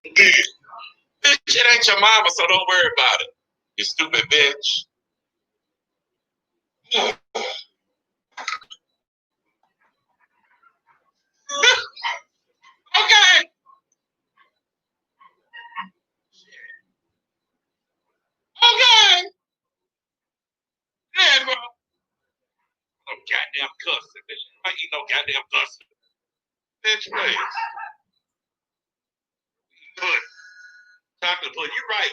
Bitch, it ain't your mama, so don't worry about it. You stupid bitch. Okay. Okay. Yeah, bro. No goddamn custard, bitch. I eat no goddamn custard. Bitch, please. Pudding. Chocolate pudding. You're right,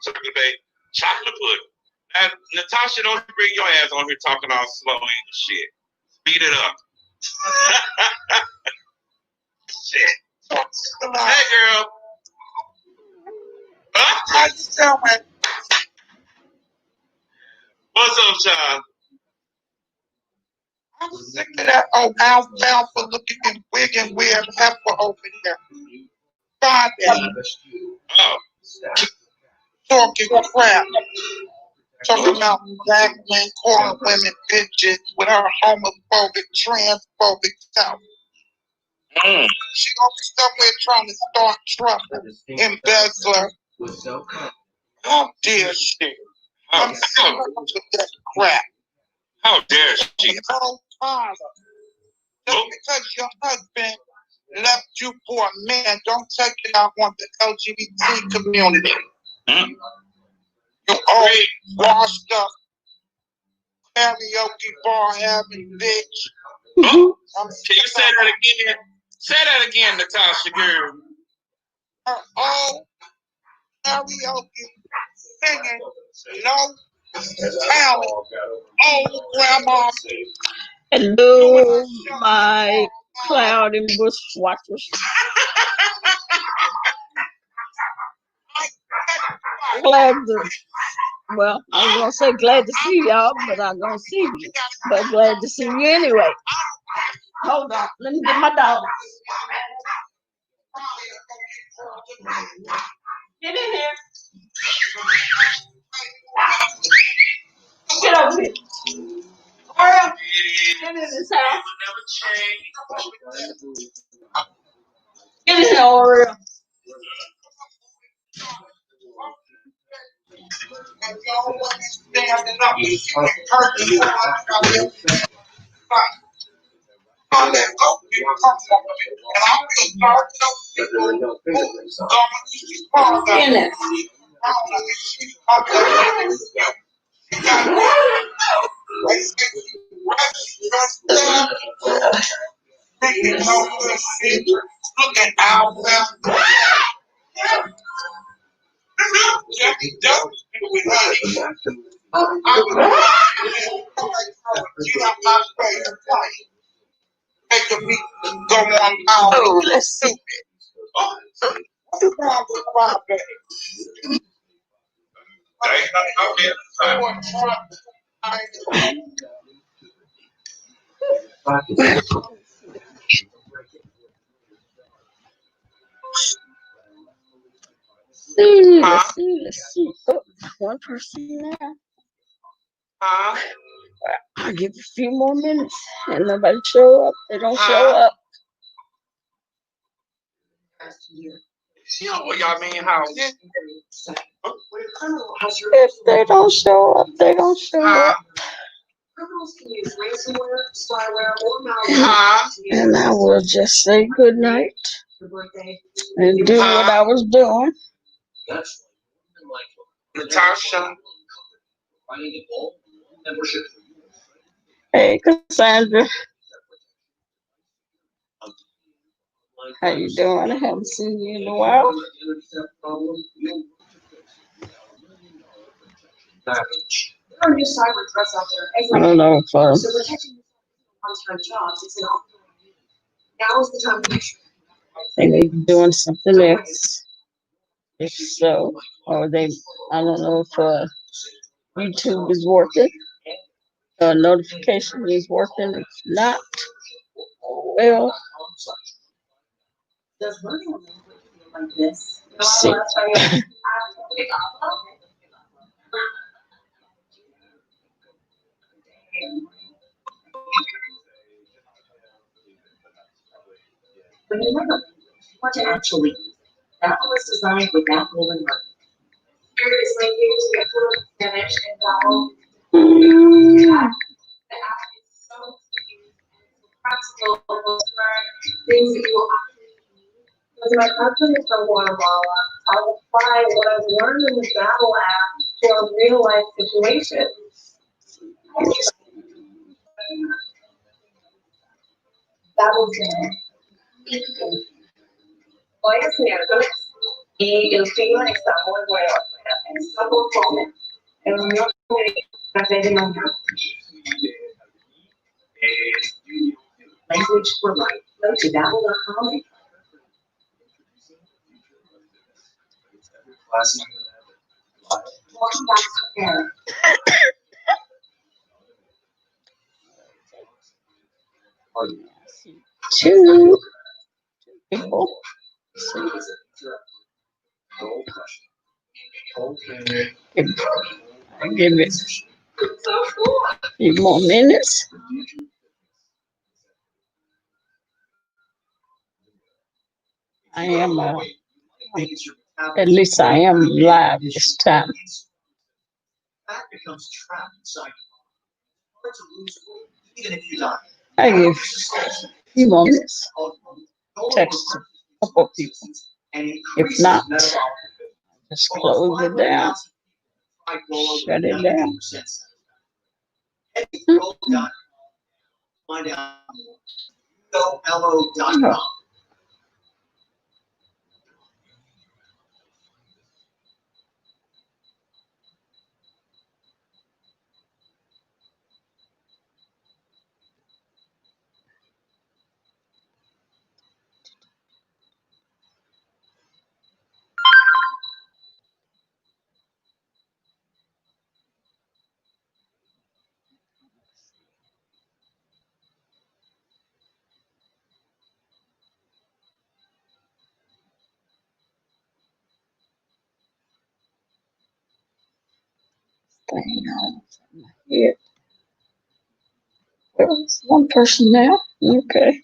chocolate babe. Chocolate pudding. And Natasha, don't bring your ass on here talking all slow and shit. Speed it up. Shit. Hey, girl. How you doing? What's up, child? I'm sick of that old alfalfa looking and wig and weird heifer over here. God damn. Oh. Talking crap. Talking about black men calling women bitches with her homophobic, transphobic self. She always somewhere trying to start trouble, embezzler. How dare she? I'm sick of that crap. How dare she? So tired. Just because your husband left you for a man, don't take it out on the LGBT community. You old, washed up, karaoke bar having bitch. Can you say that again? Say that again, Natasha, girl. Her old karaoke singing, no talent, old grandma. Hello, my cloud and bush watchers. Glad to, well, I was gonna say glad to see y'all, but I'm gonna see you. But glad to see you anyway. Hold on, let me get my dog. Get in here. Get over here. Oreo, get in this house. Get in here, Oreo. I'll let go people come from it. And I'm being hard to know people In it. Looking out there. Jackie Doe with honey. Making me go on out. Oh, let's see. What's wrong with Rob? Let's see. Oh, one person now. I'll give a few more minutes and nobody show up. They don't show up. Y'all mean how? If they don't show up, they don't show up. Criminals can use ransomware, spyware, or malware. And I will just say good night and do what I was doing. Natasha. Hey, Cassandra. How you doing? I haven't seen you in a while. There are new cyber threats out there. I don't know if So protecting one-time jobs is an opportunity. Now is the time to make sure. they may be doing something else. If so, or they, I don't know if YouTube is working. Notification is working. If not, well, Does learning a language feel like this? see. When you learn a language, you want to actually use it. Apple was designed with Apple in mind. Here is linking to the finish and download. The app is so easy and practical to learn things that you will actually need. Because my husband is from Guatemala, I'll apply what I've learned in the Babel app to a real life situation. Babel Hoy es miércoles y el clima está muy bueno afuera. Está por comer. El unión de café de mañana. Language for life. Go to babel.com. Welcome back to Aaron. Two people. I give it a few more minutes. I am, at least I am live this time. I give a few more minutes. Text a couple people. If not, just close it down. Shut it down. Oh, thing on my head. Well, it's one person now. Okay.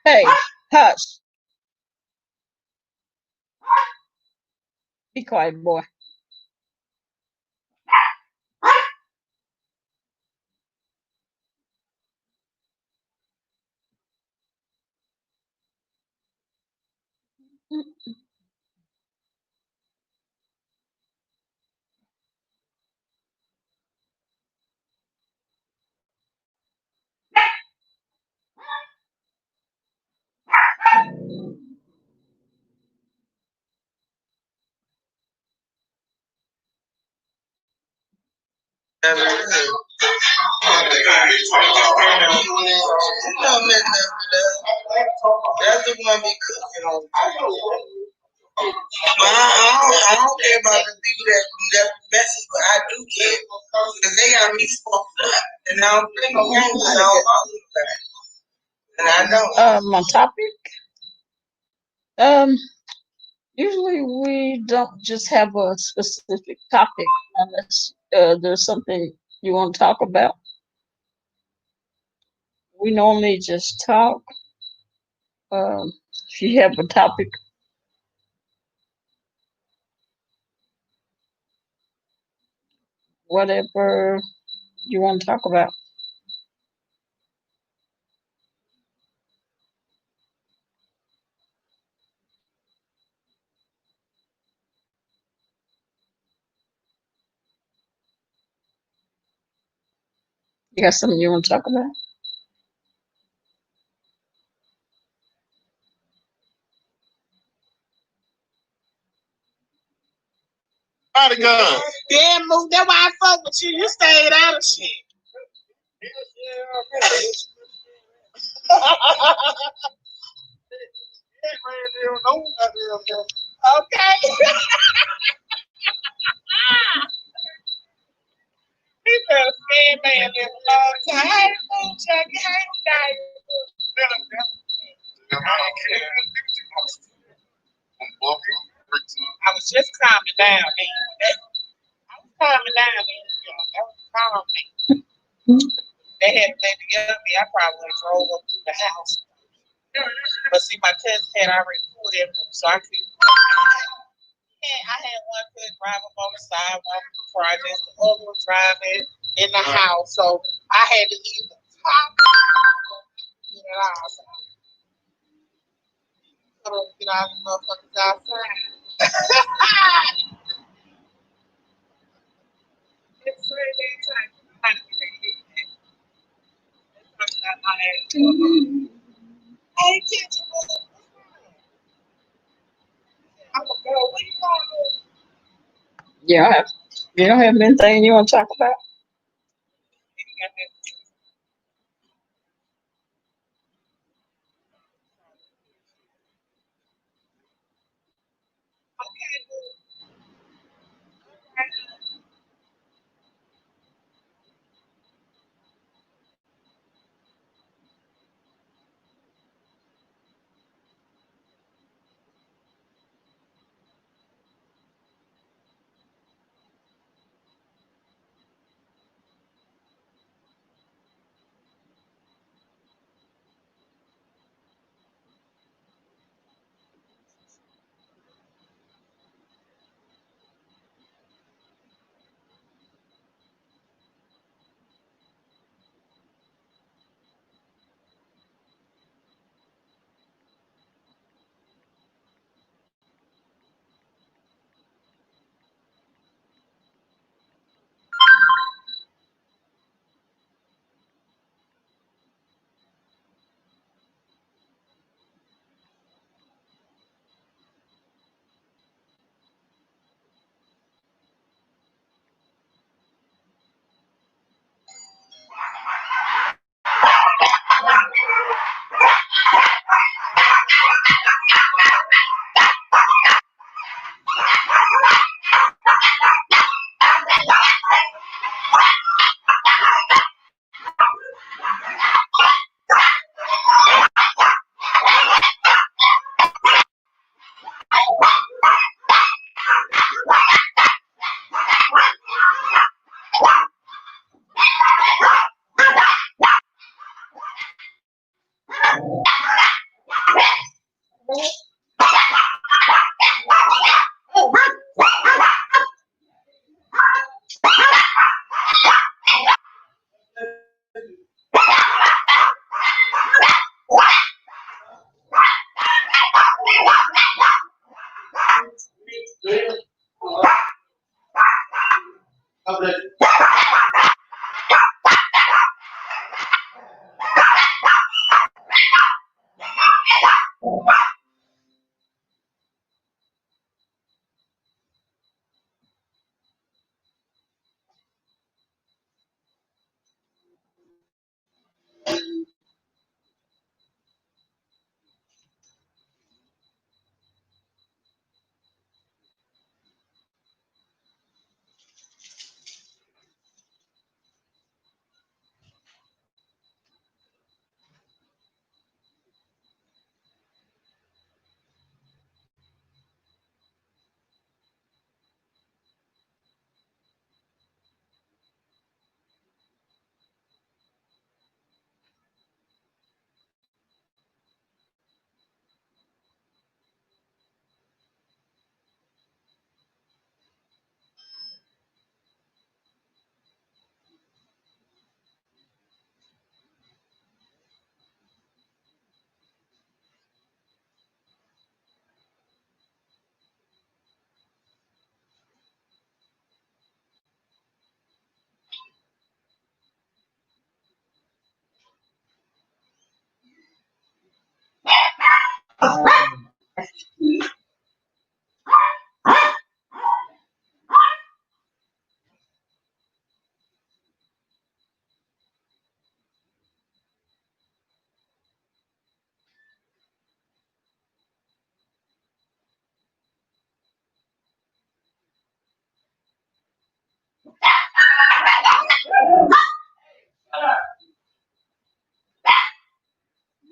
Hey, hush. Be quiet, boy. That's the one be cooking on. But I don't care about the people that left message, but I do care because they got me fucked up, and I don't think I'm wrong with all that. And I know. My topic. Usually we don't just have a specific topic unless there's something you want to talk about. We normally just talk. If you have a topic, whatever you want to talk about. You got something you want to talk about? the gun. Damn, move. That's why I fuck with you. You stayed out of shit. Okay. He said, man, live a long time. Hey, move, Chucky. Hey, guys. I was just calming down, man. I was calming down, man. That was calming. They had that together me. I probably drove up to the house. But see, my cousin had already pulled in, so I could. I had one cousin driving on the sidewalk of the project, the other one driving in the house. So I had to leave the top. Get it out. So get all the motherfuckers outside. It's really time. Hey, kids, I'm a girl. What you calling? Yeah, you don't have anything you want to talk about?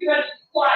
You gotta be quiet.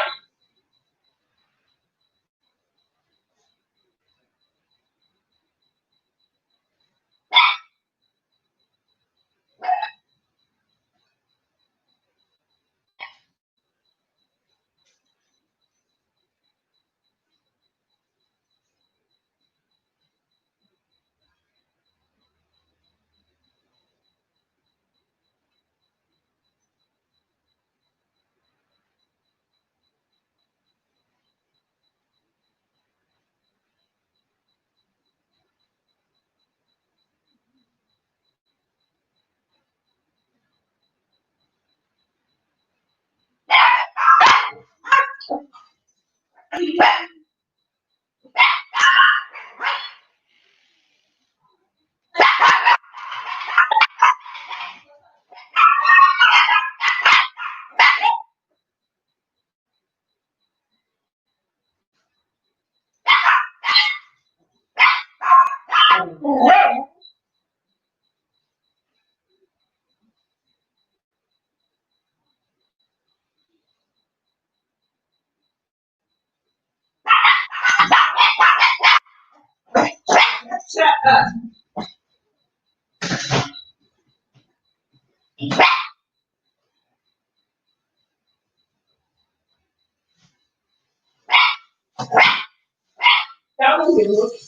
That was good.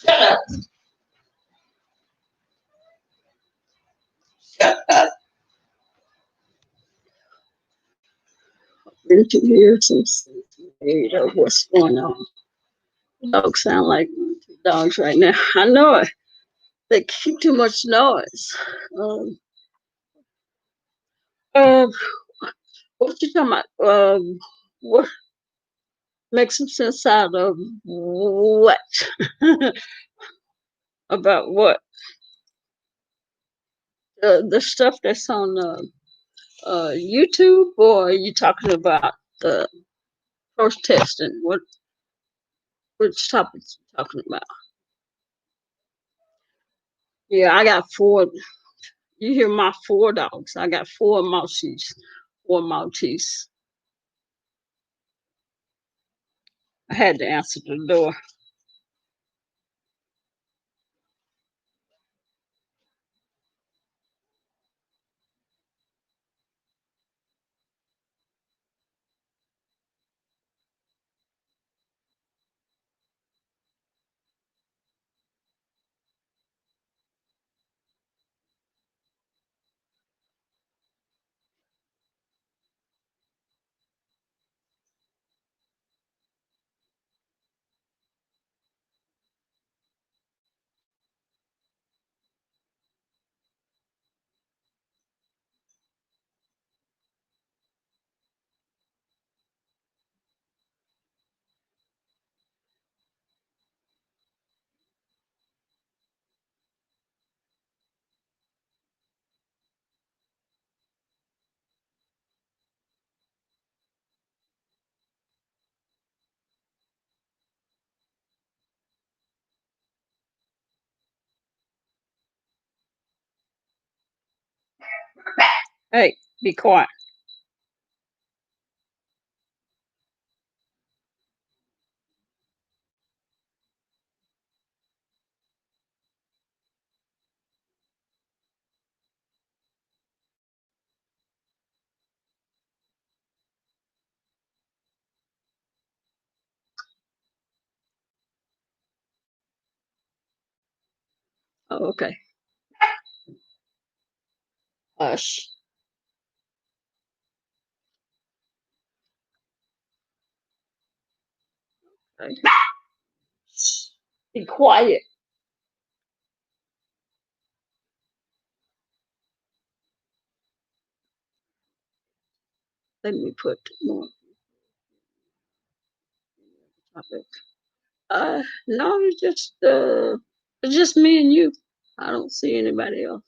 Shut up. Shut up. Been 2 years since married or what's going on. Dogs sound like dogs right now. I know it. They keep too much noise. Um, um, what you talking about? What make some sense out of what? About what? The stuff that's on YouTube, or are you talking about the first testing? Which topics you talking about? Yeah, I got four. You hear my four dogs? I got four Maltese. Four Maltese. I had to answer the door. Hey, be quiet. Oh, okay. Hush. Okay. Be quiet. Let me put more topic. No, it's just me and you. I don't see anybody else.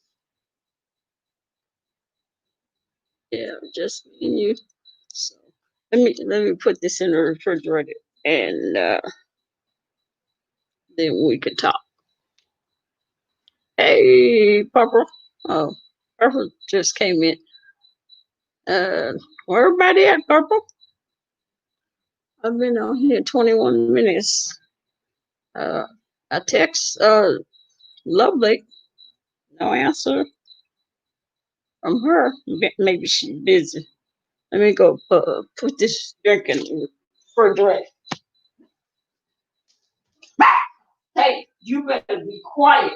Yeah, just me and you. So let me put this in the refrigerator and then we can talk. Hey, Papa. Oh, Papa just came in. Where everybody at, Papa? I've been on here 21 minutes. Uh, I text Lovely, no answer from her. Maybe she's busy. Let me go put this drink in the refrigerator. Hey, you better be quiet.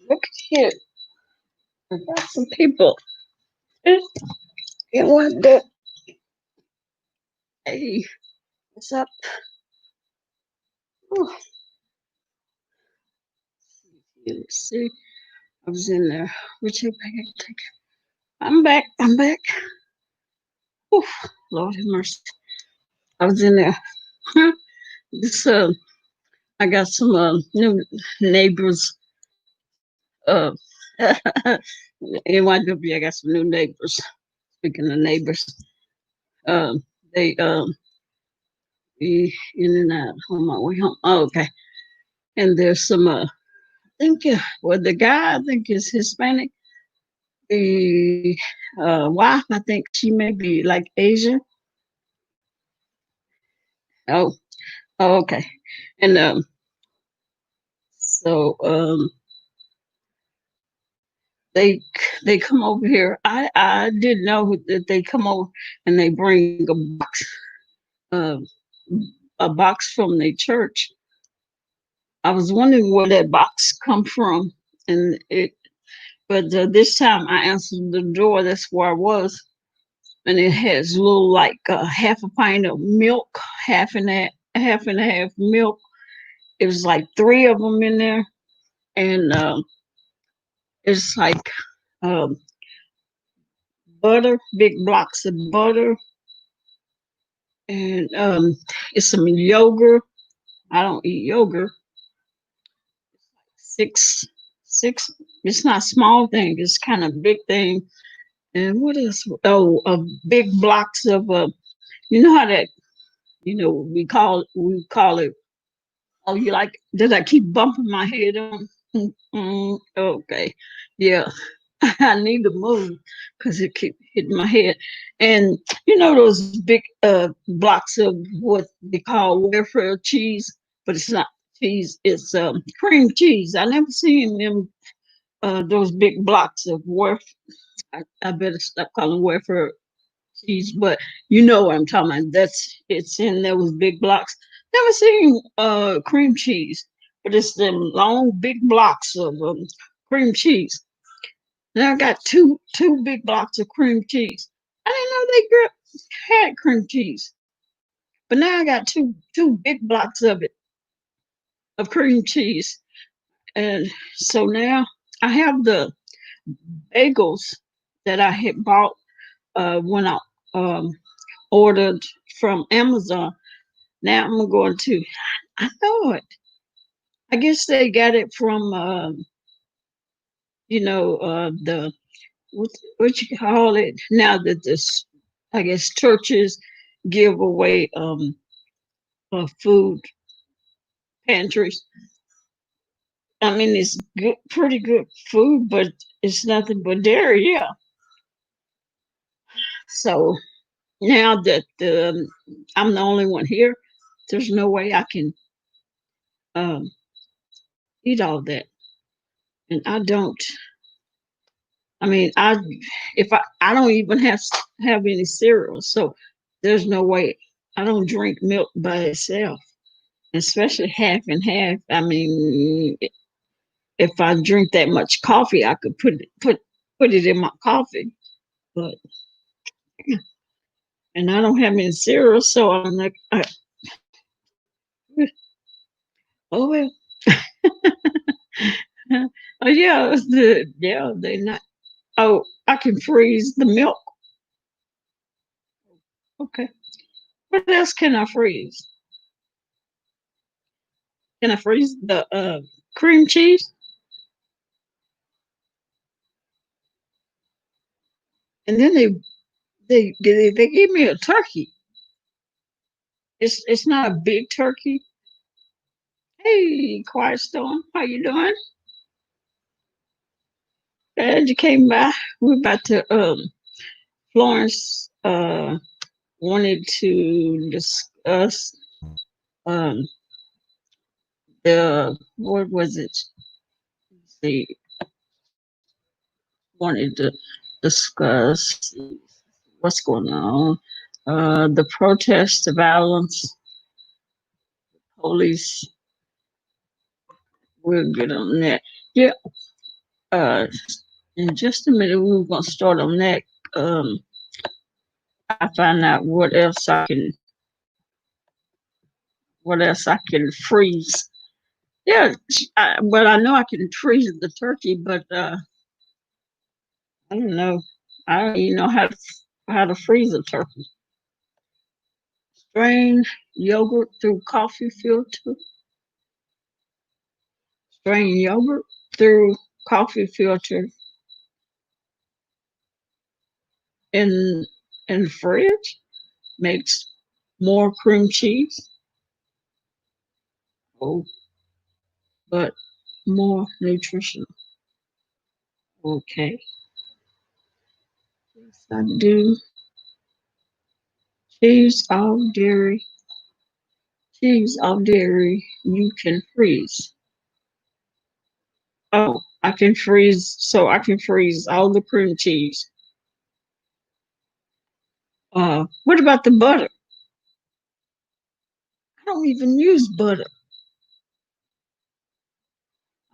Look here. I got some people. It was that. Hey, what's up? Oh, let's see. I was in there. Which I'm back. I'm back. Oof, Lord have mercy. I was in there. This I got some new neighbors. Uh, NYW. I got some new neighbors. Speaking of neighbors, they be in and out on my way home. Oh, okay. And there's some think well the guy I think is Hispanic. The wife I think she may be like Asian. Oh, oh okay. And so they they come over here. I didn't know that they come over and they bring uh, a box from the church. I was wondering where that box come from, and it. But this time I answered the door. That's where I was, and it has little like half a pint of milk, half and a half milk. It was like three of them in there, and it's like um, butter, big blocks of butter, and it's some yogurt. I don't eat yogurt. Six, six. It's not small thing. It's kind of big thing. And what else? Oh, big blocks of you know how that we call it. Oh, you like? Did I keep bumping my head on? Okay, yeah. I need to move because it keep hitting my head. And you know those big blocks of what they call welfare cheese, but it's not cheese. It's cream cheese. I never seen them those big blocks of welfare. I better stop calling welfare cheese, but you know what I'm talking about. That's it's in those big blocks. Never seen cream cheese, but it's them long big blocks of cream cheese. Now I got two big blocks of cream cheese. I didn't know had cream cheese, but now I got two big blocks of it of cream cheese, and so now I have the bagels that I had bought when I um, ordered from Amazon. Now I'm going to. I know it. I guess they got it from the what you call it now that this I guess churches give away food pantries. I mean it's good, pretty good food, but it's nothing but dairy. Yeah. So now that I'm the only one here, there's no way I can um, eat all that, and I don't. I mean, I don't even have any cereal, so there's no way. I don't drink milk by itself, especially half and half. I mean, if I drink that much coffee, I could put it in my coffee, but and I don't have any cereal, so I'm like, oh well. Oh yeah, they not. Oh, I can freeze the milk. Okay. What else can I freeze? Can I freeze the cream cheese? And then they gave me a turkey. It's not a big turkey. Hey, Quiet Storm, how you doing? Glad you came by. We're about to Florence wanted to discuss um the what was it? Let's see, wanted to discuss what's going on. The protest, the violence, police. We'll get on that. Yeah, In just a minute, we were gonna start on that. Um, I find out what else I can freeze. Yeah, well, I know I can freeze the turkey, but I don't know. I don't even know how to freeze a turkey. Strain yogurt through coffee filter. Strain yogurt through coffee filter in in the fridge. Makes more cream cheese. Oh, but more nutritional. Okay. Yes, I do. Cheese off dairy. Cheese off dairy. You can freeze. Oh, I can freeze. So I can freeze all the cream cheese. What about the butter? I don't even use butter.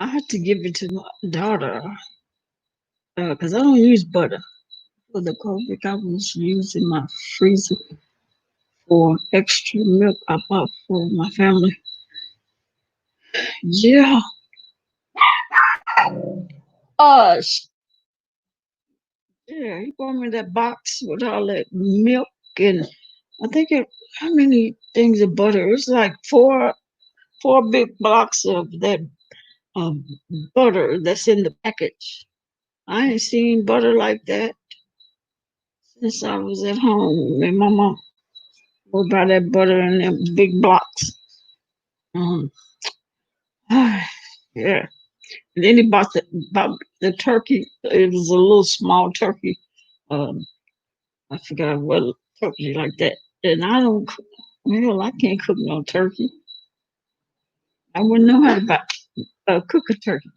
I have to give it to my daughter because I don't use butter. For the COVID, I was using my freezer for extra milk I bought for my family. Yeah. Uh, yeah, he bought me that box with all that milk and I think how many things of butter? It's like four big blocks of that um, butter that's in the package. I ain't seen butter like that since I was at home. And my mom would buy that butter in them big blocks. Um, yeah. And then he bought the turkey. It was a little small turkey. Um, I forgot what turkey like that. And I don't cook. Well, I can't cook no turkey. I wouldn't know how to cook a turkey.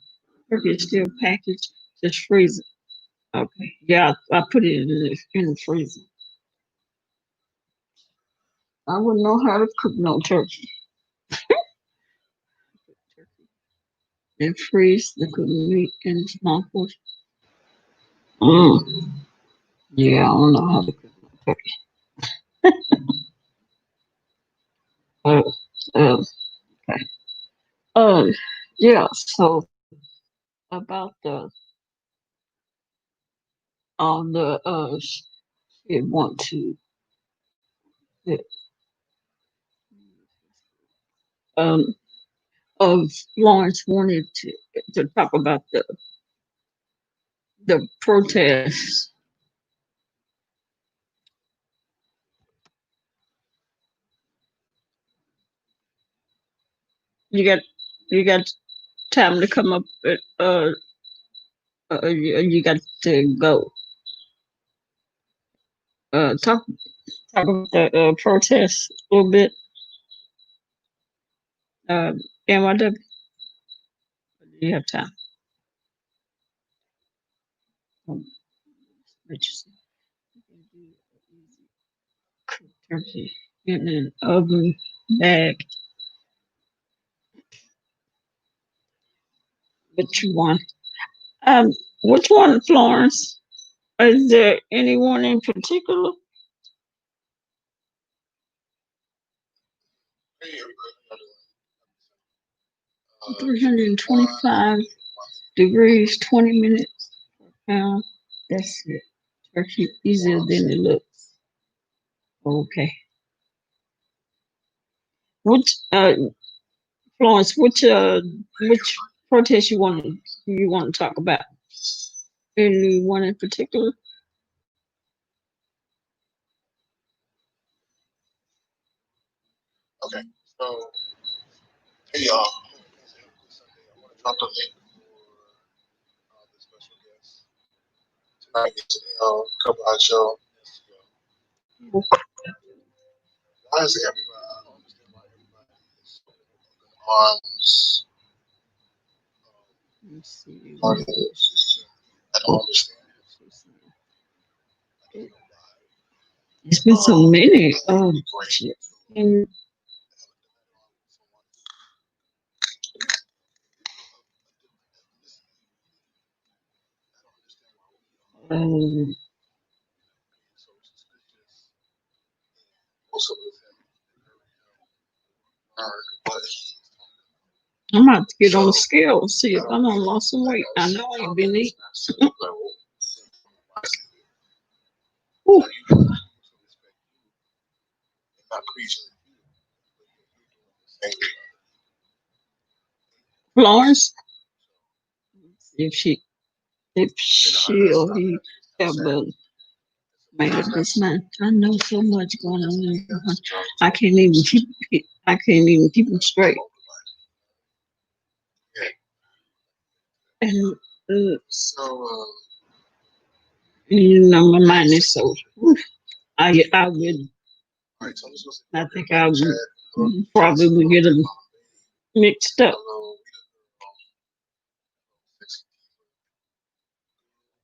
Turkey is still packaged. Just freeze it. Okay. Yeah, I put it in the freezer. I wouldn't know how to cook no turkey. And freeze the cooked meat in small portions. Mm. Yeah, I don't know how to cook no turkey. Uh, uh, okay. Uh, yeah. So about the it want to it, um Lawrence wanted to talk about the protests. You got you got time to come up. You got to go. Talk about the protests a little bit. Uh, NYW. Do you have time? Um, Interesting. Turkey in an oven bag. Which one? Which one, Florence? Is there anyone in particular? Hey, everybody. 325 degrees, 20 minutes per pound. That's it. Turkey easier than it looks. Okay. Which Florence, which protest you want to talk about? Anyone in particular? Okay, so hey y'all. I want to drop the link for the special guest tonight. It's couple our show. Why is everybody? I don't understand why everybody is so arms. Let's see. I don't understand. It's been so many. And Um, I'm about to get on the scale, see if I done lost some weight. I know I ain't been eating. Ooh, Florence, if she, if she or he ever made up his mind, I know so much going on in her. I can't even keep, I can't even keep them straight. And you know, my mind is so. I would. I think I would probably would get them mixed up.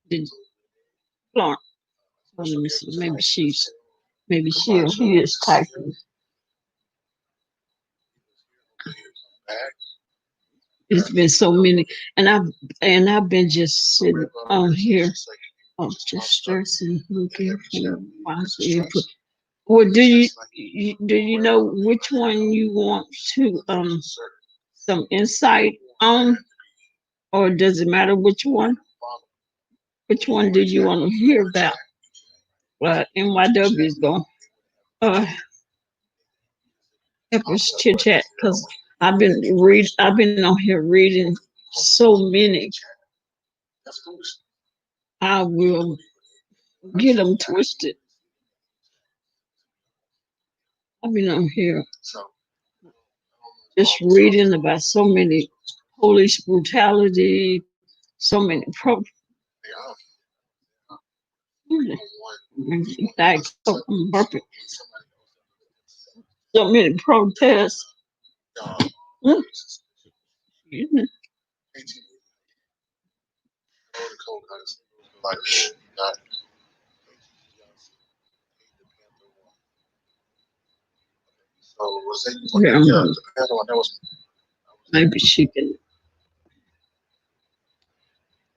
Did Florence? Well, let me see. Maybe she or he is typing. It's been so many, and I've been just sitting on here, just stressing, looking for positive input. Well, do you know which one you want to some insight on, or does it matter which one? Which one do you want to hear about? NYW is going uh help us chit chat because I've been on here reading so many. I will get them twisted. I've been on here just reading about so many police brutality, so many thanks, perfect, so many protests. Mm, excuse me. Yeah, maybe she can.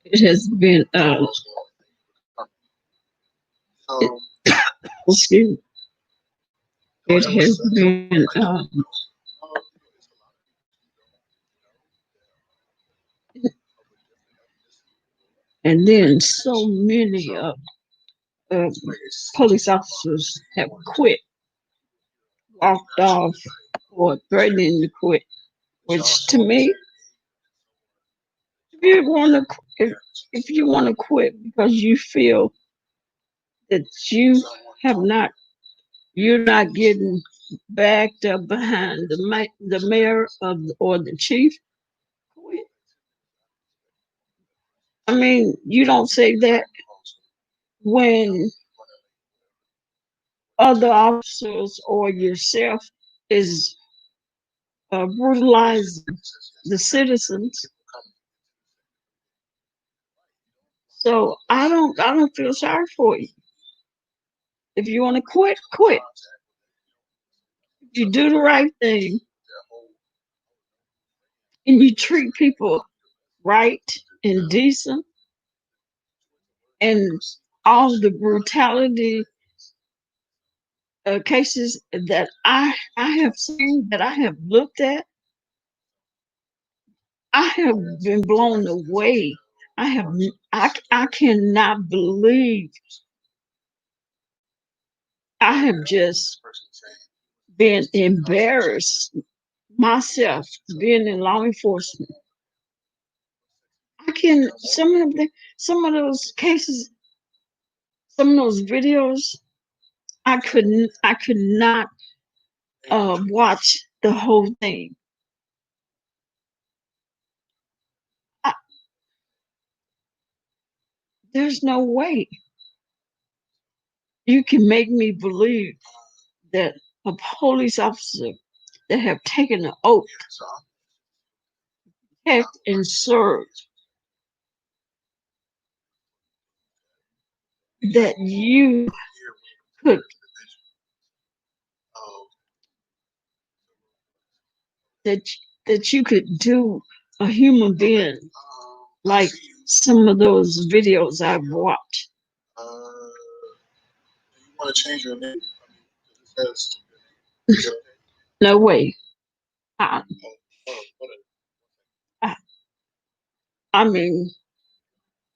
It has been it, excuse me. It has been and then so many uh, police officers have quit, walked off, or threatening to quit. Which to me, if you want to, if you want to quit because you feel that you have not, you're not getting backed up behind the mayor of or the chief, quit. I mean, you don't say that when other officers or yourself is brutalizing the citizens. So I don't feel sorry for you. If you want to quit, quit. If you do the right thing and you treat people right and decent, and all the brutality cases that I have seen, that I have looked at, I have been blown away. I have I cannot believe I have just been embarrassed myself being in law enforcement. I can some of those cases, some of those videos, I could not watch the whole thing. I, there's no way you can make me believe that a police officer that have taken an oath, protect and serve, that you could that that you could do a human being like some of those videos I've watched. You want to change your name? I mean, No way. I, I, I mean,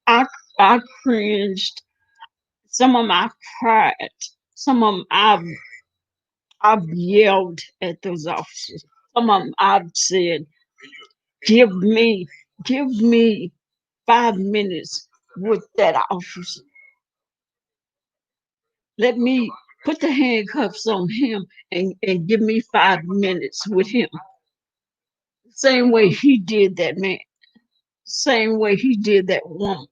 I I cringed. Some of them I cried. Some of them I've yelled at those officers. Some of them I've said, "Give me, give me 5 minutes with that officer. Let me put the handcuffs on him and give me 5 minutes with him." Same way he did that man. Same way he did that woman.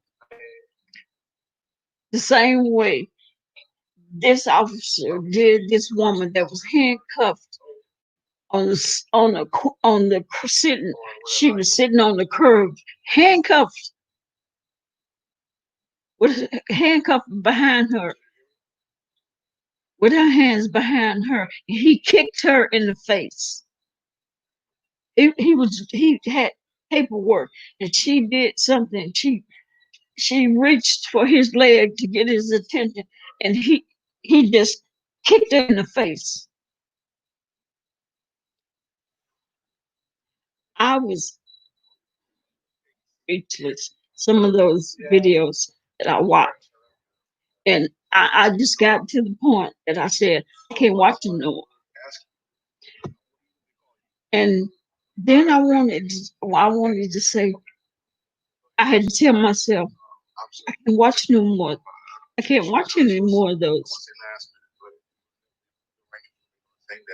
The same way this officer did this woman that was handcuffed on the sitting. She was sitting on the curb, handcuffed with handcuffed behind her, with her hands behind her. He kicked her in the face. He had paperwork, and she did something. She reached for his leg to get his attention, and he just kicked her in the face. I was speechless. Some of those videos that I watched, and I just got to the point that I said I can't watch them no more. And then I wanted to say, I had to tell myself I can't watch no more. I can't watch any more of those.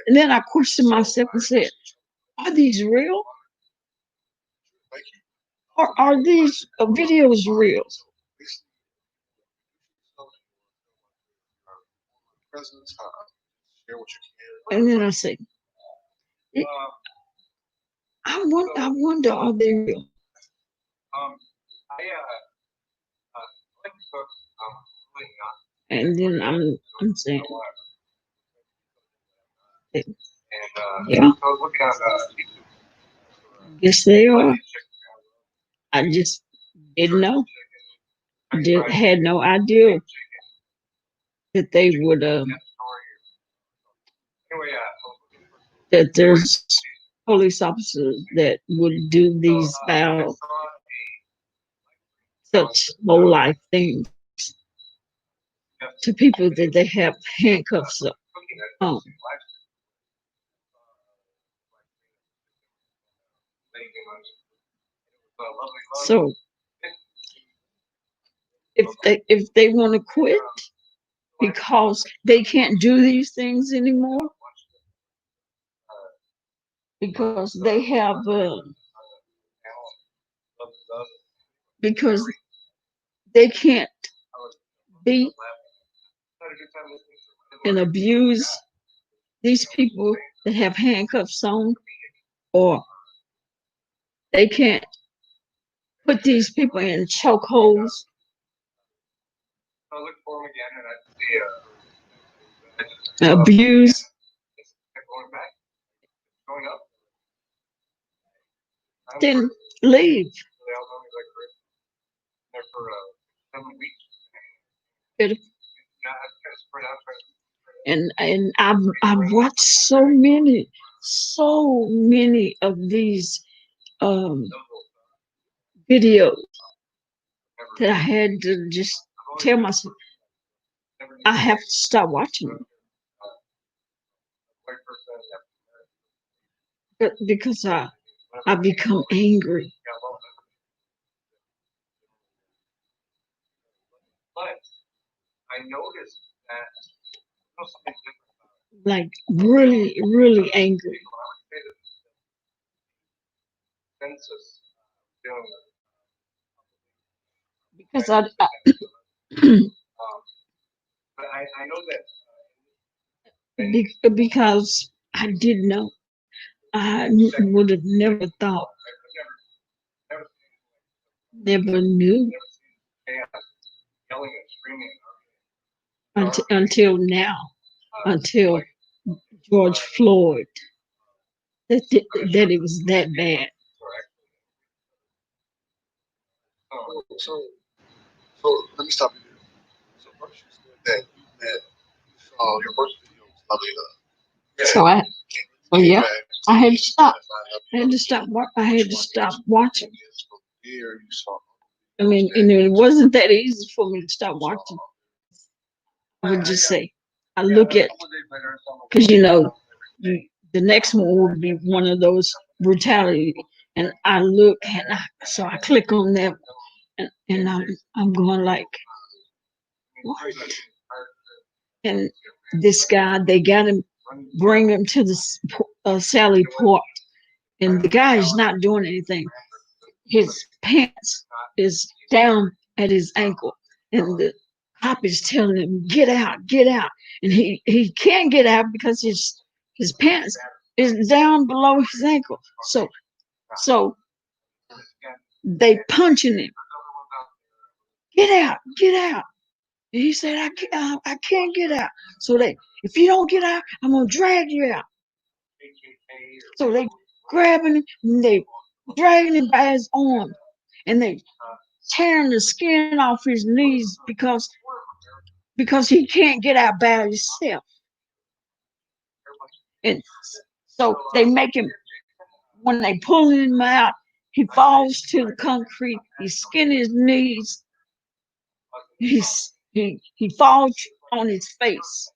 And then I questioned myself and said, are these real? Or are these videos real? And then I said, I wonder, are they real? And then I'm saying, yeah, yes they are. I just didn't know. Had no idea that they would that there's police officers that would do these foul, such low life things to people that they have handcuffs on. So if they want to quit because they can't do these things anymore, because they have because they can't beat and abuse these people that have handcuffs on, or they can't put these people in chokeholds. Abuse. Then leave. And I've watched so many of these um, videos that I had to just tell myself I have to stop watching them because I become angry. Like really, really angry. Because because I didn't know. I would have never thought, never knew until now, until George Floyd, that it was that bad. So let me stop you there. that you met, your first video was lovely love. So yeah, I had to stop. I had to stop watching. I mean, and it wasn't that easy for me to stop watching. I would just say, I look at, because the next one would be one of those brutality, and I look, and so I click on that, and I'm going like, what? And this guy, they got him, bring him to the Sally Port, and the guy is not doing anything. His pants is down at his ankle, and the cop is telling him, get out, and he can't get out because his pants is down below his ankle. So they punching him, get out, and he said, I can't get out. So if you don't get out, I'm gonna drag you out. So they grabbing him, and they dragging him by his arm, and they tearing the skin off his knees because he can't get out by himself. And so they make him, when they pull him out, he falls to the concrete, he skin his knees, he falls on his face.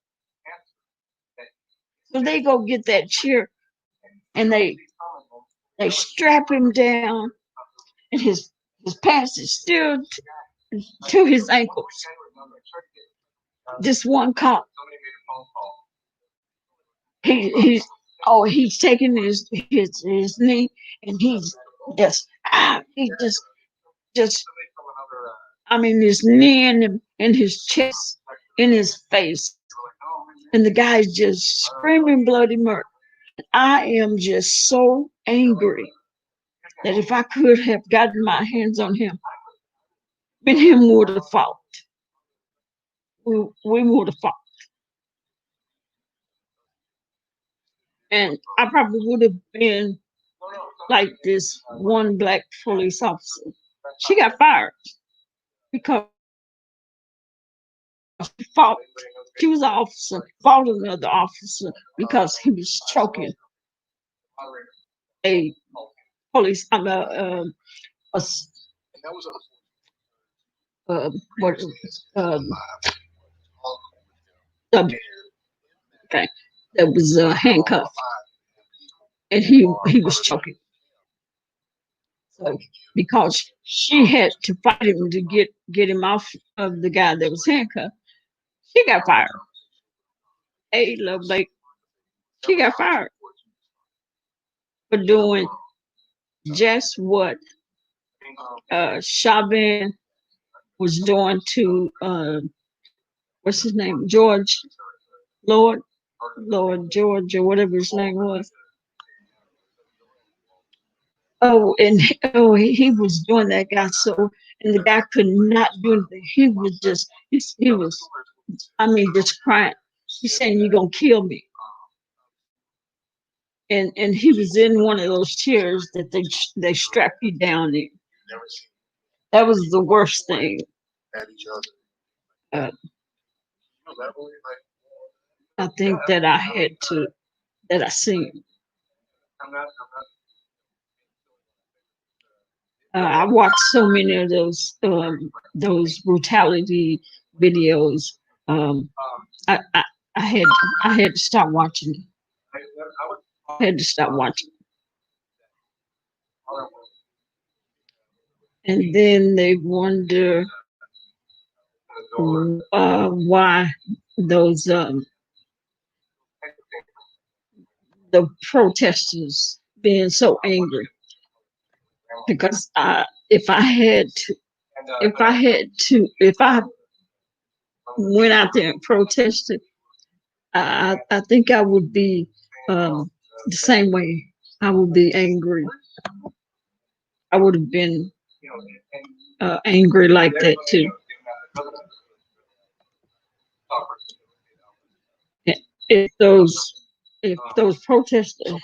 So they go get that chair, and they strap him down, and his pants is still to his ankles. This one cop, he's taking his knee, and he's just I mean, his knee and his chest, in his face, and the guy's just screaming bloody murder. I am just so angry that if I could have gotten my hands on him, me and him would have fought. We would have fought. And I probably would have been like this one black police officer. She got fired because she fought. She was an officer, fought another officer because he was choking a police. What? Okay, that was handcuffed, and he was choking. So because she had to fight him to get him off of the guy that was handcuffed, she got fired. Hey, love like she got fired for doing just what Chauvin was doing to what's his name, Lord George, or whatever his name was. Oh, and he was doing that guy so, and the guy could not do anything. He was just, he was, I mean, just crying. He's saying, "You're gonna kill me." And he was in one of those chairs that they strap you down in. That was the worst thing. I think that I seen. I watched so many of those brutality videos. I had to stop watching. I had to stop watching. And then they wonder why those the protesters being so angry, because if I went out there and protested, I think I would be the same way. I would be angry. I would have been angry like that too. If those protesters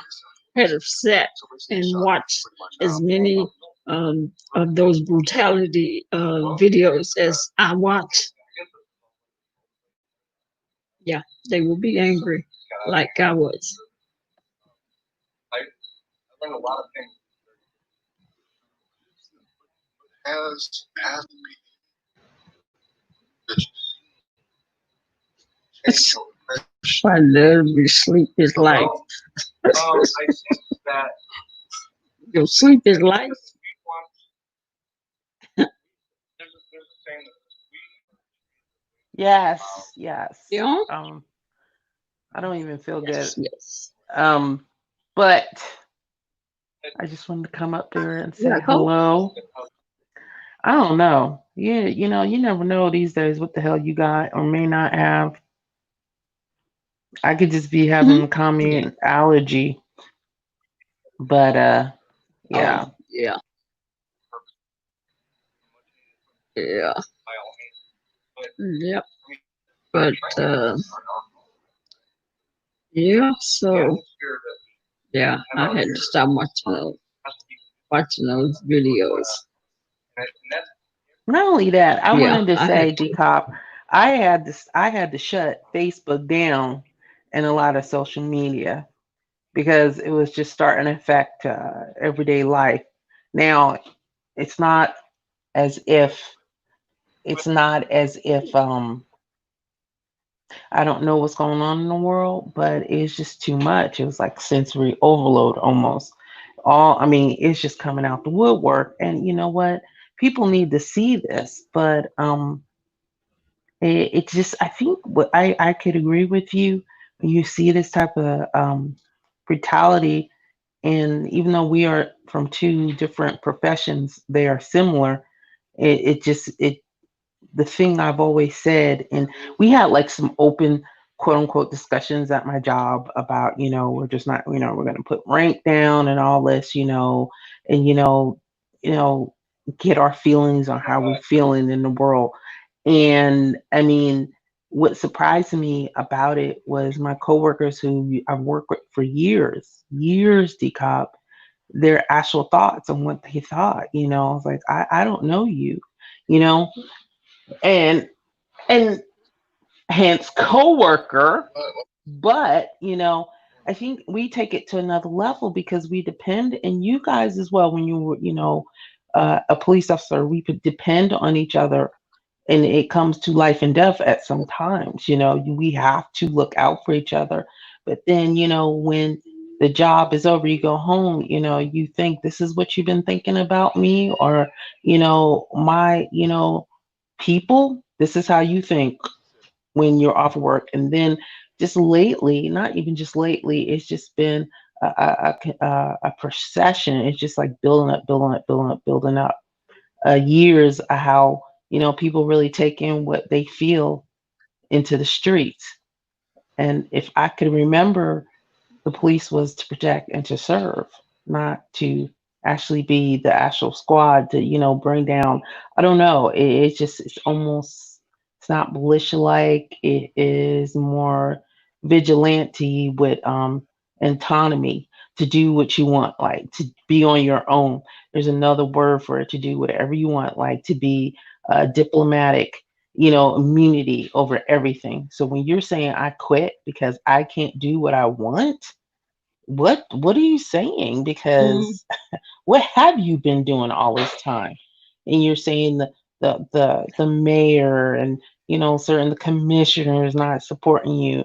had have sat and watched as many of those brutality videos as I watched, Yeah, they will be angry, like I was. Has to be that you change your impression. I love you. Sleep is life. Your sleep is life. Yes, yes. Yeah. I don't even feel good. Yes. Yes. Um, but I just wanted to come up there and You got say a cold? hello. I don't know. Yeah, you never know these days what the hell you got or may not have. I could just be having Hmm. a Yeah. common allergy, but Oh. yeah. Yeah. Yeah. Yep. But yeah. So yeah, I had to stop watching those videos. Not only that, I Yeah, wanted to I had say, to. Dcop, I had to shut Facebook down and a lot of social media because it was just starting to affect everyday life. Now, it's not as if it's not as if I don't know what's going on in the world, but it's just too much. It was like sensory overload almost. I mean, it's just coming out the woodwork. And you know what? People need to see this, but it just, I think what I could agree with you when you see this type of brutality. And even though we are from two different professions, they are similar. It just, the thing I've always said, and we had like some open quote unquote discussions at my job about, we're just not, we're going to put rank down and all this, and, you know, get our feelings on how we're feeling in the world. And I mean, what surprised me about it was my coworkers who I've worked with for years, Decop, their actual thoughts on what they thought. I was like, I don't know you, you know, and and hence coworker. But I think we take it to another level because we depend, and you guys as well. When you were, a police officer, we could depend on each other, and it comes to life and death at some times. We have to look out for each other. But then, when the job is over, you go home. You think this is what you've been thinking about me, or my, people. This is how you think when you're off work. And then just lately, not even just lately, it's just been a procession. It's just like building up, building up, building up, building up. Years of how people really take in what they feel into the streets. And if I could remember, the police was to protect and to serve, not to actually be the actual squad to, bring down. I don't know. It's just, it's almost, it's not militia like. It is more vigilante with autonomy to do what you want, like to be on your own. There's another word for it, to do whatever you want, like to be diplomatic, immunity over everything. So when you're saying I quit because I can't do what I want, what are you saying? Mm, Because what have you been doing all this time? And you're saying the mayor and certain the commissioners not supporting you,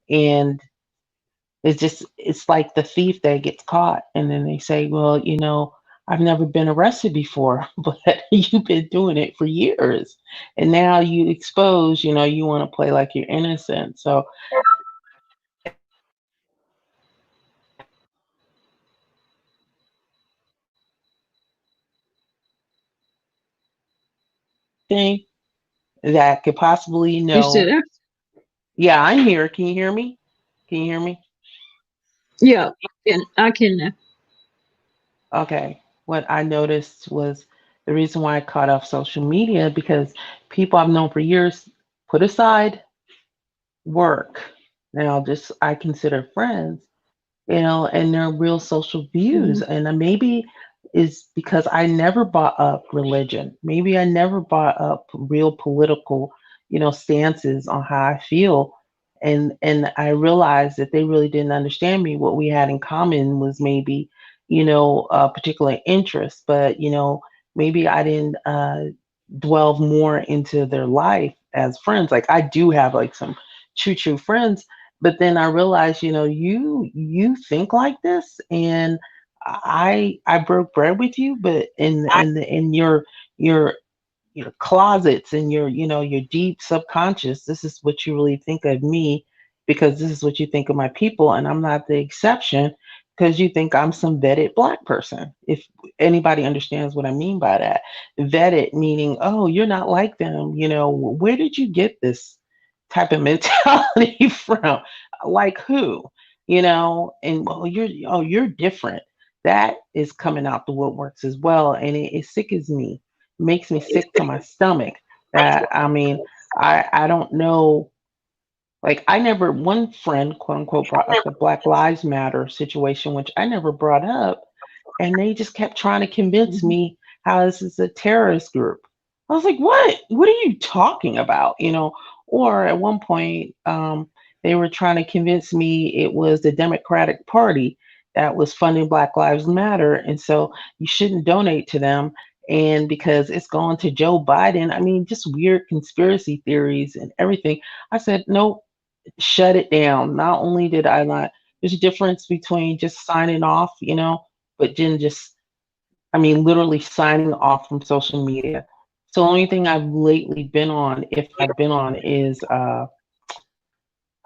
and it's like the thief that gets caught, and then they say, well, I've never been arrested before, but you've been doing it for years, and now you expose, you want to play like you're innocent. So thing that could possibly you still there? Yeah, I'm here. Can you hear me? Can you hear me? Yeah, I can. Okay. What I noticed was the reason why I caught off social media because people I've known for years put aside work. Now, just I consider friends, and their real social views. Mhm. And maybe is because I never brought up religion. Maybe I never brought up real political, stances on how I feel. and I realized that they really didn't understand me. What we had in common was maybe, a particular interest, but maybe I didn't delve more into their life as friends. Like I do have like some true friends, but then I realized, you think like this, and I broke bread with you, but in your closets and your deep subconscious, this is what you really think of me, because this is what you think of my people, and I'm not the exception, because you think I'm some vetted black person. If anybody understands what I mean by that. Vetted meaning, oh, you're not like them. Where did you get this type of mentality from? Like who? And well, you're different. That is coming out the woodworks as well, and it sickens me, makes me sick to my stomach. That I mean, I don't know. Like I never, one friend, quote unquote, brought up the Black Lives Matter situation, which I never brought up, and they just kept trying to convince Mhm. me how this is a terrorist group. I was like, what are you talking about? Or at one point, they were trying to convince me it was the Democratic Party that was funding Black Lives Matter, and so you shouldn't donate to them. And because it's gone to Joe Biden, I mean, just weird conspiracy theories and everything. I said, no, shut it down. Not only did I not, there's a difference between just signing off, but then just, I mean, literally signing off from social media. So the only thing I've lately been on, if I've been on, is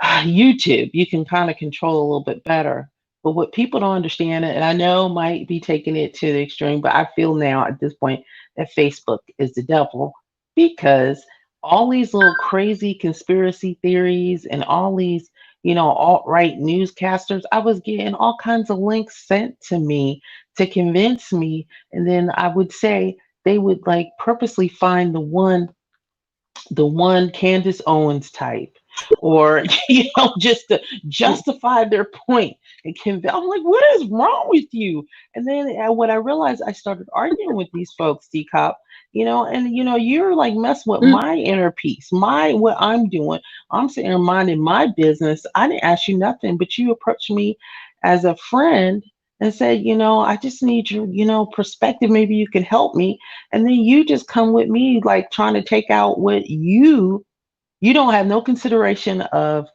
YouTube. You can kind of control a little bit better. But what people don't understand, and I know might be taking it to the extreme, but I feel now at this point that Facebook is the devil, because all these little crazy conspiracy theories and all these, alt-right newscasters, I was getting all kinds of links sent to me to convince me. And then I would say they would like purposely find the one Candace Owens type, or just to justify their point. I'm like, what is wrong with you? And then when I realized, I started arguing with these folks, Dcop, and you're like messing with Mm, my inner peace, my what I'm doing. I'm sitting here minding my business. I didn't ask you nothing, but you approached me as a friend and said, I just need your, perspective. Maybe you can help me. And then you just come with me like trying to take out what you don't have no consideration of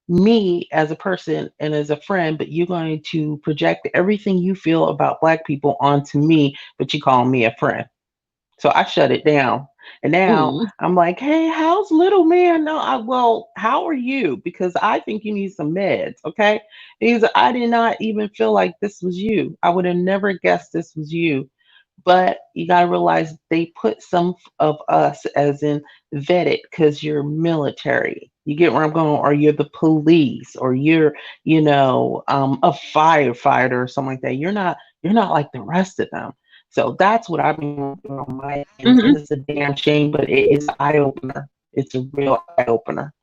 me as a person and as a friend, but you're going to project everything you feel about black people onto me, but you call me a friend. So I shut it down. And now mm, I'm like, hey, how's little man? No, well, how are you? Because I think you need some meds, okay? Because I did not even feel like this was you. I would have never guessed this was you. But you got to realize they put some of us as in vetted because you're military. You get where I'm going, or you're the police, or you're, a firefighter or something like that. You're not like the rest of them. So that's what I've been going through on my end, and mhm. it's a damn shame, but it is an eye opener. It's a real eye opener.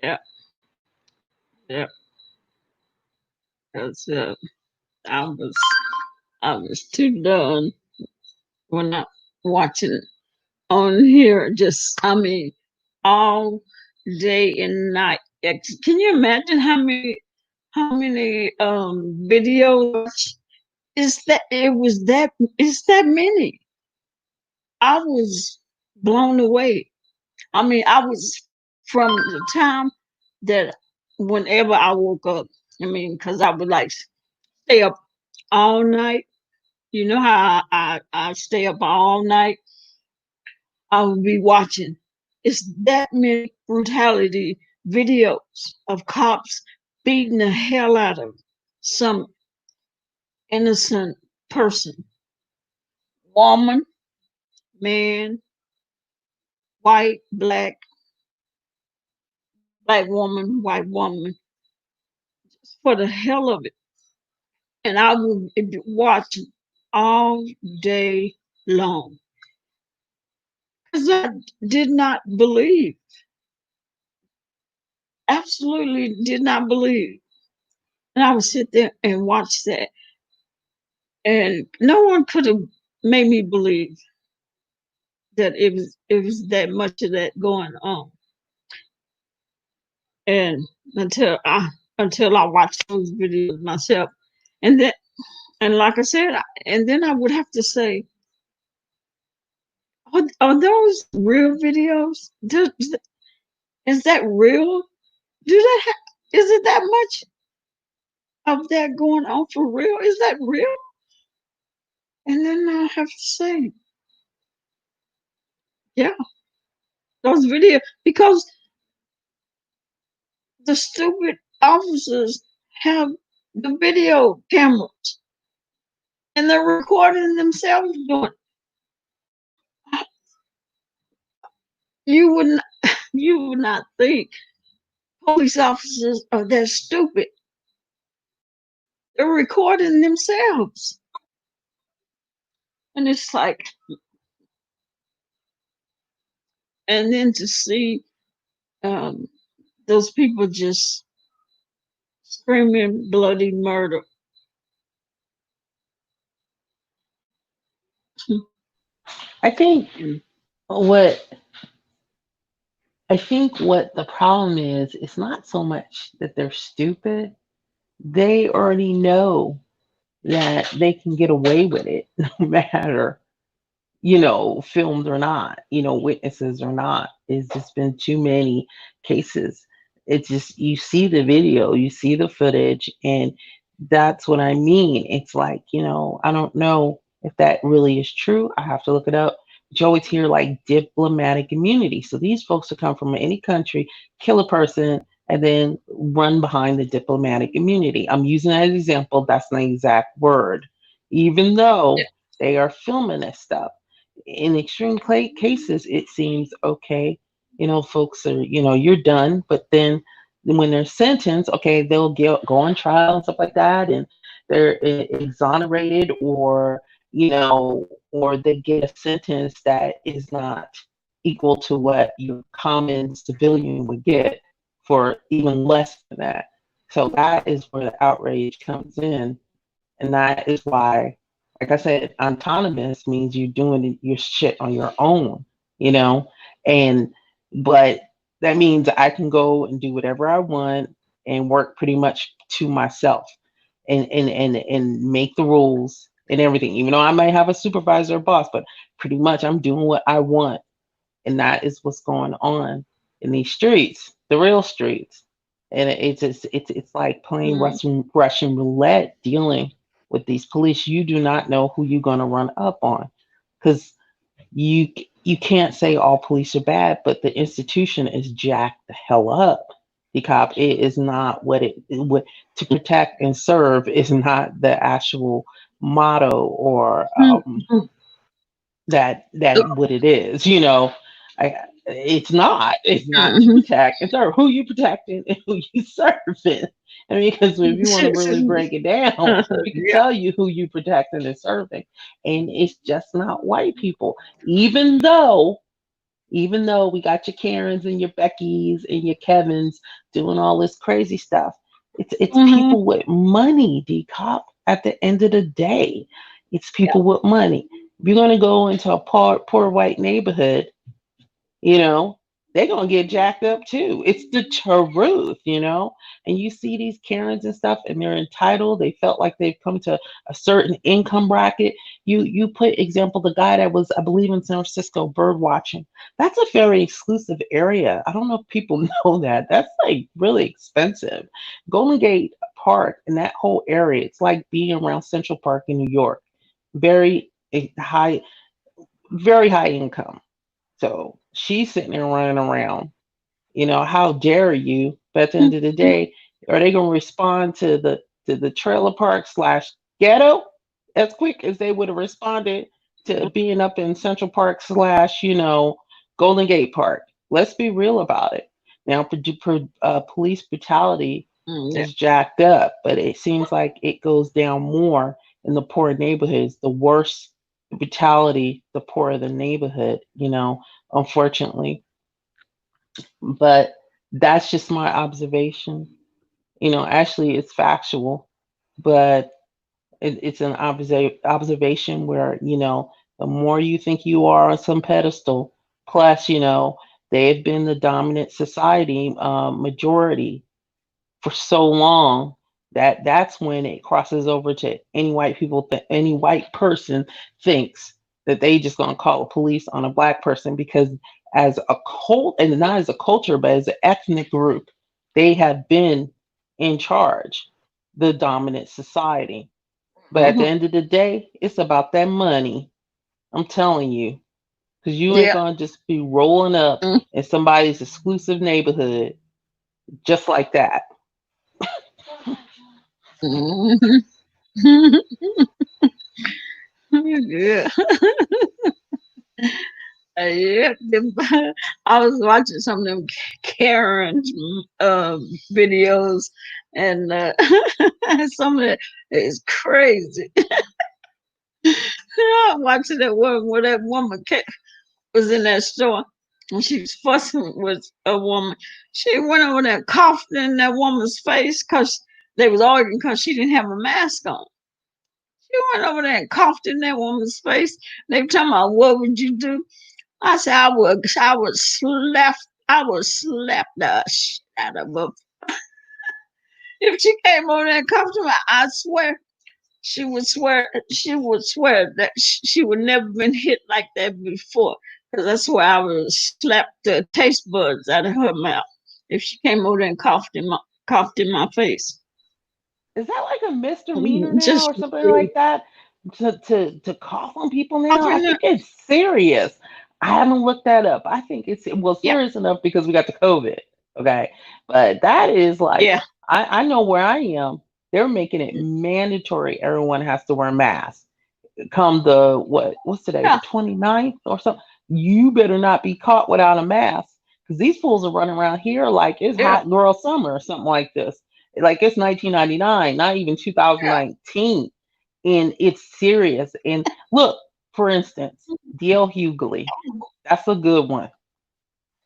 Yeah, yeah. Because I was, I was too done when I watching on here. Just, I mean, all day and night. Can you imagine how many videos is that? It was that. It's that many. I was blown away. I mean, I was from the time that whenever I woke up, I mean, because I would like stay up all night. You know how I stay up all night? I would be watching. It's that many brutality videos of cops beating the hell out of some innocent person, woman, man, white, black woman, white woman, for the hell of it. And I would be watching all day long because I did not believe, absolutely did not believe. And I would sit there and watch that, and no one could have made me believe that it was that much of that going on. And until I watched those videos myself, and then and like I said, and then I would have to say, are those real videos? Is that real? Do they is it that much of that going on for real? Is that real? And then I have to say, yeah, those videos, because the stupid officers have the video cameras and they're recording themselves doing. You would not, you would not think police officers are that stupid. They're recording themselves, and it's like, and then to see um, those people just screaming bloody murder. I think what what the problem is, it's not so much that they're stupid. They already know that they can get away with it no matter, filmed or not, witnesses or not. It's just been too many cases. It's just, you see the video, you see the footage, and that's what I mean. It's like, I don't know if that really is true. I have to look it up. But you always hear like diplomatic immunity. So these folks will come from any country, kill a person, and then run behind the diplomatic immunity. I'm using that as an example. That's not the exact word. Even though they are filming this stuff in extreme cases, it seems okay. Folks are, you're done. But then when they're sentenced, okay, they'll go on trial and stuff like that, and they're exonerated, or they get a sentence that is not equal to what your common civilian would get for even less than that. So that is where the outrage comes in, and that is why, like I said, autonomous means you're doing your shit on your own, you know? And, but that means I can go and do whatever I want and work pretty much to myself and make the rules and everything. Even though I might have a supervisor or boss, but pretty much I'm doing what I want. And that is what's going on in these streets, the real streets. And it's like playing Mm, Russian roulette, dealing with these police. You do not know who you're going to run up on, because you you can't say all police are bad, but the institution is jacked the hell up. Dcop, it is not what to protect and serve is not the actual motto, or mm, mm, that what it is, it's not to mhm. protect and serve. Who you protecting and who you serving? I mean, because if you want to really break it down, we can Yeah, tell you who you protecting and serving, and it's just not white people. Even though we got your Karens and your Beckys and your Kevins doing all this crazy stuff, it's mhm, people with money, D-Cop. At the end of the day, it's yeah, people with money. If you're gonna go into a poor white neighborhood, you know, they're gonna get jacked up too. It's the truth. And you see these Karens and stuff, and they're entitled. They felt like they've come to a certain income bracket. You put example, the guy that was, I believe, in San Francisco bird watching. That's a very exclusive area. I don't know if people know that. That's like really expensive. Golden Gate Park and that whole area, it's like being around Central Park in New York. Very high, very high income. So she's sitting there running around. How dare you? But at the end of the mhm, day, are they gonna respond to the trailer park slash ghetto as quick as they would have responded to being up in Central Park slash, Golden Gate Park? Let's be real about it. Now, police brutality yeah, is jacked up, but it seems like it goes down more in the poor neighborhoods. The worse the brutality, the poorer the neighborhood, unfortunately. But that's just my observation. Actually, it's factual, but it's an observation where, the more you think you are on some pedestal. Plus, they've been the dominant society majority for so long that that's when it crosses over to any white people, any white person thinks that they just gonna call the police on a black person because as a cult, and not as a culture, but as an ethnic group, they have been in charge, the dominant society. But at the Mhm. end of the day, it's about that money. I'm telling you, because you ain't Yeah. gonna just be rolling up in somebody's exclusive neighborhood just like that. Mhm. Yeah. Yeah. I was watching some of them Karen videos, and some of it is crazy. I'm watching that one where that woman was in that store and she was fussing with a woman. She went over there and coughed in that woman's face because they was arguing because she didn't have a mask on. She went over there and coughed in that woman's face. They were talking about what would you do? I said I would slap the shit out of her if she came over there and coughed to me. I swear she would swear that she would never been hit like that before. Because that's where I would slap the taste buds out of her mouth if she came over there and coughed in my face. Is that like a misdemeanor now Just or something like that? To cough on people now? I coughing. think it's serious. I haven't looked that up. I think it's well Yeah, serious enough because we got the COVID. Okay. But that is like yeah, I know where I am, they're making it mandatory everyone has to wear masks. Come the what's today, the yeah, 29th or something. You better not be caught without a mask. Because these fools are running around here like it's yeah, hot girl summer or something like this. Like it's 1999, not even yeah. 2019. And it's serious. And look, for instance, DL Hughley, that's a good one.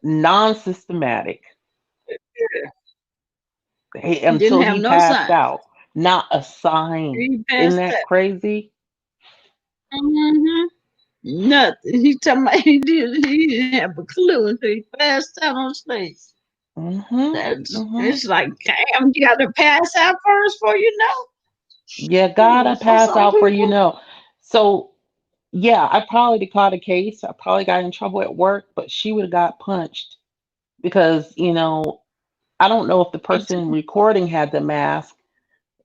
Non systematic Didn't until have he no passed sign. out. Not a sign. He Isn't passed that that. crazy? Hmm. Nothing. He told me he didn't have a clue until he passed out on stage. Hmm. Hmm. It's like, damn, you got to pass out first before you know. You gotta For pass some out for you people, know. So yeah, I probably caught a case. I probably got in trouble at work, but she would have got punched because, I don't know if the me person too. recording had the mask,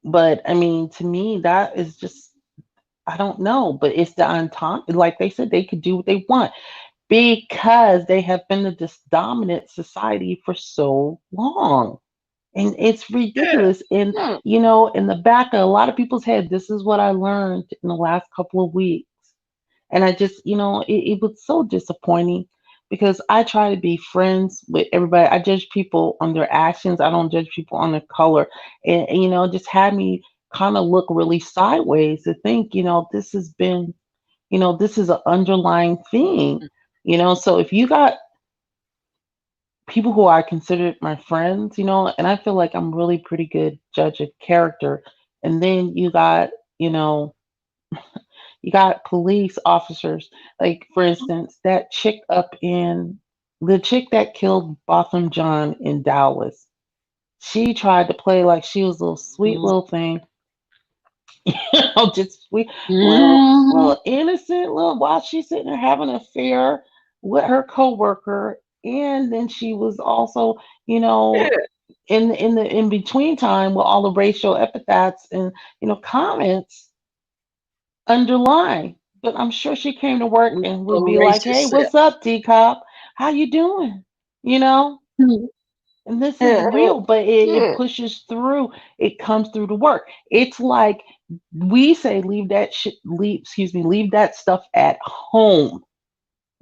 but I mean, to me, that is just, I don't know, but it's the entente. Like they said, they could do what they want because they have been this dominant society for so long. And it's Yeah. ridiculous. And, Hmm. in the back of a lot of people's head, this is what I learned in the last couple of weeks. And I just, it was so disappointing because I try to be friends with everybody. I judge people on their actions. I don't judge people on their color. And it just had me kind of look really sideways to think, this has been, this is an underlying thing. So if you got people who I considered my friends, and I feel like I'm really pretty good judge of character. And then you know, you got police officers, like for instance, the chick that killed Botham John in Dallas. She tried to play like she was a little sweet little thing, just sweet, Mm-hmm. little innocent, little while she's sitting there having an affair with her coworker, and then she was also, you Yeah. know, in the in between time with all the racial epithets and comments underlying. But I'm sure she came to work and would Little be like, "Hey, racist what's up, Dcop? How you doing?" You know. self. And this is Yeah. real, but it Yeah. pushes through. It comes through the work. It's like we say, leave that shit, leave that stuff at home.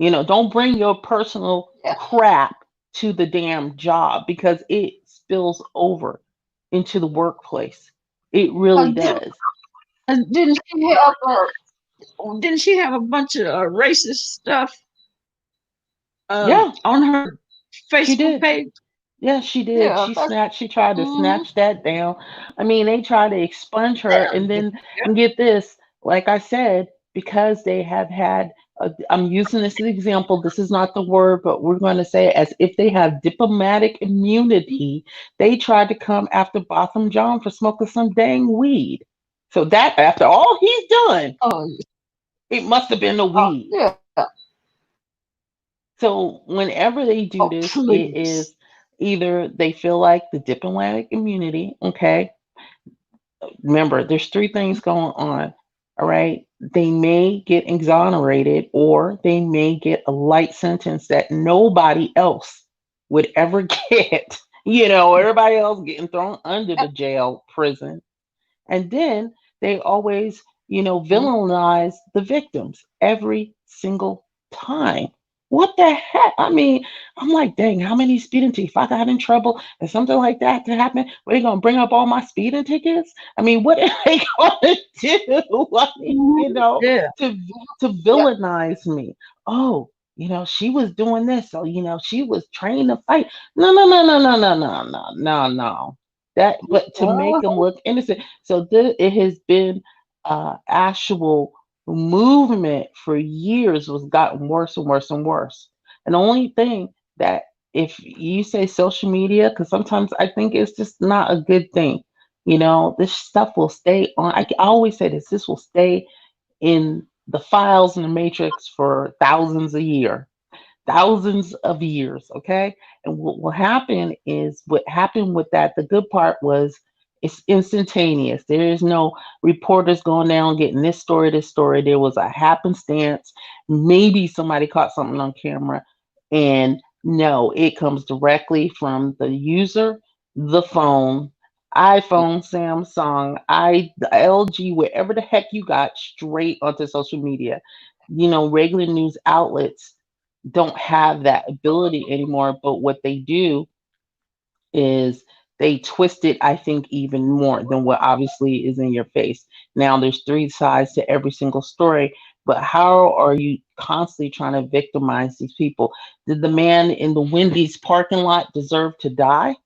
Don't bring your personal Yeah. crap to the damn job because it spills over into the workplace. It really Didn't, does. didn't she have a bunch of racist stuff Yeah, on her she Facebook did. page? Yeah, she did. Yeah, that's She tried to mm-hmm. snatch that down. I mean, they tried to expunge her, Yeah. and then, and get this, like I said, because they have had, I'm using this as an example, this is not the word, but we're going to say it as if they have diplomatic immunity, they tried to come after Botham John for smoking some dang weed. So that, after all he's done, Oh, it must have been the weed. yeah. So whenever they do Oh, this, it please. is either they feel like the diplomatic immunity, okay? Remember, there's three things going on. All right. They may get exonerated or they may get a light sentence that nobody else would ever get. Everybody else getting thrown under the jail prison. And then they always, villainize the victims every single time. What the heck? I mean, I'm like, dang, how many speeding tickets? If I got in trouble and something like that to happen, are they gonna bring up all my speeding tickets? I mean, what are they gonna do? Like, Yeah. to to Yeah. villainize me. Oh, she was doing this, so she was trained to fight. No, no, no, no, no, no, no, no, no, no. But to make them Uh-huh. look innocent. So it has been actual movement for years was gotten worse and worse and worse. And the only thing that if you say social media, because sometimes I think it's just not a good thing. This stuff will stay on. I always say this will stay in the files in the matrix for thousands of years, okay? And what will happen is what happened with that, the good part was it's instantaneous. There is no reporters going down getting this story, this story. There was a happenstance. Maybe somebody caught something on camera. And no, it comes directly from the user, the phone, iPhone, Samsung, LG, wherever the heck you got, straight onto social media. Regular news outlets don't have that ability anymore. But what they do is they twist it, I think, even more than what obviously is in your face. Now, there's three sides to every single story, but how are you constantly trying to victimize these people? Did the man in the Wendy's parking lot deserve to die?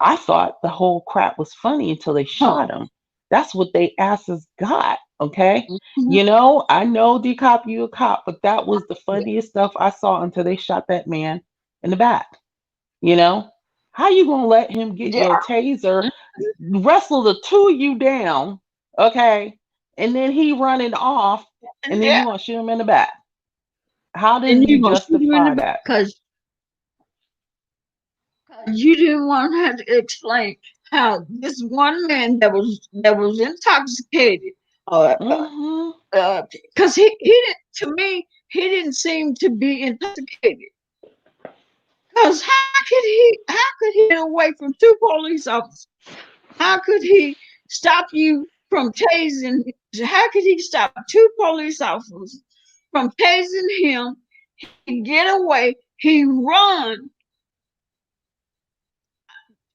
I thought the whole crap was funny until they Huh. shot him. That's what they asses got. Okay. Mhm. I know Dcop, you a cop, but that was the funniest stuff I saw until they shot that man in the back. You know, how you gonna let him get Yeah. your taser, wrestle the two of you down, okay, and then he running off, and then Yeah. you gonna shoot him in the back? How And did you you gonna shoot him in the justify back that? because you didn't want to have to explain how this one man that was intoxicated, uh, Hmm. because he didn't, to me, he didn't seem to be intoxicated. Because how could he get away from two police officers? How could he stop you from tasing? How could he stop two police officers from tasing him? He get away. He run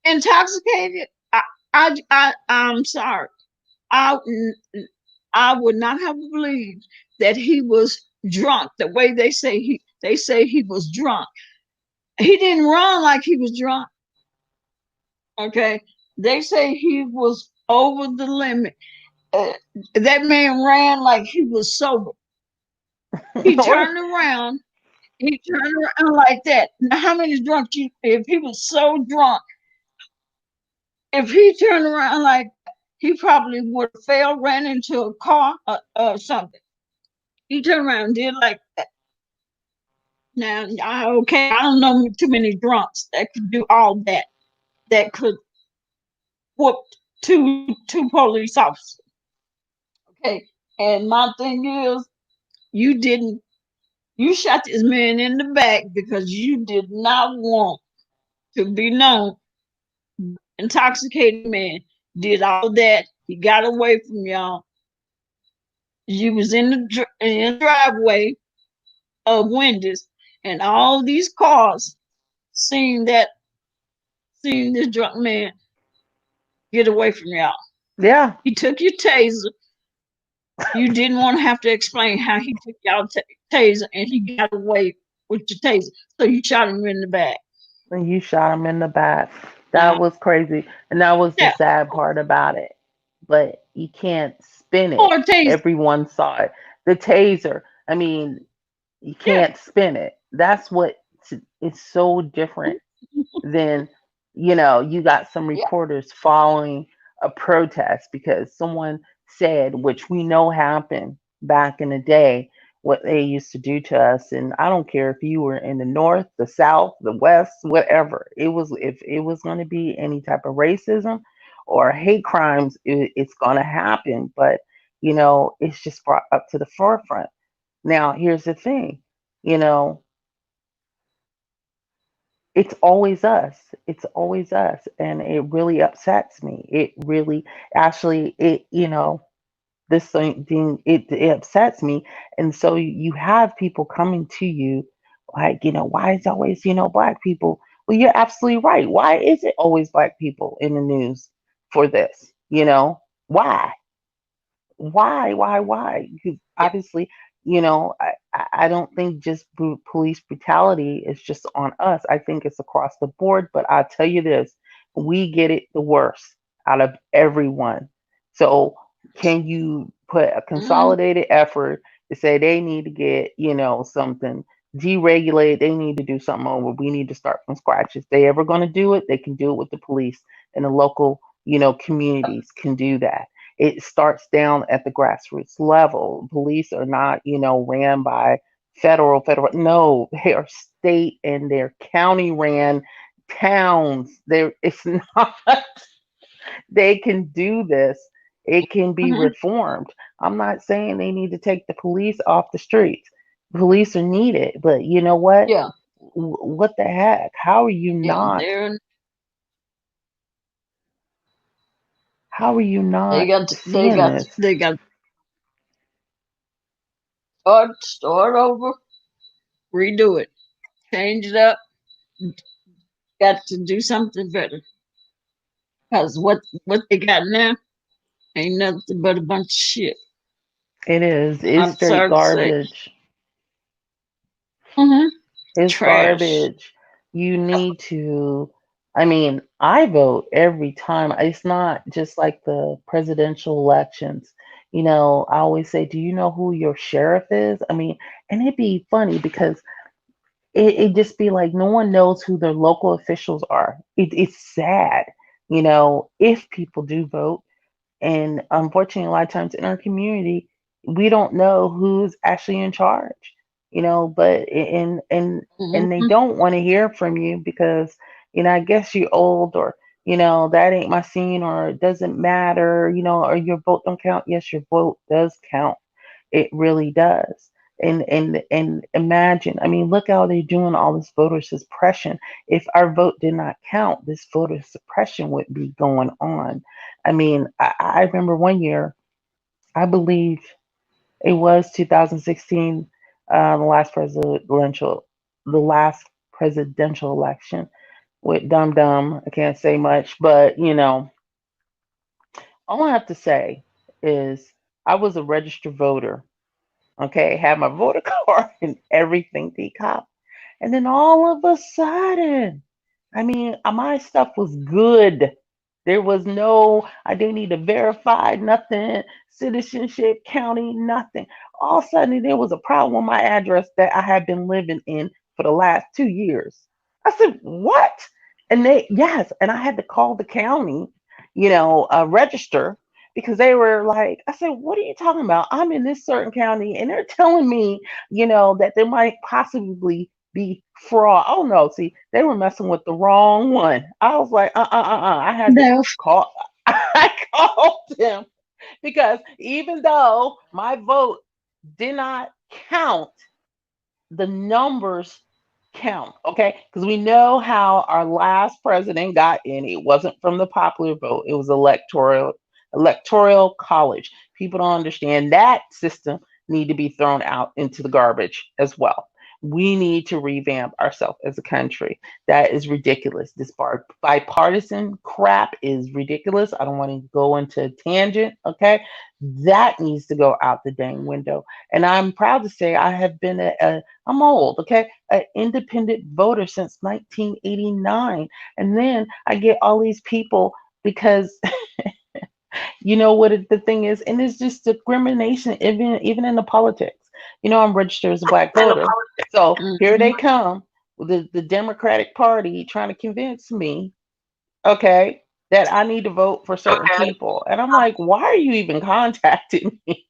intoxicated. I'm sorry. I I would not have believed that he was drunk. The way they say he was drunk. He didn't run like he was drunk. Okay, they say he was over the limit. Uh, that man ran like he was sober. He turned around. He turned around like that. Now, how many drunk you? If he was so drunk, if he turned around like that, he probably would have fell, ran into a car or something. He turned around and did like that. Now, okay, I don't know too many drunks that could do all that. That could whoop two police officers. Okay, and my thing is, you didn't. You shot this man in the back because you did not want to be known. Intoxicated man did all that. He got away from y'all. You was in the driveway of Wendy's, and all these cars seen that seen this drunk man get away from y'all. Yeah. He took your taser. You didn't want to have to explain how he took y'all taser and he got away with your taser. So you shot him in the back. And you shot him in the back. That Now, was crazy. And that was the yeah, sad part about it. But you can't spin it. or taser. Everyone saw it. The taser. I mean, you Yeah. can't spin it. That's what is so different then, you got some Yeah. reporters following a protest because someone said, which we know happened back in the day, what they used to do to us. And I don't care if you were in the north, the south, the west, whatever. It was, if it was going to be any type of racism or hate crimes, it's going to happen. But it's just brought up to the forefront. Now, here's the thing, you know, it's always us. It's always us. And it really upsets me. It really, actually, this thing, it upsets me. And so you have people coming to you like, why is it always, black people? Well, you're absolutely right. Why is it always black people in the news for this? Why? Why? Because Yeah. obviously, I don't think just police brutality is just on us. I think it's across the board. But I'll tell you this, we get it the worst out of everyone. So can you put a Mm-hmm. consolidated effort to say they need to get, something deregulate, they need to do something over, we need to start from scratch. If they ever going to do it, they can do it with the police, and the local, communities can do that. It starts down at the grassroots level. Police are not, ran by federal. No, they are state and they're county ran towns. It's not, they can do this. It can be Mm-hmm. reformed. I'm not saying they need to take the police off the streets. Police are needed, but you know what? Yeah. What the heck? How are you Yeah. not? How are you They not got they seeing got this? they got start over, redo it, change it up. Got to do something better. Cause what they got now ain't nothing but a bunch of shit. It is. It's I'm straight sorry to say. garbage. Mm-hmm. It's Trash. garbage. You need to, I mean, I vote every time. It's not just like the presidential elections. I always say, do you know who your sheriff is? I mean, and it'd be funny because it just be like no one knows who their local officials are. It's sad, if people do vote. And unfortunately, a lot of times in our community, we don't know who's actually in charge, but and they Mm-hmm. don't want to hear from you because, I guess you're old, or, that ain't my scene, or it doesn't matter, or your vote don't count. Yes, your vote does count. It really does. And imagine, I mean, look how they're doing all this voter suppression. If our vote did not count, this voter suppression would be going on. I mean, I remember one year, I believe it was 2016, the last presidential election with Dum Dum. I can't say much, but all I have to say is I was a registered voter. Okay, had my voter card and everything, Dcop. And then all of a sudden, I mean, my stuff was good. There was no, I didn't need to verify nothing, citizenship, county, nothing. All of a sudden, there was a problem with my address that I had been living in for the last 2 years. I said, what? And yes, and I had to call the county, register, because they were like, I said, what are you talking about? I'm in this certain county and they're telling me, that there might possibly be fraud. Oh no, see, they were messing with the wrong one. I was like, I had to No. call, I called them because even though my vote did not count, the numbers count, okay? Because we know how our last president got in. It wasn't from the popular vote. It was electoral college. People don't understand that system need to be thrown out into the garbage as well. We need to revamp ourselves as a country. That is ridiculous. This bipartisan crap is ridiculous. I don't want to go into a tangent, okay? That needs to go out the dang window. And I'm proud to say I have been I'm old, okay? An independent voter since 1989. And then I get all these people because You know what the thing is, and it's just discrimination, even in the politics. You know, I'm registered as a black voter, so here they Mhm. come with the Democratic Party trying to convince me, okay, that I need to vote for certain people, and I'm like, why are you even contacting me?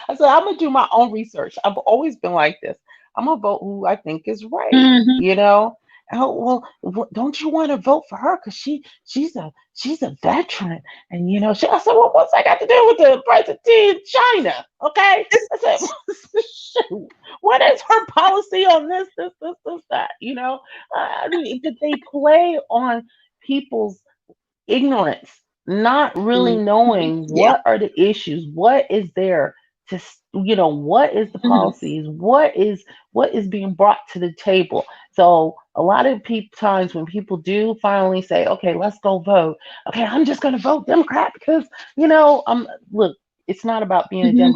I said I'm gonna do my own research. I've always been like this. I'm gonna vote who I think is right. Mhm. You know. Oh well, don't you want to vote for her? Cause she's a veteran, and you know, I said, well, what's that got to do with the presidency in China? Okay, I said, shoot, what is her policy on this, that? You know, I mean, but they play on people's ignorance, not really Mhm. knowing Yeah. what are the issues, what is there to, you know, what is the Mhm. policies, what is being brought to the table. So a lot of people times when people do finally say, okay, let's go vote. Okay, I'm just going to vote Democrat because you know, look, it's not about being a Mhm.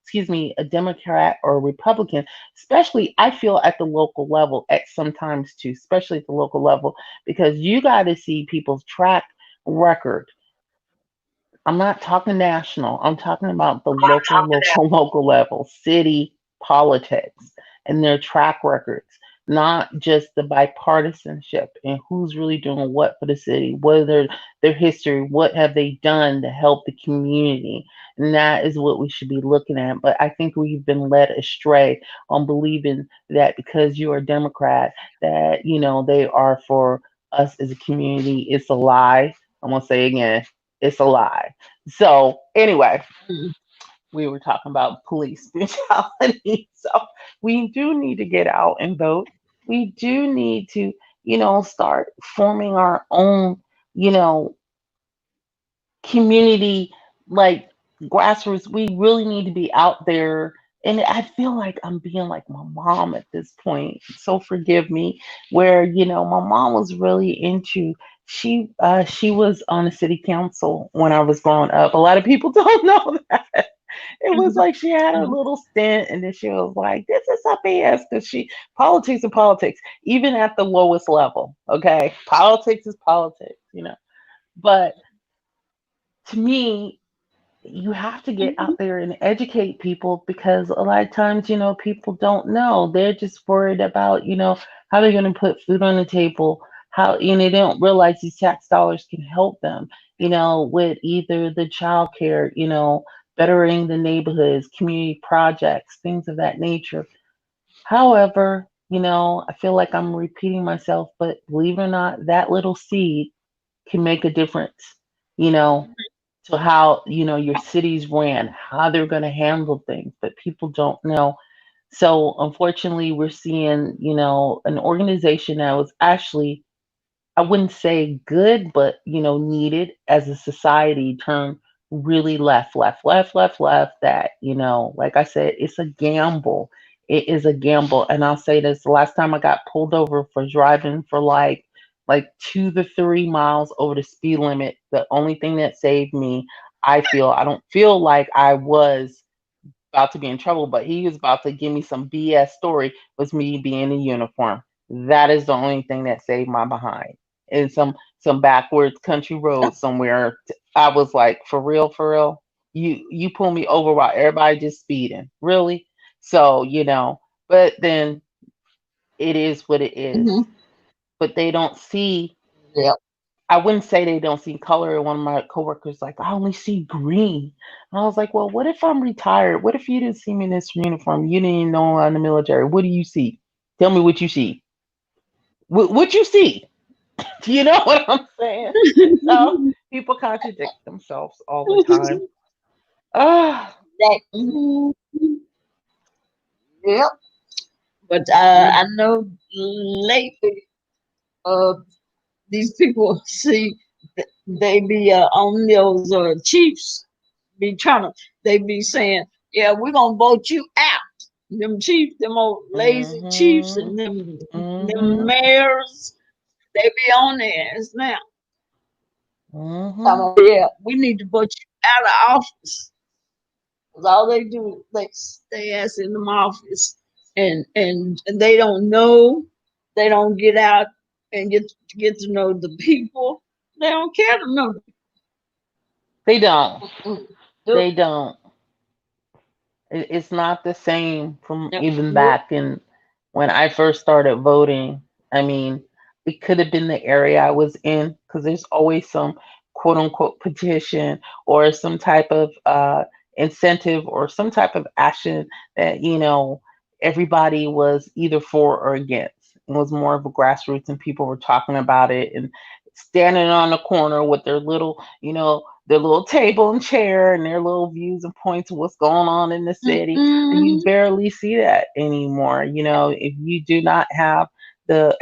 excuse me, a Democrat or a Republican, especially I feel at the local level at sometimes too, especially at the local level, because you got to see people's track record. I'm not talking national. I'm talking about the local level, city politics and their track records, not just the bipartisanship and who's really doing what for the city, what are their history, what have they done to help the community. And that is what we should be looking at. But I think we've been led astray on believing that because you are a Democrat, that, you know, they are for us as a community. It's a lie. I'm going to say again, it's a lie. So anyway, Mhm. we were talking about police brutality. So we do need to get out and vote. We do need to, you know, start forming our own, you know, community, like grassroots. We really need to be out there. And I feel like I'm being like my mom at this point. So forgive me. Where, you know, my mom was really into, she was on the city council when I was growing up. A lot of people don't know that. It was Mhm. like she had a Mhm. little stint and then she was like, this is a BS because she politics and politics, even at the lowest level. Okay. Politics is politics, you know. But to me, you have to get out there and educate people because a lot of times, you know, people don't know. They're just worried about, you know, how they're going to put food on the table, how, you know, they don't realize these tax dollars can help them, you know, with either the child care, you know, bettering the neighborhoods, community projects, things of that nature. However, you know, I feel like I'm repeating myself, but believe it or not, that little seed can make a difference, you know, to how, you know, your cities ran, how they're going to handle things, but people don't know. So unfortunately, we're seeing, you know, an organization that was actually, I wouldn't say good, but you know, needed as a society turn really left. That, you know, like I said, it's a gamble. It is a gamble. And I'll say this, the last time I got pulled over for driving for like 2 to 3 miles over the speed limit, the only thing that saved me, I don't feel like I was about to be in trouble, but he was about to give me some BS story, was me being in uniform. That is the only thing that saved my behind. In some backwards country road somewhere, I was like, for real, you pull me over while everybody just speeding, really? So you know, but then it is what it is. Mhm. But they don't see. Yeah. I wouldn't say they don't see color. One of my coworkers like, I only see green. And I was like, well, what if I'm retired? What if you didn't see me in this uniform? You didn't even know I'm in the military. What do you see? Tell me what you see. What you see? Do you know what I'm saying? So people contradict themselves all the time. Ah, That, mhm. Yep. But mm, I know lately, uh, these people see they be on those chiefs be trying to they be saying, yeah, we're gonna vote you out. Them chiefs, them old lazy chiefs, mm-hmm, and them mm-hmm, mayors, they be on theirs now. mm-hmm. Come on, yeah, we need to vote you out of office. 'Cause all they do, they stay ass in them office, and they don't know, they don't get out and get to know the people. They don't care to know. They don't. Mm, do- They don't. It's not the same from no, even no. back in when I first started voting. I mean, it could have been the area I was in because there's always some quote unquote petition or some type of incentive or some type of action that, everybody was either for or against. It was more of a grassroots and people were talking about it and standing on the corner with their little table and chair and their little views and points of what's going on in the city. You Mm-mm. barely see that anymore. If you do not have the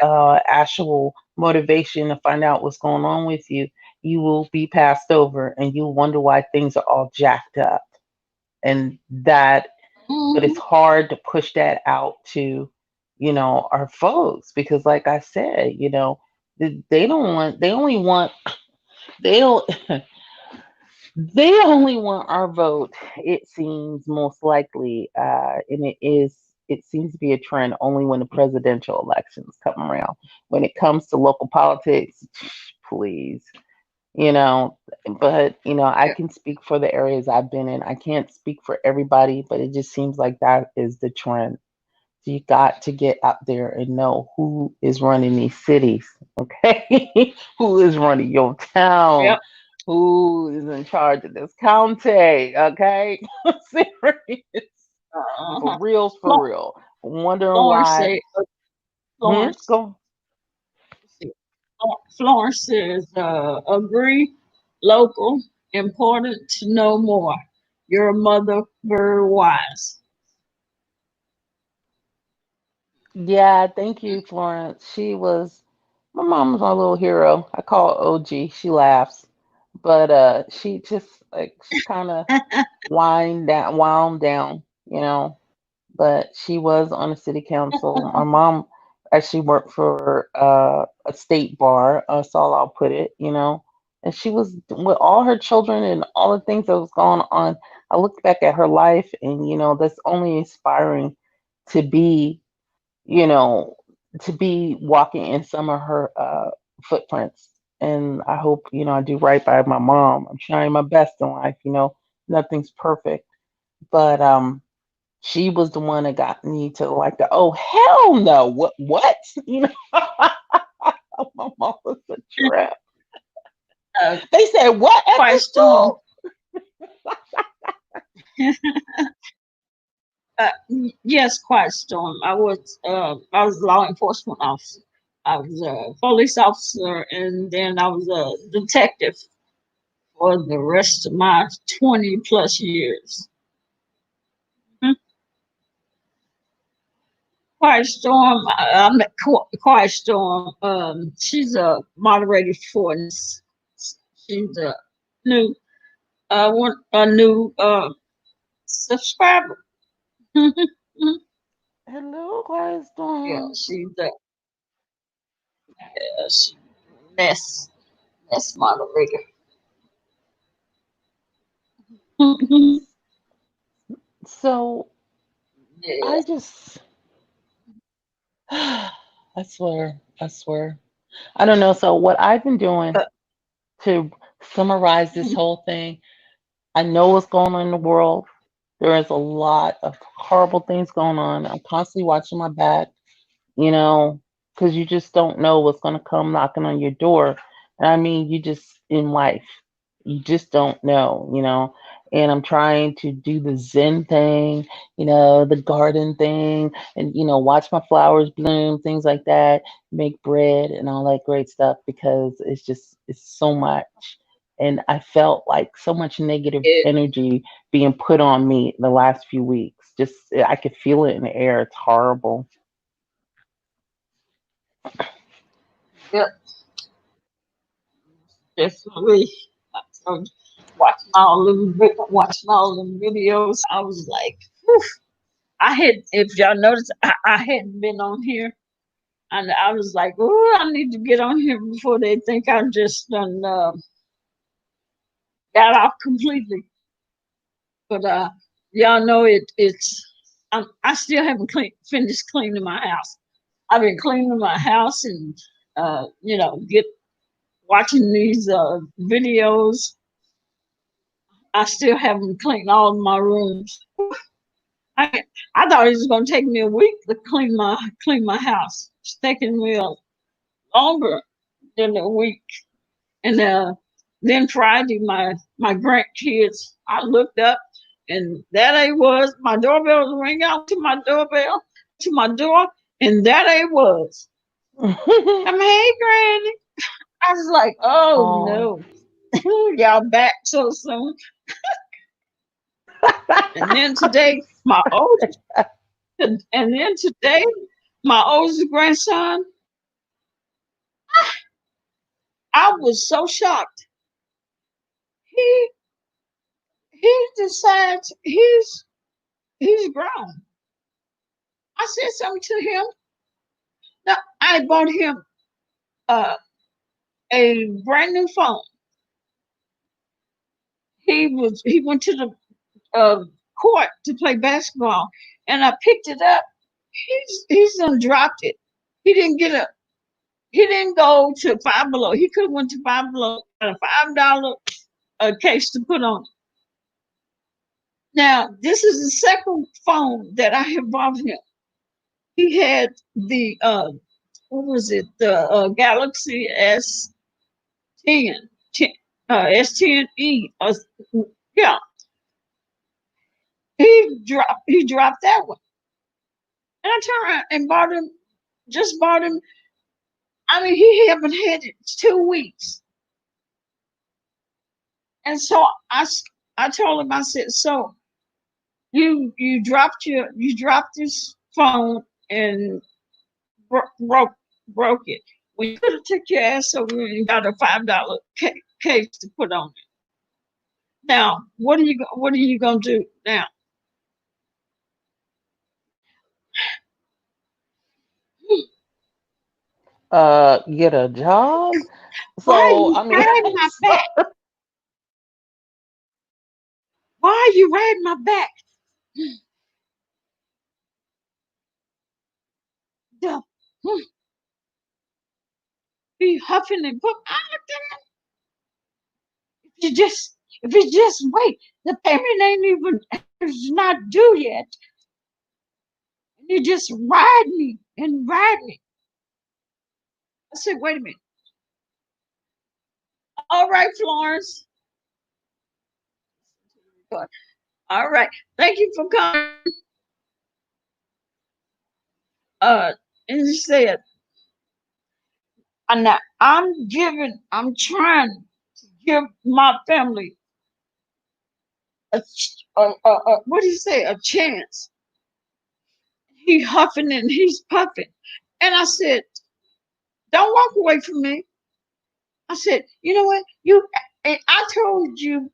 actual motivation to find out what's going on with you, you will be passed over and you wonder why things are all jacked up. And that, but it's Mhm. hard to push that out to, our folks because, like I said, they don't want, they only want, they don't. They only want our vote, it seems most likely, and it seems to be a trend only when the presidential elections come around. When it comes to local politics, please, you know, but, I Yeah. can speak for the areas I've been in. I can't speak for everybody, but it just seems like that is the trend. So you got to get out there and know who is running these cities, okay? Who is running your town? Yep. Who is in charge of this county? Okay? Serious. For Uh-huh. reals, for Flo- real. Wondering Florence why. say, Florence, Go. Florence says, agree, local, important to know more. Your mother very wise. Yeah, thank you, Florence. My mom was my little hero. I call her OG. She laughs. But she just like she kind of wound down, but she was on the city council. My mom actually worked for a state bar. That's all I'll put it. And she was with all her children and all the things that was going on. I look back at her life, and that's only inspiring to be, you know, to be walking in some of her footprints. And I hope, I do right by my mom. I'm trying my best in life. Nothing's perfect, but she was the one that got me to like the oh hell no what my mom was a trip. Uh, They said what at the Quiet Storm. school? Yes, Quiet Storm. I was a law enforcement officer. I was a police officer, and then I was a detective for the rest of my 20 plus years. Mhm. Quiet Storm, I met Quiet Storm. She's a moderator for this. She's new, a new subscriber. Hello, Quiet Yeah, Storm. she's Ness moderator. So Yeah. I just I swear I don't know. So what I've been doing to summarize this whole thing, I know what's going on in the world. There is a lot of horrible things going on. I'm constantly watching my back, because you just don't know what's going to come knocking on your door. And I mean, you just in life, you just don't know. And I'm trying to do the Zen thing, the garden thing, and, watch my flowers bloom, things like that, make bread and all that great stuff because it's so much. And I felt like so much negative Yeah. energy being put on me the last few weeks. Just, I could feel it in the air. It's horrible. Yep, definitely. So watching all the videos, I was like, whew. I had, if y'all noticed, I hadn't been on here, and I was like, oh, I need to get on here before they think I'm just done got off completely. But y'all know I still haven't finished cleaning my house. I've been cleaning my house and get watching these videos. I still haven't cleaned all of my rooms. I I thought it was gonna take me a week to clean my house. It's taking me longer than a week. And then Friday, my grandkids, I looked up, and there they was. My doorbell was ringing out to my doorbell to my door, and there they was. I'm hey Granny. I was like, oh Oh. no, y'all back so soon. And then today, my oldest, and then today, my oldest grandson, I was so shocked. He he decides he's grown. I said something to him. Now, I bought him uh, a brand new phone. He went to the court to play basketball, and I picked it up. He's done dropped it. He didn't get a he didn't go to Five Below. He could have went to Five Below, got a $5 case to put on it. Now this is the second phone that I have bought him. He had the what was it, the Galaxy S10, S10e. Yeah, he dropped that one, and I turned around and bought him. I mean, he haven't had it 2 weeks, and so I told him, I said, so you dropped this phone and broke it. We could have took your ass over and got a $5 case to put on it. Now, what are you gonna do now? Get a job. Why are So you I mean, riding my back? Why are you riding my back? The, he huffing and puffing. If you just wait, the payment ain't even it's not due yet. You just ride me and ride me. I said, wait a minute. All right, Florence. All right. Thank you for coming. And he said, and I'm trying to give my family what do you say, a chance. He huffing and he's puffing. And I said, don't walk away from me. I said, you know what? And I told you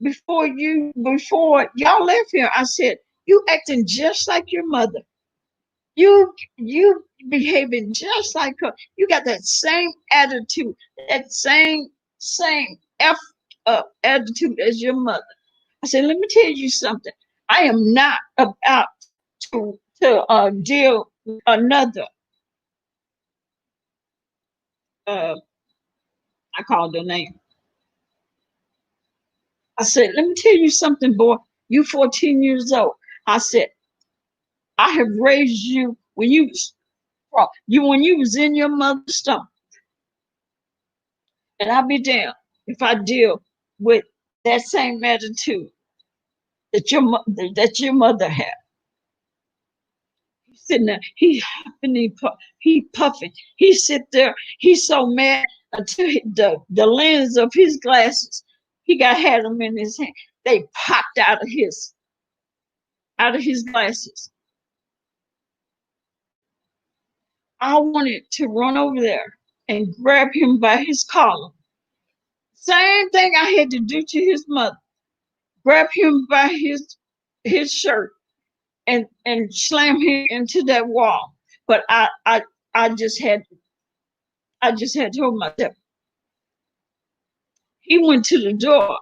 before y'all left here, I said, you acting just like your mother. You behaving just like her. You got that same attitude, that same F up attitude as your mother. I said, let me tell you something. I am not about to deal with another I called her name. I said, let me tell you something, boy. You 14 years old. I said, I have raised you when you was in your mother's stomach. And I'll be damned if I deal with that same attitude that your mother had. He's sitting there, he huffing, he puffing. He sit there, he's so mad until the lens of his glasses, had them in his hand. They popped out of his glasses. I wanted to run over there and grab him by his collar. Same thing I had to do to his mother. Grab him by his shirt and slam him into that wall. But I just had told myself. He went to the door.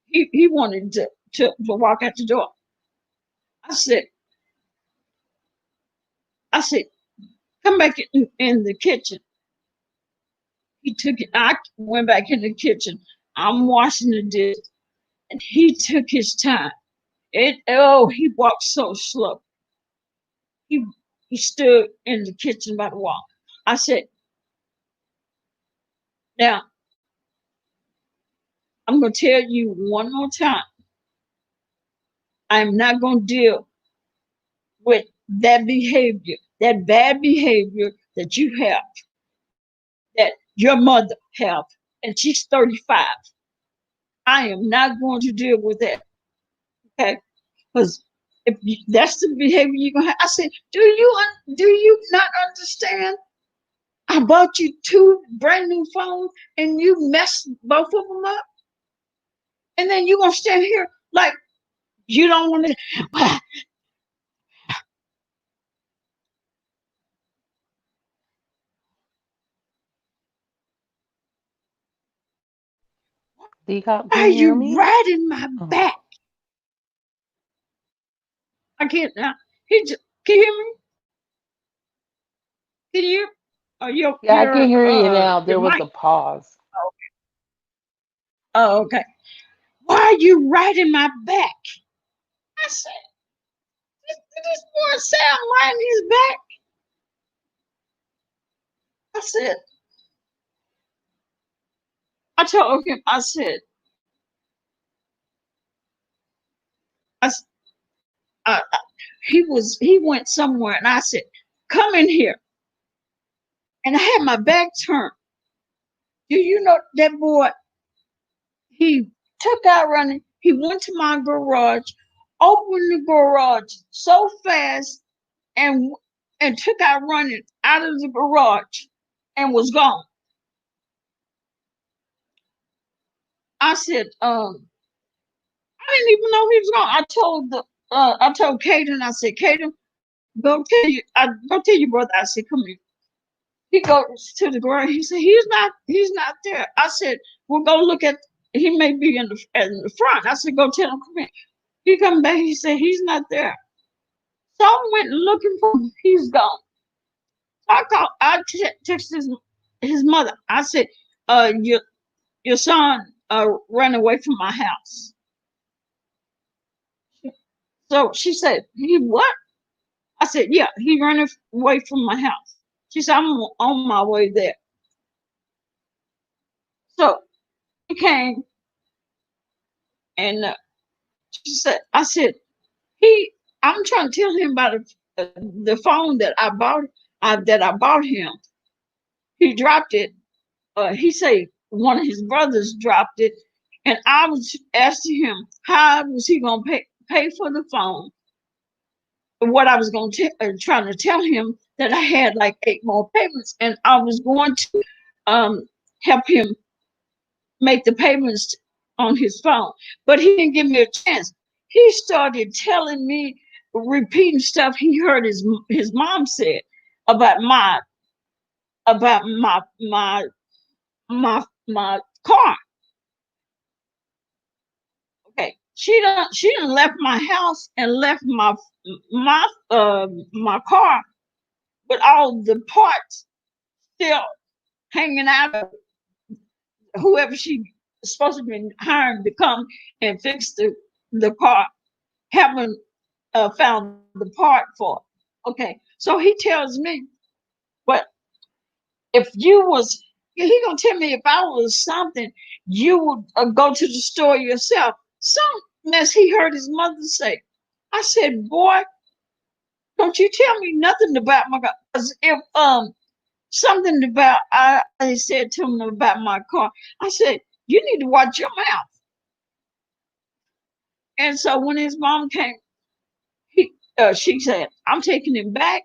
He wanted to walk out the door. I said, I said, come back in the kitchen. He took it. I went back in the kitchen. I'm washing the dish. And he took his time. He walked so slow. He he stood in the kitchen by the wall. I said, now I'm gonna tell you one more time. I'm not gonna deal with that behavior, that bad behavior that you have, that your mother have, and she's 35. I am not going to deal with that. Okay, because if that's the behavior you're gonna have, I said, do you not understand? I bought you two brand new phones, and you messed both of them up, and then you gonna stand here like you don't want to. Dcop, Why can are you hear you me? riding my Oh. back? I can't now. Can you hear me? Can you? Oh, Yeah, I can hear you now. your There was mic. a pause. Oh, okay. Why are you riding my back? I said, this boy said I'm riding his back. I said, I told him, I said, I, s- I- he went somewhere, and I said, come in here. And I had my back turned. Do you know that boy? He took out running. He went to my garage, opened the garage so fast, and took out running out of the garage, and was gone. I said, I didn't even know he was gone. I told Caden, I said, Caden, go tell your brother. I said, come here. He goes to the garage. He said, he's not there. I said, well, go look at. He may be in the front. I said, go tell him, come here. He come back. He said, he's not there. So I went looking for him. He's gone. Texted his mother. I said, your son ran away from my house. So she said, he what? I said, yeah, he ran away from my house. She said, I'm on my way there. So he came, and she said, I said, I'm trying to tell him about the phone that I bought him. He dropped it. He said one of his brothers dropped it, and I was asking him how was he gonna pay for the phone. What I was going to trying to tell him that I had like 8 more payments, and I was going to um, help him make the payments on his phone, but he didn't give me a chance. He started telling me, repeating stuff he heard his mom said about my car. Okay, she done left my house and left my car with all the parts still hanging out of whoever she was supposed to be hiring to come and fix the car, haven't found the part for it. Okay, so he tells me, but if you was, he gonna tell me if I was something, you would go to the store yourself. Some mess he heard his mother say. I said, boy, don't you tell me nothing about my car. 'Cause if something about I said to him about my car, I said, you need to watch your mouth. And so when his mom came, she said, I'm taking him back.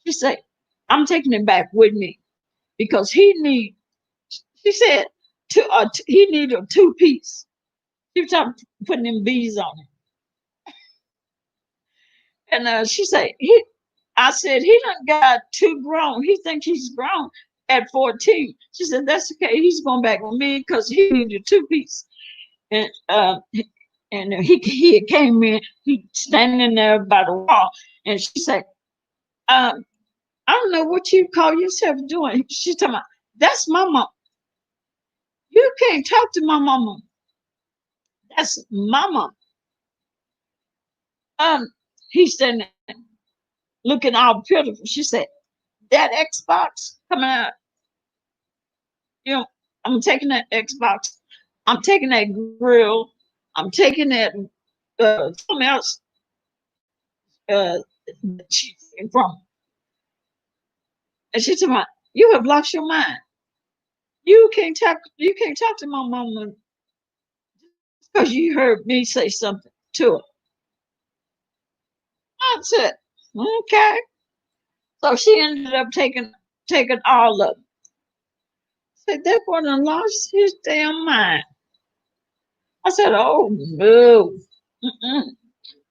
She said, I'm taking him back with me because she said, he needed a two-piece. She was talking, putting them bees on it. And she said, I said, he done got too grown. He thinks he's grown at 14. She said, that's okay. He's going back with me because he needed a two-piece. And he came in, he standing there by the wall, and she said, um, I don't know what you call yourself doing. She's talking about, that's my mom. You can't talk to my mama. That's mama. He's standing there looking all pitiful. She said, that Xbox coming out, you know, I'm taking that Xbox, I'm taking that grill, I'm taking that something else uh that she's taking from. And she told me, you have lost your mind. You can't talk to my mama because you heard me say something to her. I said, okay. So she ended up taking all of it. Said that boy done lost his damn mind. I said, oh no. Mm-mm.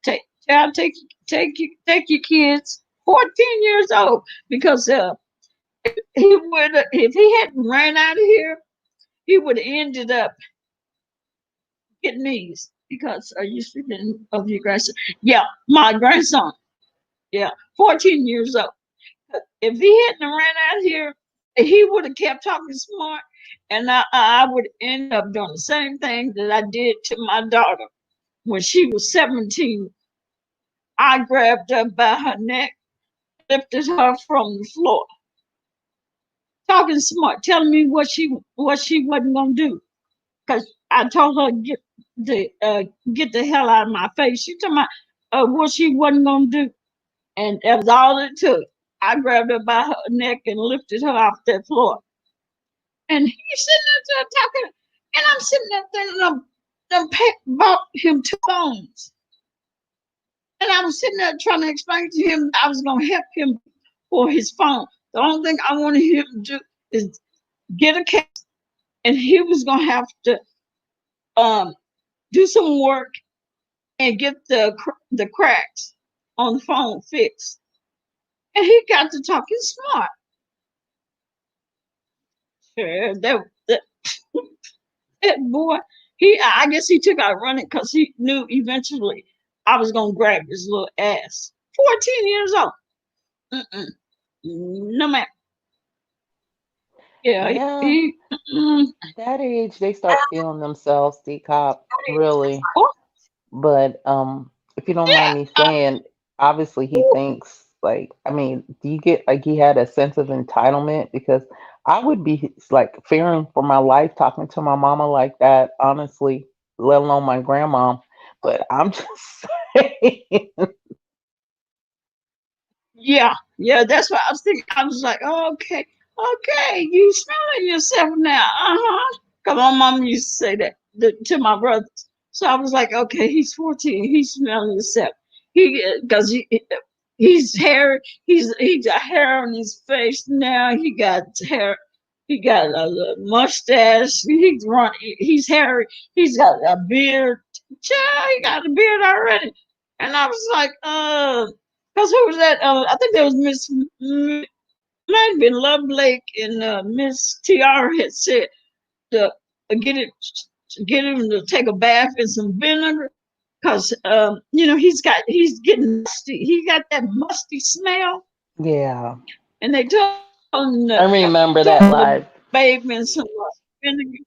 Take child, take your kids 14 years old because he would if he hadn't ran out of here, he would have ended up getting these because are you speaking of your grandson? Yeah, my grandson. Yeah, 14 years old. If he hadn't ran out here, he would have kept talking smart, and I would end up doing the same thing that I did to my daughter when she was 17. I grabbed her by her neck, lifted her from the floor, talking smart, telling me what she wasn't gonna do. Cause I told her get the hell out of my face. She told me what she wasn't gonna do, and that was all it took. I grabbed her by her neck and lifted her off that floor. And he's sitting there talking, and I'm sitting there thinking, bought him 2 phones. And I was sitting there trying to explain to him I was going to help him for his phone. The only thing I wanted him to do is get a case, and he was going to have to um, do some work and get the cracks on the phone fixed. And he got to talking smart. Sure, that boy, I guess he took out running because he knew eventually I was gonna grab his little ass. 14 years old. Mm-mm. No man. Yeah, Yeah, he mm, that age they start feeling themselves, Dcop, really. oh, But if you don't mind yeah. me saying, obviously he thinks like, I mean, do you get like he had a sense of entitlement? Because I would be like fearing for my life talking to my mama like that, honestly, let alone my grandma. But I'm just saying, Yeah, that's what I was thinking. I was like, oh, okay, you smelling yourself now. Uh-huh. Because my mom used to say that to my brothers. So I was like, okay, he's 14. He's smelling himself. Because he's hair, he's got hair on his face now. He got hair. He got a mustache. He's hairy. He's got a beard. Child, he got a beard already. And I was like, because who was that? I think that was might have been Love Lake and Miss Tiara had said to get it, get him to take a bath in some vinegar because he's getting musty. He got that musty smell, yeah, and they told him I remember that to live bathe in some vinegar.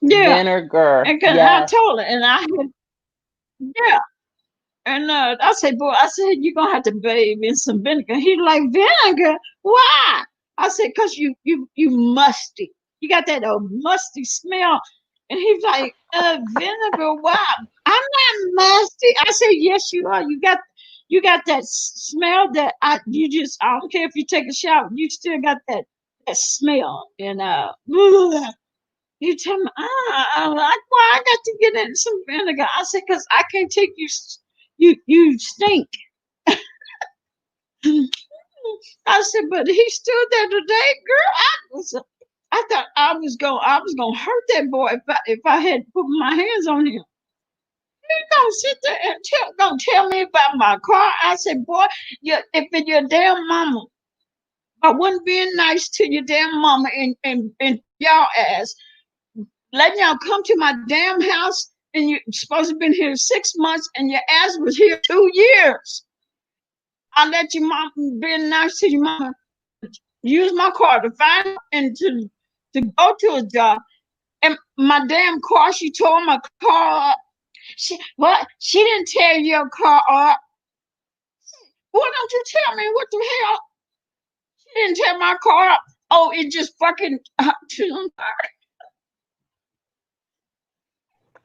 Yeah, vinegar. and I Yes, told her, and I had yeah. And I said, boy, I said, you're gonna have to bathe in some vinegar. He's like, vinegar? Why? I said, cause you musty. You got that old musty smell. And he's like, vinegar, why? I'm not musty. I said, yes, you are. You got that smell that I don't care if you take a shower, you still got that smell. And you tell me, why I got to get in some vinegar? I said, because I can't take you stink. I said, but he stood there today, girl. I thought I was gonna hurt that boy if I had put my hands on him. He gonna sit there and gonna tell me about my car. I said, boy, if it's your damn mama, I wasn't being nice to your damn mama and y'all ass. Letting y'all come to my damn house and you're supposed to have been here 6 months and your ass was here 2 years. I let your mom be nice to your mama, use my car to find and to go to a job And my damn car, she tore my car up. She didn't tear your car up. Why don't you tell me what the hell? She didn't tear my car up. Oh, it just fucking.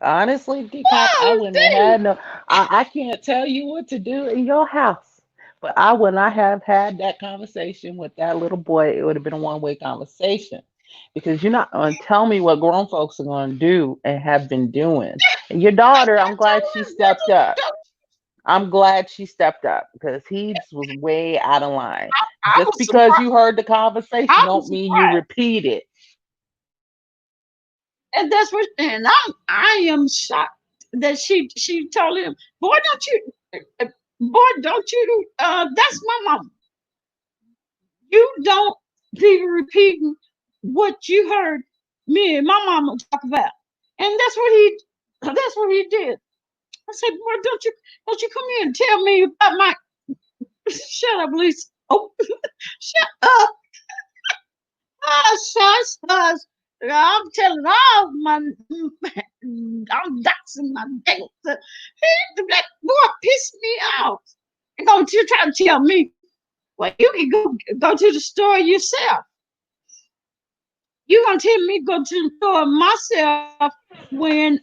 Honestly, Dcop, I Oh, wouldn't have damn. had no. I can't tell you what to do in your house, but I would not have had that conversation with that little boy. It would have been a one-way conversation because you're not going to tell me what grown folks are going to do and have been doing. And your daughter, I I'm told glad she her, what stepped up. the- I'm glad she stepped up because he was way out of line. I Just was because surprised. you heard the conversation I was don't mean you surprised. repeat it. And that's what, and I am shocked that she told him, boy, don't you, boy, don't you, that's my mom. You don't be repeating what you heard me and my mama talk about. And that's what he did. I said, boy, don't you come here and tell me about my, shut up, Lisa. Oh, shut up. Hush, hush. I'm telling all my, I'm doxing my date. That boy pissed me off. And don't you try to tell me, well, you can go to the store yourself. You gonna tell me to go to the store myself when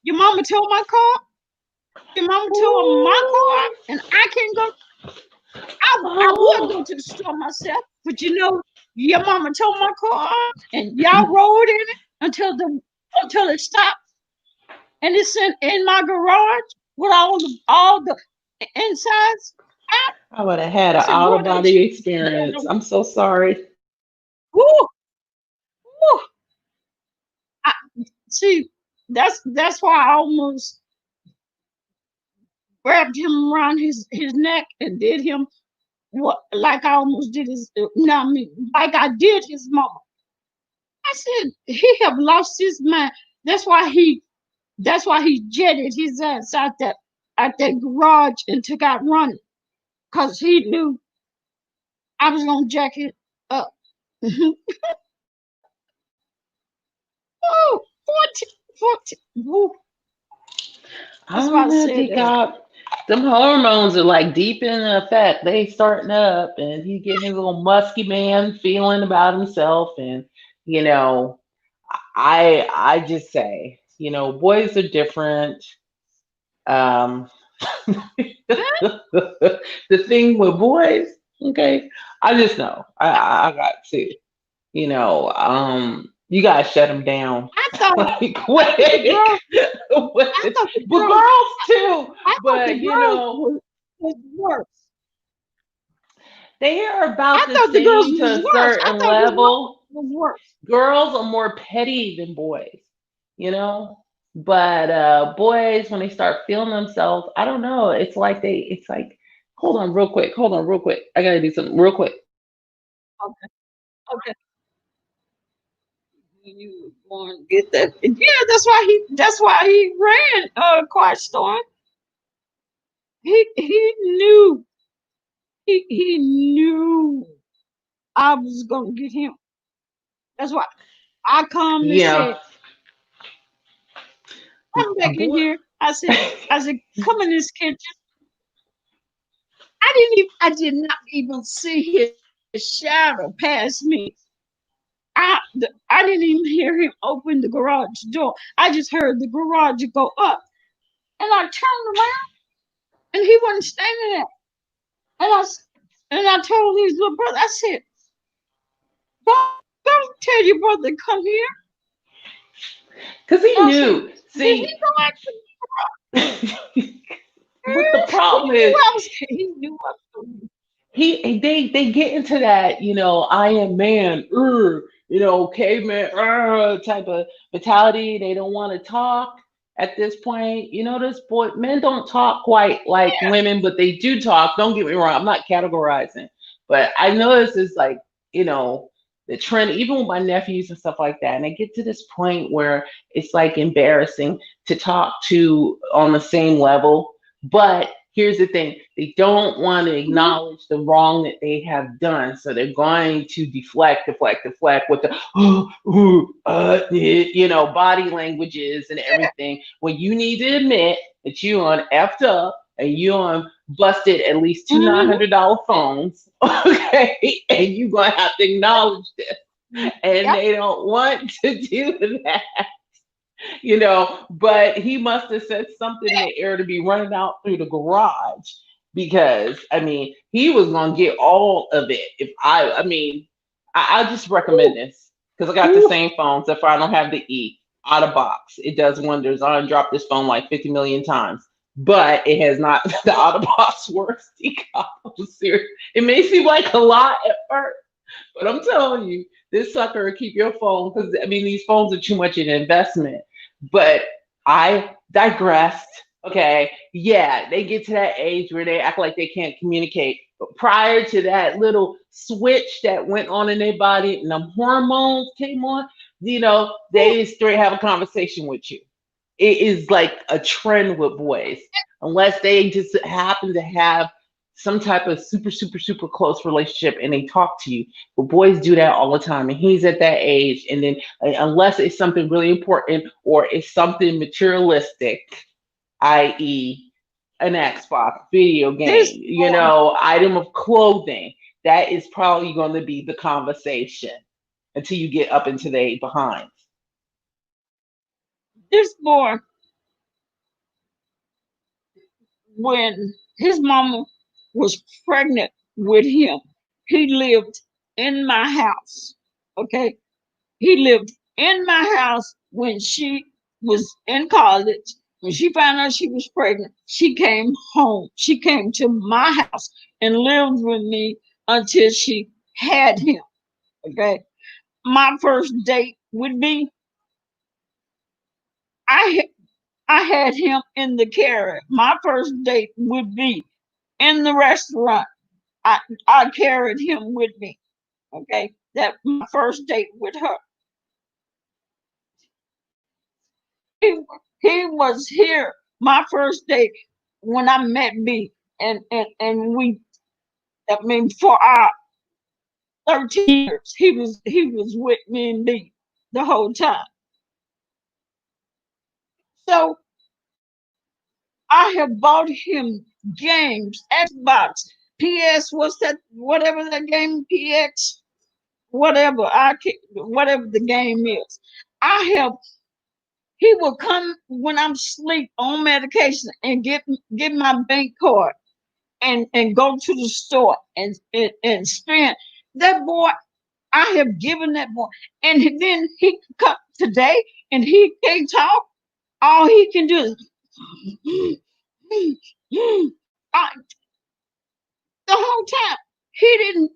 your mama tore my car? Your mama tore my car Ooh. and I can't go. I would go to the store myself, but you know, your mama tore my car and y'all rode in it until it stopped and it's in my garage with all the insides out. I would have had I an said, out boy, of don't body you experience. I'm so sorry. woo, woo. I, see, that's why I almost grabbed him around his neck and did him what like I almost did his no I mean like I did his mama. I said he have lost his mind. That's why he jetted his ass out that garage and took out running. Cause he knew I was gonna jack it up. Oh, 14. Woo. I That's why don't I know, said Dcop. Them hormones are like deep in effect. They starting up, and he's getting his little musky man feeling about himself. And you know, I just say, boys are different. Um, the thing with boys, okay, I just know I got to, you gotta shut them down. thought Like I thought the quick. girls I thought the But girls girls too. I thought the But girls was worse. they are about I the thought the girls same to was a worse. I certain thought his mama level. was worse. Girls are more petty than boys, you know. But boys, when they start feeling themselves, I don't know. It's like, hold on real quick. I gotta do something real quick. Okay, okay. You were going to get that? Yeah, that's why he ran. Quiet storm. He knew he knew I was gonna get him. That's why I calmly Yeah, said, "Come back in boy. here." I said, "Come in this kitchen." I did not even see his shadow pass me. I didn't even hear him open the garage door. I just heard the garage go up, and I turned around, and he wasn't standing there. And I told his little brother, I said, don't tell your brother to come here. Because he And I said, knew. did he See, go after but the he problem knew is, he knew I was they get into that, I am man, caveman, type of mentality. They don't want to talk at this point. This boy, men don't talk quite like women, but they do talk. Don't get me wrong. I'm not categorizing, but I know this is like, the trend, even with my nephews and stuff like that. And I get to this point where it's like embarrassing to talk to on the same level, but here's the thing, they don't want to acknowledge the wrong that they have done, so they're going to deflect with the body languages and everything, when you need to admit that you on effed up and you on busted at least two Mhm. $900 phones. Okay, and you're gonna have to acknowledge this, and Yep. they don't want to do that. But he must have said something in the air to be running out through the garage, because I mean he was gonna get all of it. If I mean, I just recommend this because I got the Ooh. same phone, so if I don't have the E out of box, it does wonders. I done dropped this phone like 50 million times, but it has not the out of box works. Dcop. I'm serious. It may seem like a lot at first, but I'm telling you, this sucker will keep your phone, because I mean these phones are too much an investment. But I digressed. Okay. Yeah, they get to that age where they act like they can't communicate. But prior to that little switch that went on in their body and them hormones came on, they straight have a conversation with you. It is like a trend with boys, unless they just happen to have some type of super, super, super close relationship and they talk to you. But boys do that all the time, and he's at that age. And then, unless it's something really important or it's something materialistic, i.e., an Xbox, video This game, boy, item of clothing, that is probably going to be the conversation until you get up into their behinds. this boy, when his mama was pregnant with him, he lived in my house. Okay. He lived in my house when she was in college. When she found out she was pregnant, she came home. She came to my house and lived with me until she had him. Okay. My first date would be I I had him in the carrier. My first date would be in the restaurant. I I carried him with me. Okay. That my first date with her. he, he was here my first day when I met B, and we, I mean, for our 13 years he was with me and B the whole time. So I have bought him games, Xbox, PS, what's that, whatever that game, PX, whatever whatever the game is. I have He will come when I'm asleep on medication and get my bank card and go to the store and spend. That boy, I have given that boy, and then he come today and he can't talk. All he can do is I, the whole time he didn't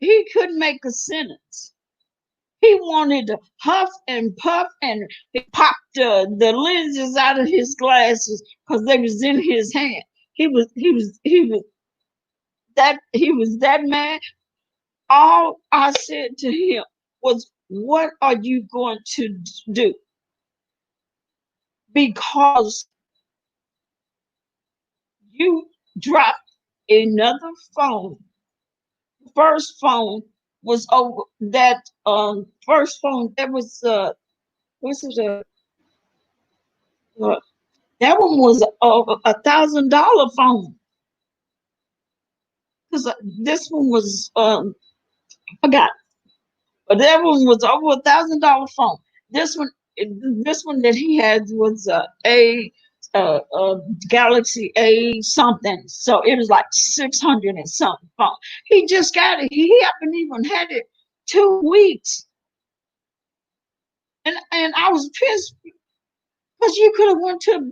he couldn't make a sentence. He wanted to huff and puff, and he popped the lenses out of his glasses because they was in his hand. He was that mad. All I said to him was, "What are you going to do?" Because you dropped another phone. First phone was over that first phone that was what's it uh, that one was over $1,000 phone. Because this one was I forgot, but that one was over $1,000 phone. This one, this one that he had was a Galaxy A something. So it was like 600 and something phone. He just got it. He haven't even had it 2 weeks, and I was pissed because you could have went to.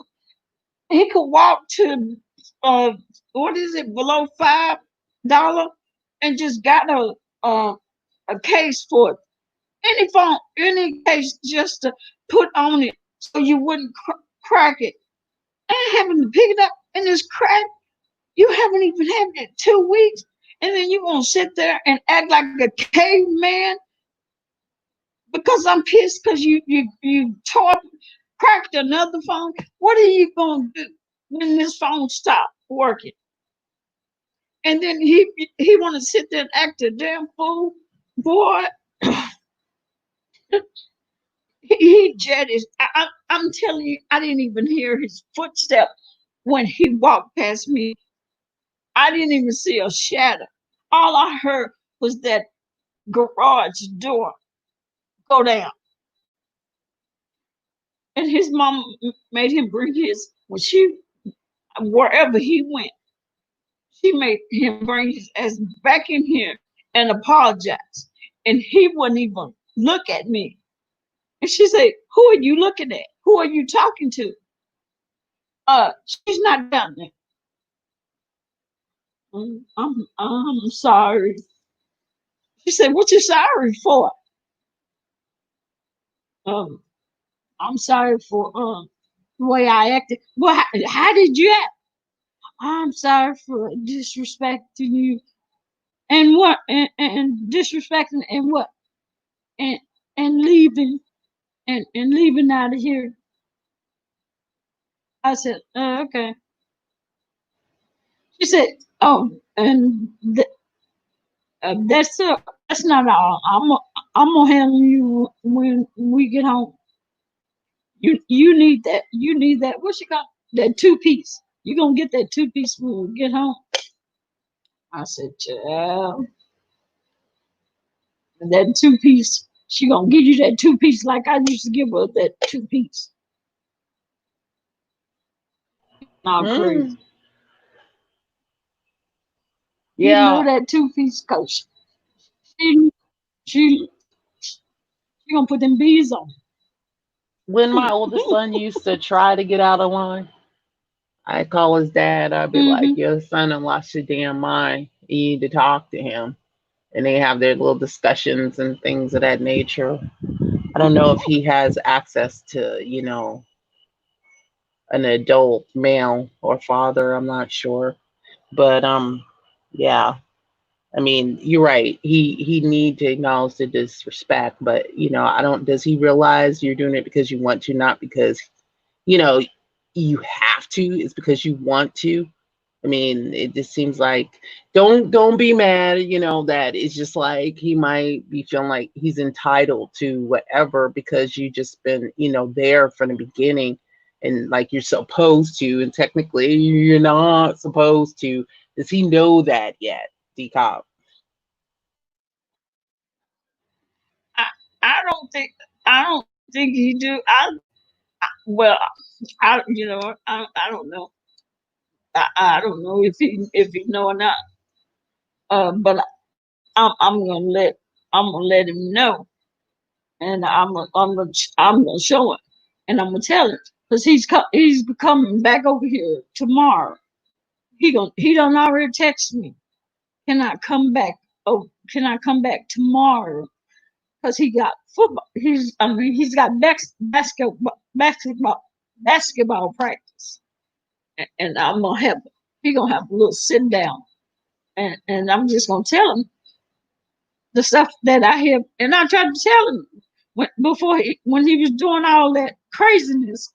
He could walk to uh what is it, below $5 and just got a case for it. Any phone, any case just to put on it so you wouldn't crack it. And having to pick it up and it's cracked. You haven't even had it 2 weeks, and then you gonna sit there and act like a caveman because I'm pissed because you tore cracked another phone. What are you gonna do? when this phone stopped working. And then he want to sit there and act a damn fool. Boy, he jetted. I'm telling you, I didn't even hear his footstep when he walked past me. I didn't even see a shadow. All I heard was that garage door go down. And his mom made him bring his, when she, wherever he went, she made him bring his ass back in here and apologize. And he wouldn't even look at me. And she said, "Who are you looking at? Who are you talking to?" She's not down there. I'm sorry. She said, "What you sorry for?" Um, I'm sorry for the way I acted. Well, how did you act? I'm sorry for disrespecting you. And what? And disrespecting and what? And and leaving and leaving out of here. I said, okay. She said, "Oh, and that's not all. I'm gonna handle you when we get home. You need that. You need that. What you got? That 2 piece. You gonna get that 2 piece when we get home?" I said, "Child, that 2 piece. She gonna give you that 2 piece like I used to give her that 2 piece." Not Mm, crazy. You know yeah. that 2 piece coach. She she she gonna put them bees on. When my oldest son used to try to get out of line, I call his dad. I'd be like, Mm-hmm. "Your son done lost your damn mind. You need to talk to him." And they have their little discussions and things of that nature. I don't know if he has access to, an adult male or father. I'm not sure, but yeah. I mean, you're right. He need to acknowledge the disrespect, but I don't. Does he realize you're doing it because you want to, not because you know you have to? It's because you want to. I mean, it just seems like don't be mad, that it's just like he might be feeling like he's entitled to whatever because you just been, there from the beginning and like you're supposed to, and technically you're not supposed to. Does he know that yet, Decop? I I don't think I don't think he do. Well I don't know. I don't know if he know or not. But I'm gonna let him know, and I'm gonna show him, and I'm gonna tell him because he's coming back over here tomorrow. He don't already text me. Can I come back? Oh, can I come back tomorrow? Because he got football. He's got basketball practice, and I'm gonna have he gonna have a little sit down, and I'm just gonna tell him the stuff that I have, and I tried to tell him when he was doing all that craziness.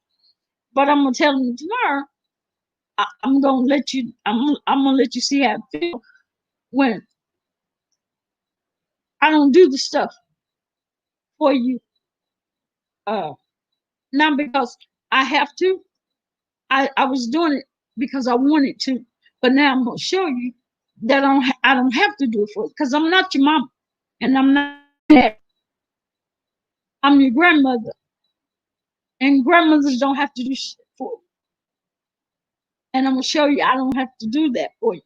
But I'm gonna tell him tomorrow. I'm gonna let you. I'm gonna let you see how I feel when I don't do the stuff for you. Uh, Not because I have to. I was doing it because I wanted to, but now I'm gonna show you that I don't have to do it for you because I'm not your mom, and I'm not that. I'm your grandmother, and grandmothers don't have to do shit for you. And I'm gonna show you I don't have to do that for you,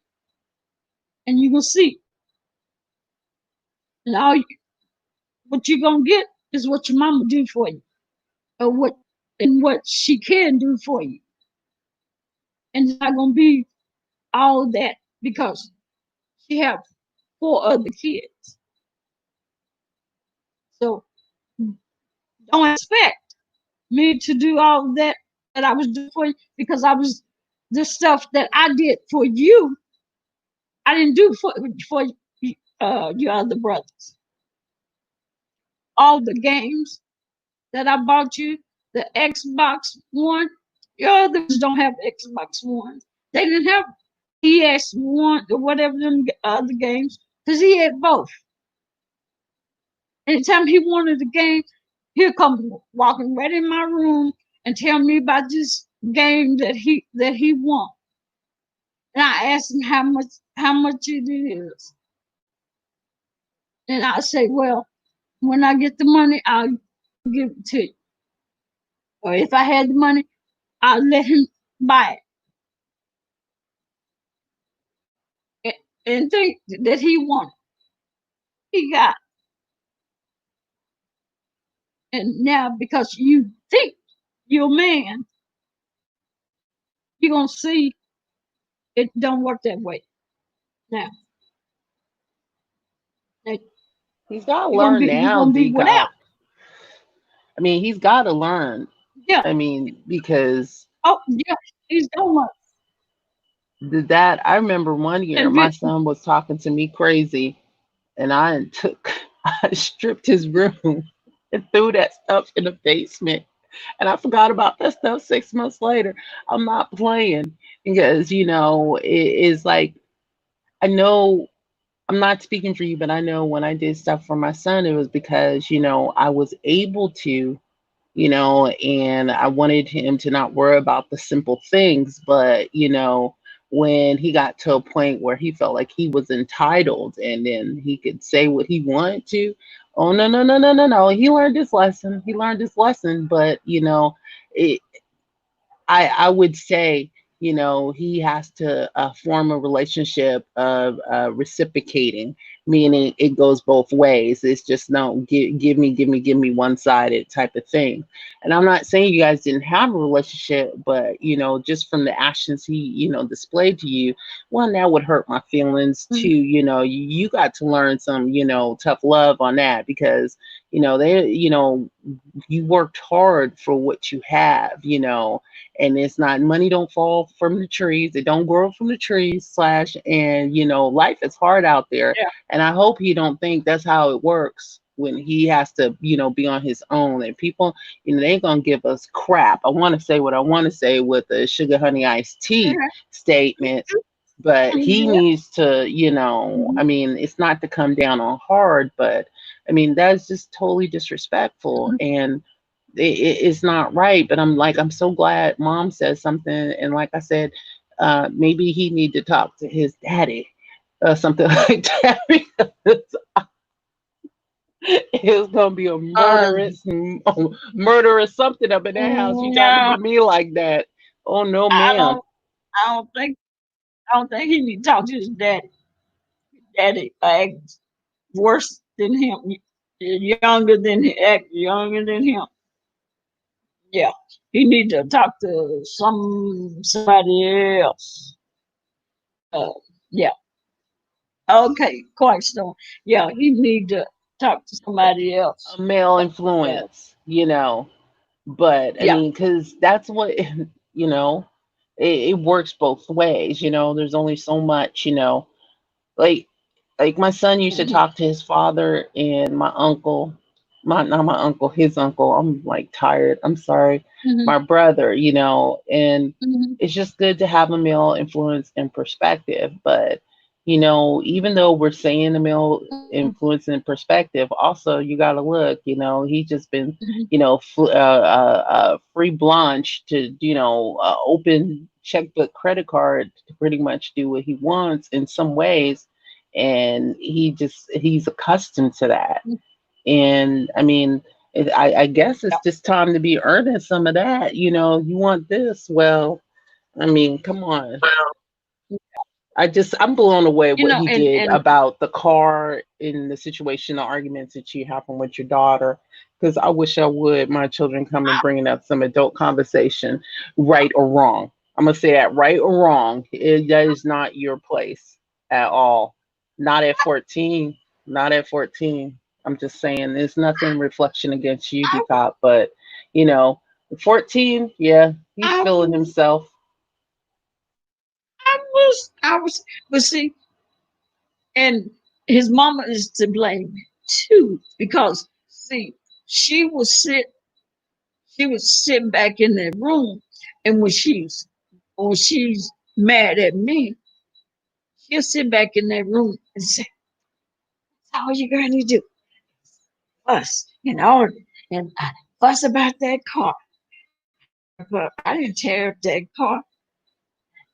and you gonna see. And what you're gonna get is what your mama do for you, or what she can do for you, and it's not gonna be all that because she have 4 other kids. So don't expect me to do all that I was doing for you because I was the stuff that I did for you. I didn't do for your other brothers. All the games that I bought you, the Xbox One. Your others don't have Xbox One. They didn't have PS1 or whatever them other games because he had both. Anytime he wanted a game, he'll come walking right in my room and tell me about this game that he won. And I asked him how much it is. And I say, well, when I get the money, I'll give it to you. Or if I had the money, I'll let him buy it. And think that he wanted. He got. And now because you think you're a man, you're gonna see it don't work that way. Now, now He's got to you're gonna learn be you're now, gonna be Dcop. without. I mean, he's got to learn. Yeah. I mean, because Oh yeah. He's gonna learn. that I remember one year And my son was talking to me crazy, and I took, I stripped his room and threw that stuff in the basement. And I forgot about that stuff 6 months later. I'm not playing because, it is like, I know I'm not speaking for you, but I know when I did stuff for my son, it was because, I was able to, and I wanted him to not worry about the simple things. But, when he got to a point where he felt like he was entitled and then he could say what he wanted to, oh, no, no, no, no, no, no. He learned his lesson. He learned his lesson. But, it, I would say, he has to form a relationship of reciprocating, meaning it goes both ways. It's just no, give me one sided type of thing. And I'm not saying you guys didn't have a relationship, but, just from the actions he, displayed to you, one, that would hurt my feelings. Two, you got to learn some, tough love on that because, you worked hard for what you have, and it's not, money don't fall from the trees, it don't grow from the trees, slash. And life is hard out there. yeah. And I hope he don't think that's how it works when he has to, be on his own. And people, they ain't gonna give us crap. I want to say what I want to say with the sugar honey iced tea statements, but he Yeah. needs to, Mhm. I mean, it's not to come down on hard, but I mean, that's just totally disrespectful. Mhm. And it's not right. But I'm so glad mom said something. And like I said, maybe he need to talk to his daddy or something like that. Because it's gonna be a murderous something up in that house. You talking No, to me like that? Oh no, I ma'am. don't. I don't think. I don't think he need to talk to his daddy. Daddy acts worse than him. Younger than act younger than him. Yeah, he need to talk to somebody else. Uh, yeah. Okay, quite so. Yeah, he need to talk to somebody A else. male Uh, influence, But I yeah. mean, because that's what you know. It works both ways. There's only so much. Like my son used to Mhm. talk to his father and my uncle, not my uncle, his uncle. I'm like tired. I'm sorry, Mhm. my brother. And Mhm. it's just good to have a male influence and perspective. But even though we're saying the male influence and perspective, also you got to look. He's just been Mhm. free blanche to open checkbook credit card to pretty much do what he wants in some ways, and he's accustomed to that. And I mean, I guess Yeah. it's just time to be earning some of that. You want this? Well, I mean, come on. I'm blown away what he did And about the car in the situation, the arguments that you having with your daughter. Because I wish I would, my children come and bringing up some adult conversation, right or wrong. I'm gonna say that, right or wrong, that is not your place at all. Not at 14. Not at 14. I'm just saying, there's nothing reflection against you, I, Decop, but you know, 14, yeah, he's I feeling was, himself. but see, and his mama is to blame too, because see, she was sit, she would sit back in that room, And when she's mad at me, she'll sit back in that room and say, "That's all you gonna do, fuss and all, and fuss about that car." But I didn't tear up that car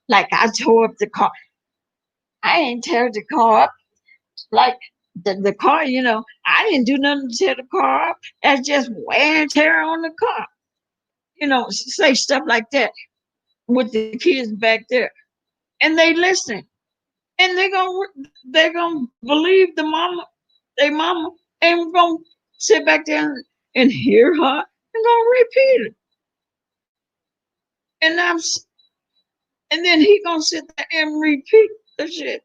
like I tore up the car. I didn't tear the car up like the car. I didn't do nothing to tear the car up. That's just wear and tear on the car. Say stuff like that with the kids back there, and they listen, and they're gonna believe their mama, and we're gonna sit back there and hear her and gonna repeat it. And and then he gonna sit there and repeat the shit.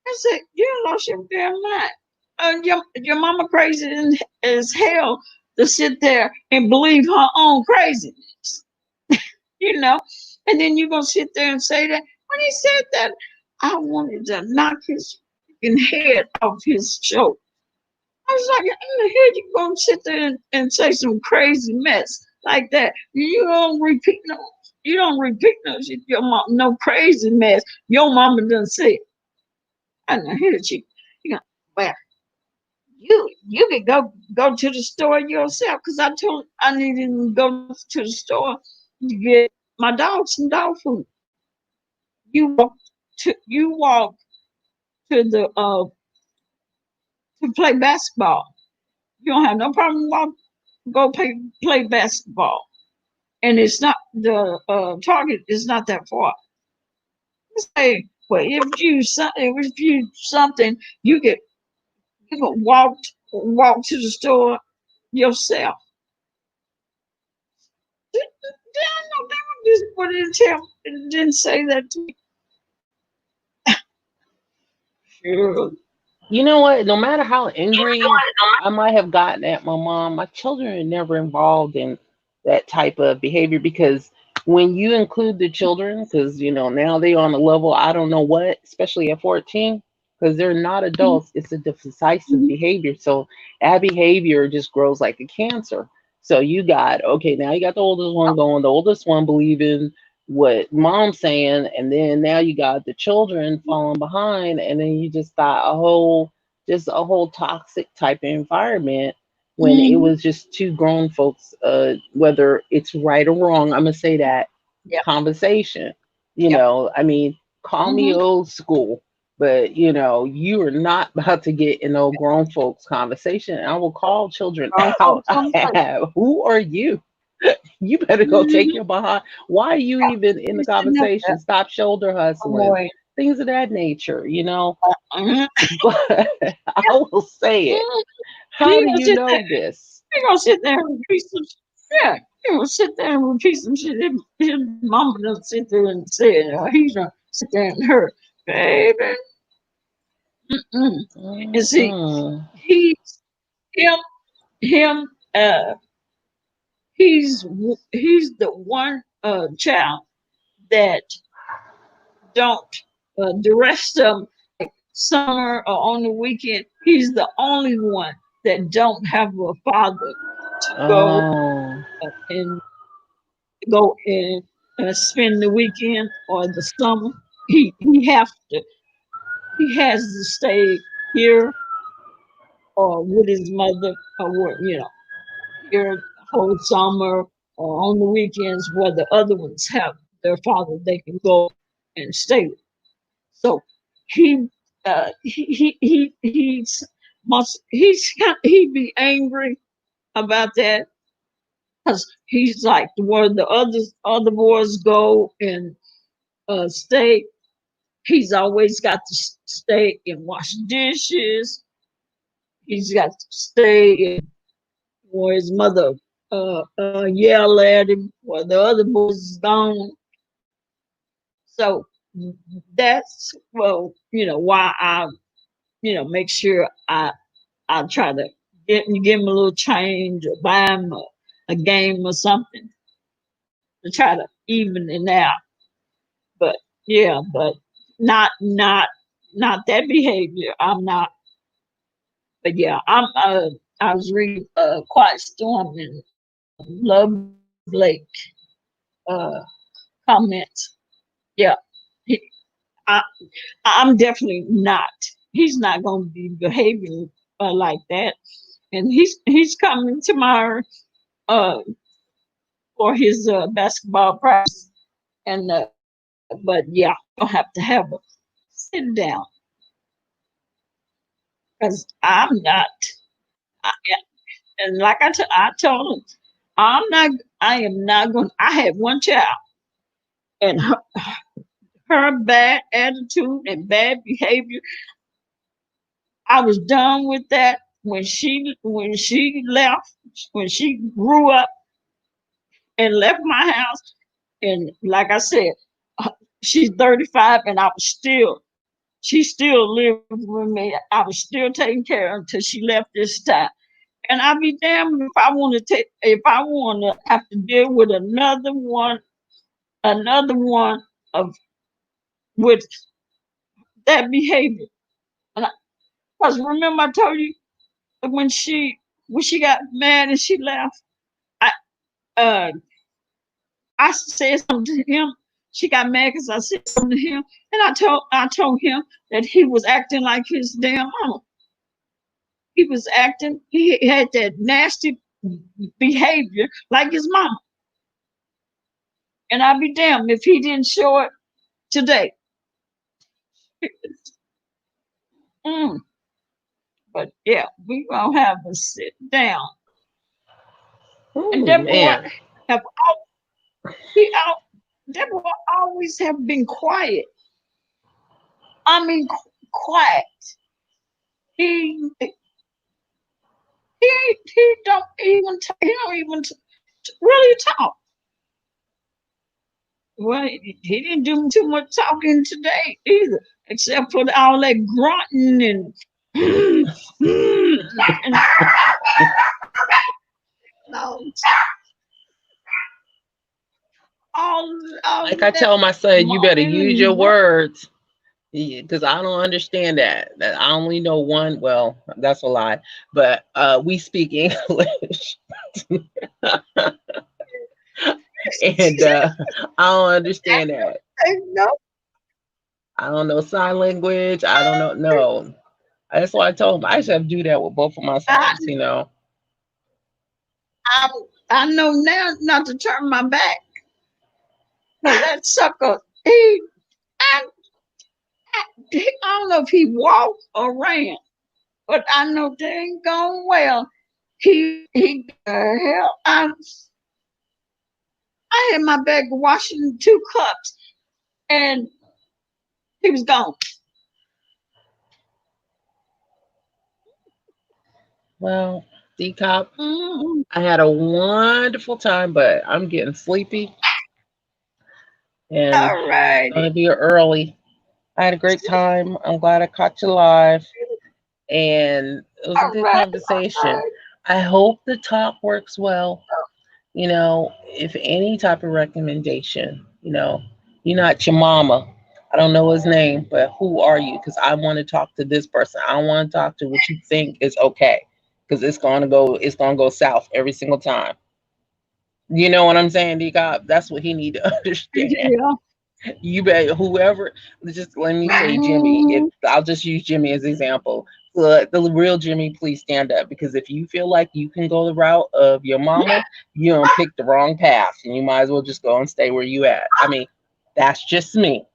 I said, "You lost your damn mind. Your mama crazy as hell to sit there and believe her own craziness, you know." And then you gonna sit there and say that when he said that, I wanted to knock his fucking head off his shoulder. I was like, "In the hell you gonna sit there and say some crazy mess like that? You don't repeat no shit. Your mom, no crazy mess. Your mama done said." I know here you know, well, you could go to the store yourself because I told I needed to go to the store to get my dog some dog food. You walk to the to play basketball. You don't have no problem go play basketball, and it's not the target is not that far. Say, well, if you something you can walk to the store yourself. I know they were just what didn't say that to me. Sure. You know what? No matter how angry I might have gotten at my mom, my children are never involved in that type of behavior because when you include the children, because now they on a level I don't know what, especially at 14, because they're not adults, it's a decisive Mhm. behavior. So that behavior just grows like a cancer. So you got okay, now you got the oldest one going, the oldest one believing what mom's saying, and then now you got the children falling behind, and then you just a whole toxic type of environment when it Mhm. was just two grown folks, whether it's right or wrong, I'm gonna say that Yep. conversation. Yep. I mean, call me Mhm. old school, but you are not about to get in no grown folks conversation. I will call children Wrong out. folks on the I plate. have. Who are you? You better go take Mhm. your behind. Why are you even in You the shouldn't have conversation? that. Stop shoulder Oh hustling, boy. things of that nature. Mhm. But I will say it. Mhm. How You do gonna you sit there? know this? You gonna sit there and repeat some? Yeah. You gonna sit there and repeat some shit? His mama doesn't sit there and say it, or he's gonna sit there and hear, baby. Mm-mm. And see, Mm-mm. he's him him. He's the one child that don't the rest of them summer or on the weekend. He's the only one that don't have a father to Oh. and go and spend the weekend or the summer. He has to stay here or with his mother or here the whole summer or on the weekends where the other ones have their father they can go and stay with. So he he'd be angry about that because he's like where the other boys go and stay. He's always got to stay and wash dishes. He's got to stay and where his mother yell at him while the other boys is gone. So that's why I make sure I try to give him a little change or buy him a game or something to try to even it out. But yeah, but not that behavior. I'm not. But yeah, I was reading Quiet Storm and Love Lake. Uh, comments. Yeah, he, I, I'm definitely not. He's not going to be behaving like that. And he's coming tomorrow uh, for his basketball practice. And but yeah, you'll have to have a sit down because I'm not. I, and like I told him, I'm not. I am not going. I had one child, and her bad attitude and bad behavior. I was done with that when she left, when she grew up and left my house. And like I said, uh, she's 35, and she still lived with me. I was still taking care of her until she left this time. And I'd be damned if I want to have to deal with another one of with that behavior. Because remember I told you when she got mad and she left, I uh I said something to him. She got mad because I said something to him, and I told him that he was acting like his damn mama. He was acting. He had that nasty behavior like his mama, and I'd be damned if he didn't show it today. Mm. But yeah, we gonna have a sit down. And Oh that boy man. have he out. That boy always have been quiet. I mean, quiet. He he don't even really talk. Well, he didn't do too much talking today either, except for all that grunting and and all, all Like I that tell my son, you better moaning use your and grunt. words. Because I don't understand that. That I only know one. Well, that's a lie. But we speak English, and I don't understand that. I know. I don't know sign language. I don't know. No, that's why I told him I used to have to do that with both of my I, sons. You know. I, I know now not to turn my back. 'Cause that sucker, I don't know if he walked or ran, but I know they ain't going well. He hell. I had my bag of washing 2 cups, and he was gone. Well, Dcop, Mm-hmm. I had a wonderful time, but I'm getting sleepy, and All it's gonna righty. be early. I had a great time. I'm glad I caught you live, and it was a All good right. conversation. I hope the talk works well. If any type of recommendation, you're not your mama. I don't know his name, but who are you? Because I want to talk to this person. I want to talk to what you think is okay. Because it's gonna go south every single time. You know what I'm saying, D Cop? That's what he need to understand. Yeah. You bet whoever, just let me say Jimmy. If Mm-hmm. I'll just use Jimmy as example. The real Jimmy, please stand up, because if you feel like you can go the route of your mama, you don't pick the wrong path, and you might as well just go and stay where you at. I mean, that's just me,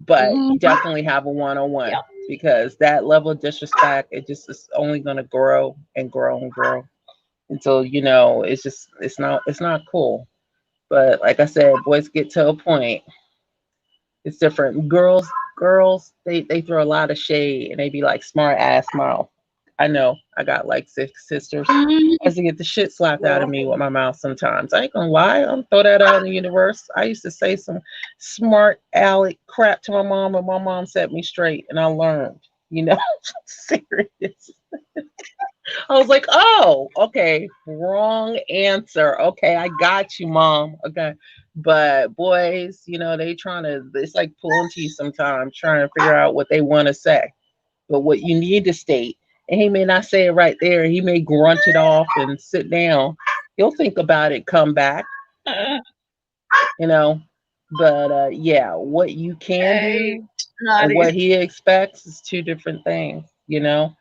but Mm-hmm. definitely have a one-on-one, Yeah. because that level of disrespect, it just is only going to grow and grow and grow until it's not cool. But like I said, boys get to a point, it's different. Girls, they throw a lot of shade, and they be like smart ass mouth. I know. I got like 6 sisters. I used to get the shit slapped out of me with my mouth sometimes. I ain't gonna lie. I'm throw that out in the universe. I used to say some smart aleck crap to my mom, and my mom set me straight, and I learned. Serious. I was like, oh, okay, wrong answer. Okay, I got you, mom. Okay. But boys, they trying to, it's like pulling teeth sometimes, trying to figure out what they want to say. But what you need to state, and he may not say it right there, he may grunt it off and sit down. He'll think about it, come back, you know. But yeah, what you can Hey, do and Nadia. what he expects is two different things, you know.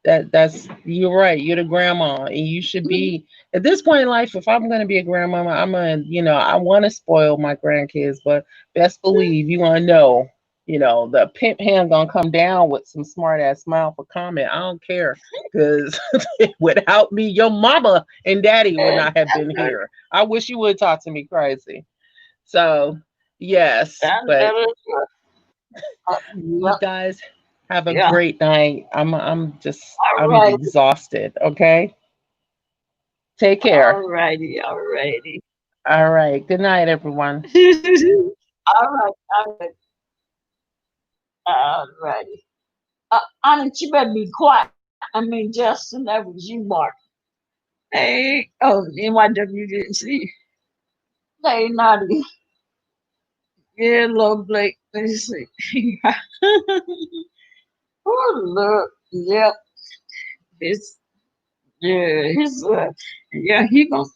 That's you're right. You're the grandma, and you should be at this point in life. If I'm gonna be a grandmama, I'm gonna, I want to spoil my grandkids, but best believe you gonna know, the pimp hand gonna come down with some smart ass smile for comment. I don't care, because without me, your mama and daddy would I not have been know, here. I wish you would talk to me crazy. So yes, I but know. you Yeah, guys have a yeah. great night. All I'm right, exhausted. Okay. Take care. all righty, all righty. All right. Good night, everyone. All right, all right, all righty. Anna, you better be quiet. I mean, Justin, that was you, Mark. Hey, oh, NYW didn't see. Hey, Nadia. Yeah, little Blake. Let me see. Oh, look. Yep. His, yeah, yeah, he gonna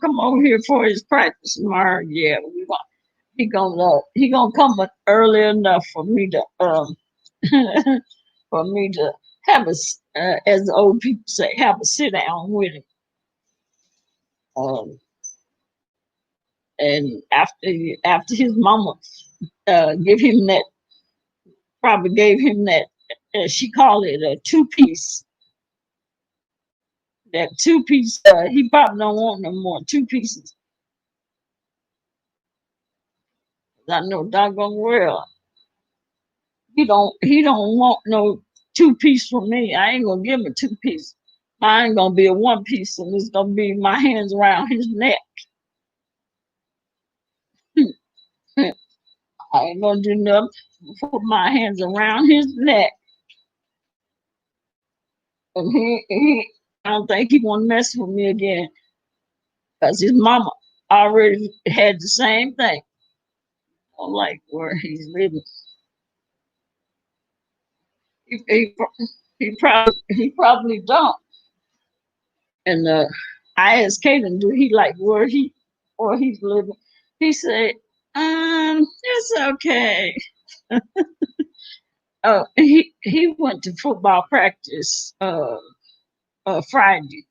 come over here for his practice tomorrow. Yeah, he gonna come but early enough for me to for me to have as the old people say, have a sit down with him. Um, and after his mama give him that, probably gave him that, she called it a two-piece. That two-piece, he probably don't want no more two pieces. I know doggone well he don't want no two-piece from me. I ain't gonna give him a two-piece. I ain't gonna be a one piece, and it's gonna be my hands around his neck. I ain't gonna do nothing. Put my hands around his neck, and I don't think he want to mess with me again, because his mama already had the same thing. I don't like where he's living. He, he, he probably don't. And I asked Caden, do he like where he's living? He said, it's okay. He went to football practice Friday.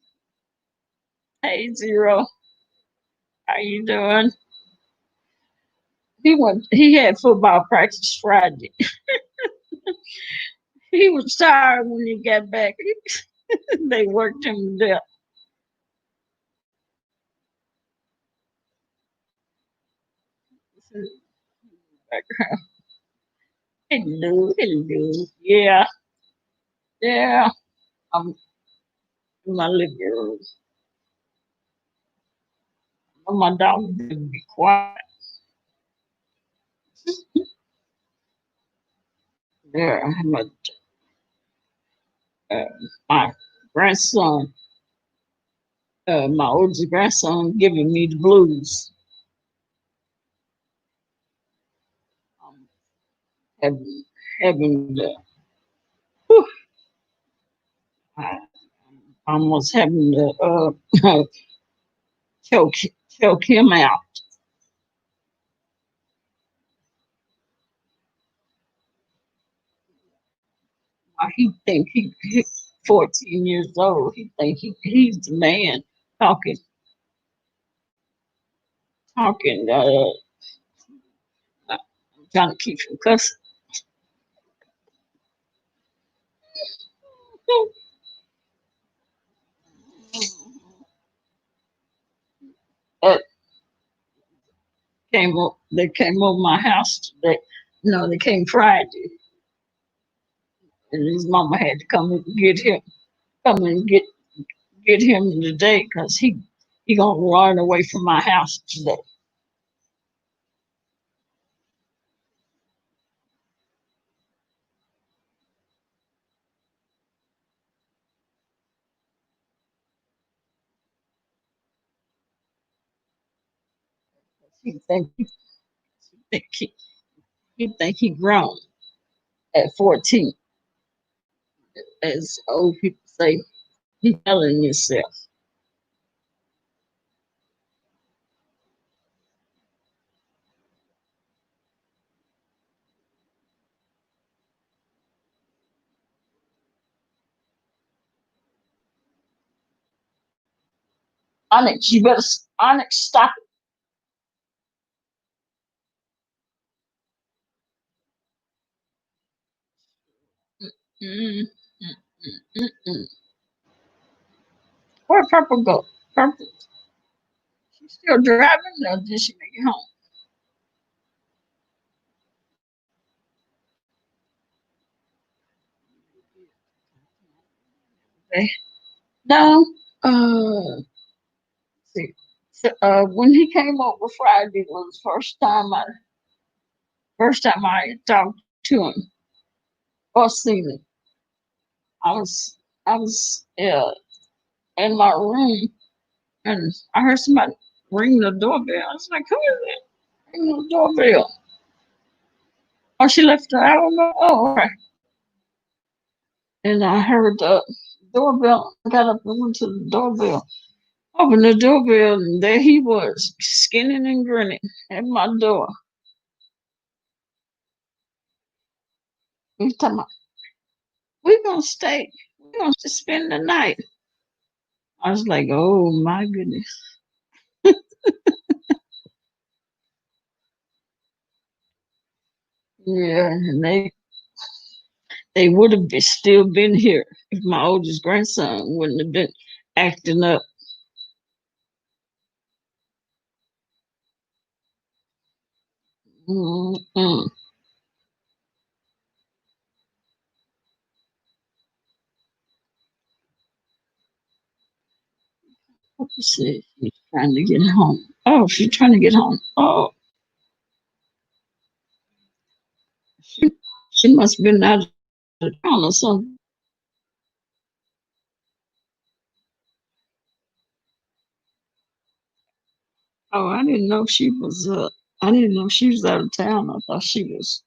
Hey Zero, how you doing? He had football practice Friday. He was tired when he got back. They worked him to death. Hello, hello. Yeah, yeah. I'm in my living room. My dog didn't be quiet. There, uh, my grandson, my oldest grandson, giving me the blues. Um, having the, whew, I, almost having to choke choke him out. He think he 14 years old. He think he's the man talking talking. I'm trying to keep from cussing. Uh, they came over my house today. No, they came Friday, and his mama had to come and get him. Come and get him today because he gonna run away from my house today. He think he, he think he grown at 14, as old people say. He telling himself. Onyx, you better, Onyx, stop it. Mm. Where Purple go? Purple, she's still driving, or did she make it home? Okay. No. See. So, when he came over Friday was first time I talked to him or seen him. I was in my room and I heard somebody ring the doorbell. I was like, who is that? Ring the doorbell. Oh, she left the hour ago. Oh, okay. And I heard the doorbell. I got up and went to the doorbell. Opened the doorbell and there he was, skinning and grinning at my door. He's talking about, we're gonna stay. We're gonna spend the night. I was like, oh my goodness. Yeah, and they would have still been here if my oldest grandson wouldn't have been acting up. Mm-mm. Let's see, she's trying to get home. Oh, she's trying to get home. Oh, she, she must have been out of town or something. Oh, I didn't know she was. I didn't know she was out of town. I thought she was.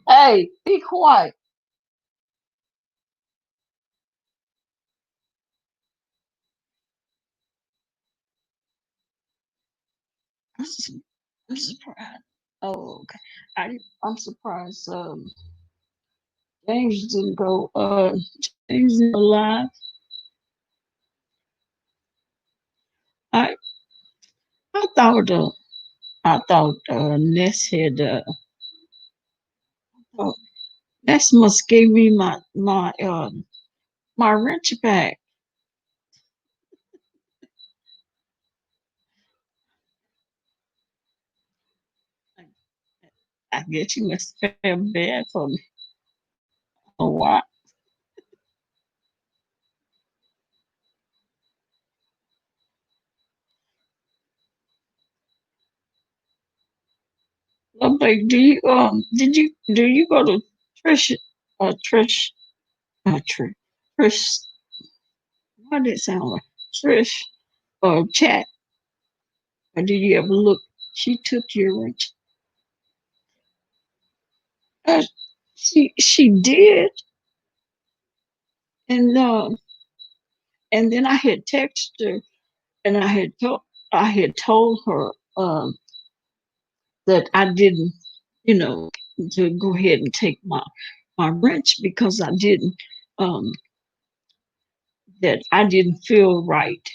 Hey, be quiet. I'm su- I'm surprised. Oh, okay. I'm surprised. James didn't go. James is alive. I I thought. Ness had. Oh, Ness must gave me my wrench back. I, I guess you must feel bad for me. Oh, why? Well, babe, do you go to Trish Trish Trish Trish, what did it sound like? Trish or chat, or did you ever look? She took your wrench. Uh, she did, and then I had texted her and I had told her that I didn't, you know, to go ahead and take my wrench because I didn't um that I didn't feel right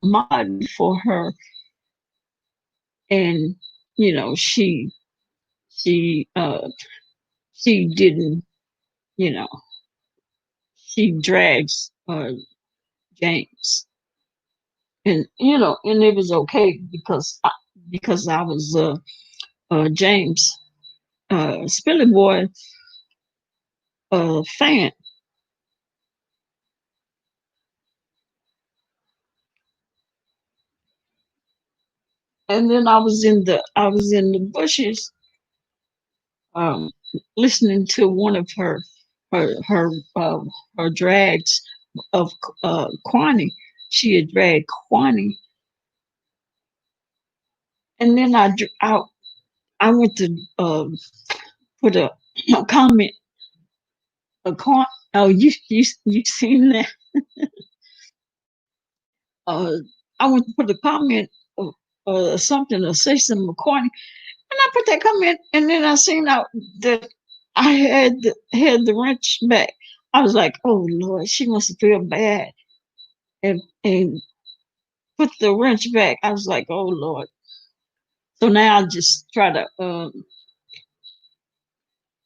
mod for her, and you know she she didn't, you know, she drags James, and and it was okay because I was James Spilly Boy fan. And then I was in the bushes um, listening to one of her her uh, her drags of Kwani. She had dragged Kwani, and then I went to put a comment. Oh, you seen that? Uh, I went to put a comment something or say some recording. And I put that comment, and then I seen out that I had the wrench back. I was like, oh Lord, she must feel bad, and put the wrench back. I was like, oh Lord. So now I just try to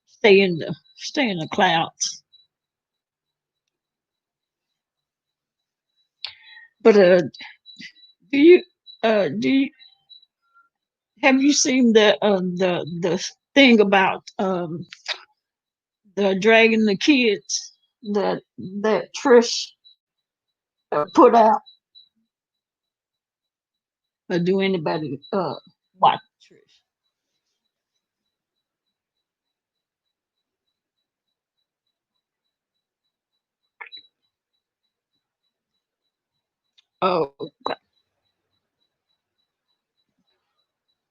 stay in the clouds. But do you do you have you seen the thing about the dragging the kids that Trish put out? Or do anybody watch Trish? Oh, okay.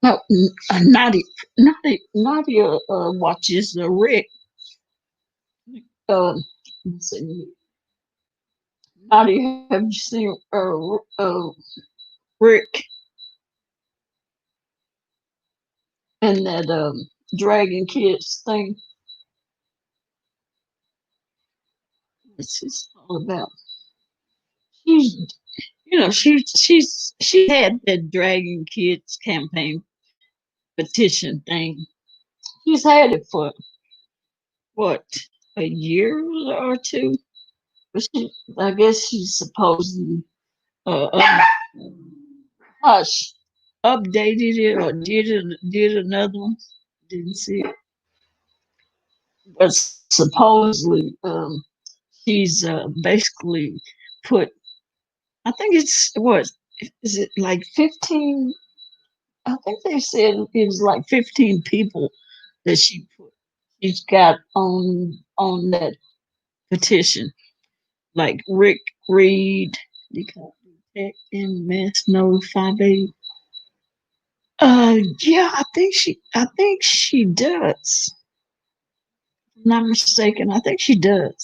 No, Nadia watches Rick. Let's see. Nadia, have you seen Rick and that Dragon Kids thing? What's this all about? She's, she had that Dragon Kids campaign petition thing. She's had it for what, a year or two? But I guess she's supposedly uh, uh, hush updated it or did another one. Didn't see it, but supposedly she's basically put. I think it's what is it like 15? I think they said it was like 15 people that she's got on that petition, like Rick Reed, Dcop, and Mass No 5A. Yeah, I think she does. If I'm not mistaken, I think she does.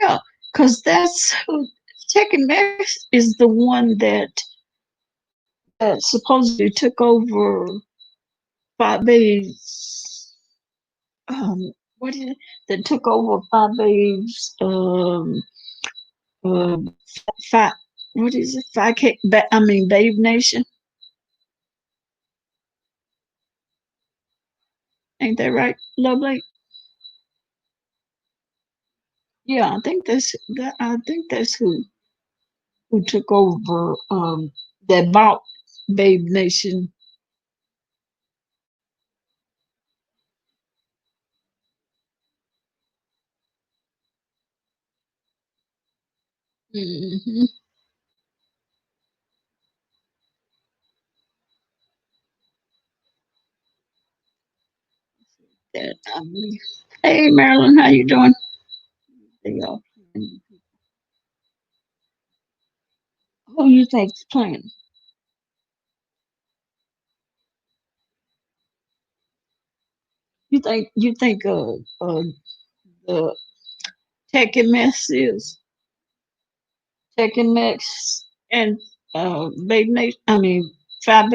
Yeah, because that's who Tekken Max is the one that supposedly took over 5A's what is it? That took over 5A's uh five what is it? 5K I mean Babe Nation. Ain't that right, Lovely? Yeah, I think that's who took over that bought Babe Nation. Hmm. That I believe. Hey Marilyn, how you doing? They all playing. Who you think's playing? You think the Tekken Mess is Tekken Max and Babe Nation? I mean 5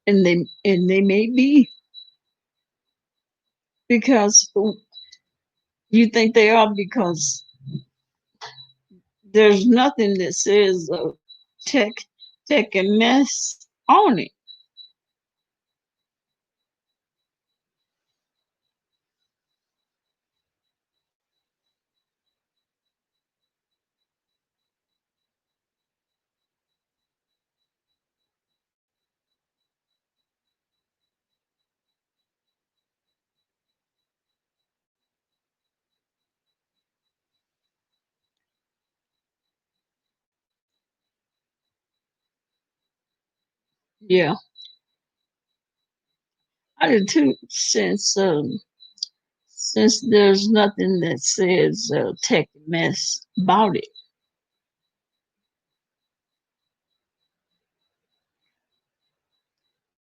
and they may be because you think they are because there's nothing that says tech tech and mess on it. Yeah, I do too. Since there's nothing that says tech and mess about it.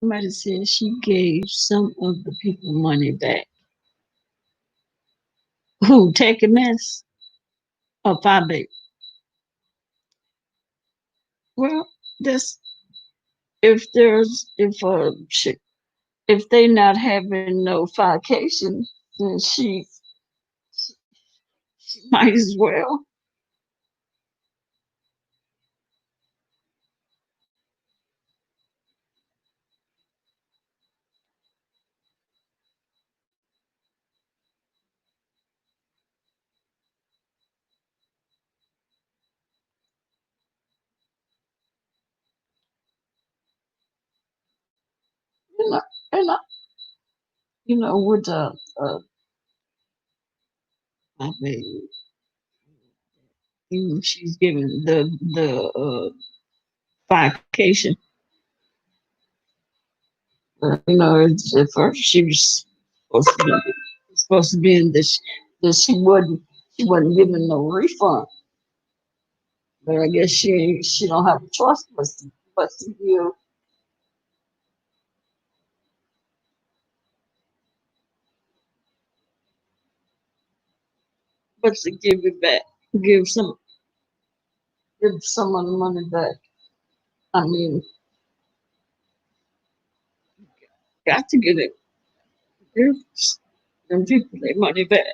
Somebody said she gave some of the people money back. Who, tech and mess? Oh, 5 8. Well, that's if they not having no vacation, then she might as well. You know, and with I mean, she's giving the vacation. At first she was supposed to be in this that she wasn't giving no refund. But I guess she don't have a choice but to give it back, give some give some of the money back. I mean, got to get it. Give them people their money back.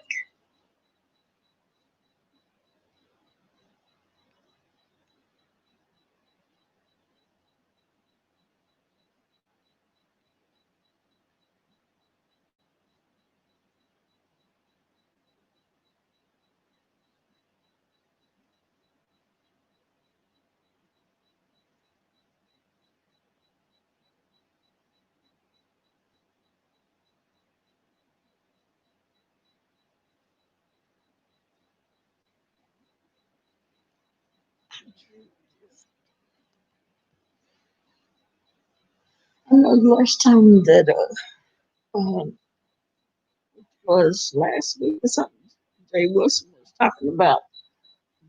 I know the last time that was last week or something. Jay Wilson was talking about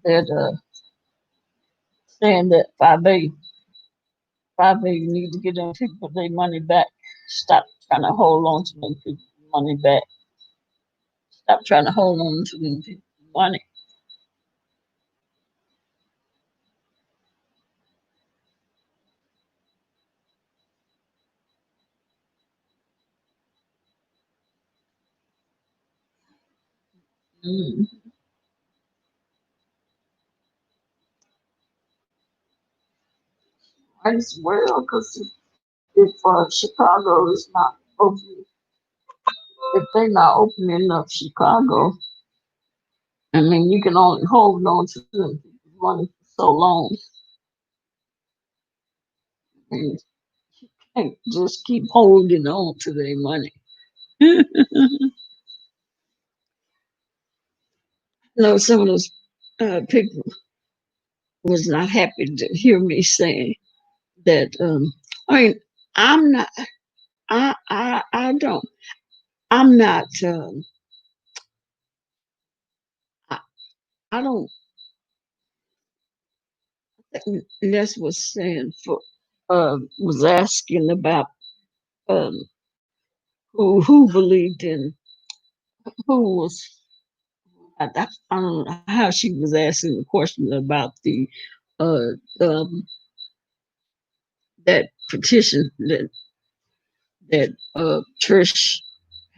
that saying that 5A you need to get them people their money back. Stop trying to hold on to them people money back. Stop trying to hold on to them people money. Mm, might as well, because if Chicago is not open, if they're not opening up Chicago, I mean, you can only hold on to them people's money for so long. And you can't just keep holding on to their money. Some of those people was not happy to hear me saying that. I mean, I'm not. I don't. I'm not. I, I don't. Les was saying for. Was asking about um, who believed in who was. I don't know how she was asking the question about the uh, um, that petition that Trish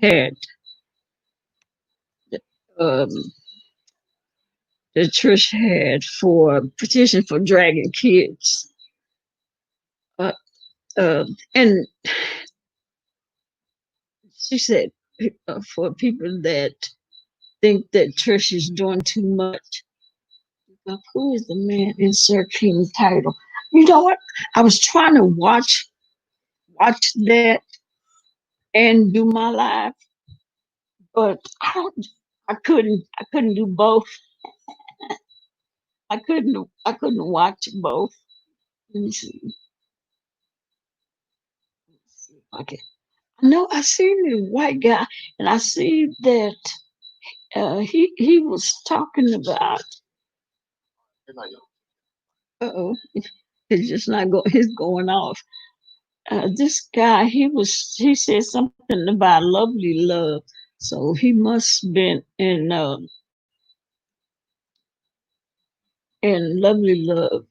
had. Um, that Trish had for petition for dragging kids. Uh, and she said for people that think that Trish is doing too much. Who is the man inserting title? You know what? I was trying to watch that and do my live, but I couldn't do both. I couldn't watch both. Let me see. Okay. No, I seen the white guy, and I see that he was talking about. Oh, it's just not go. It's going off. This guy, he said something about lovely love, so he must been in and Lovely Love.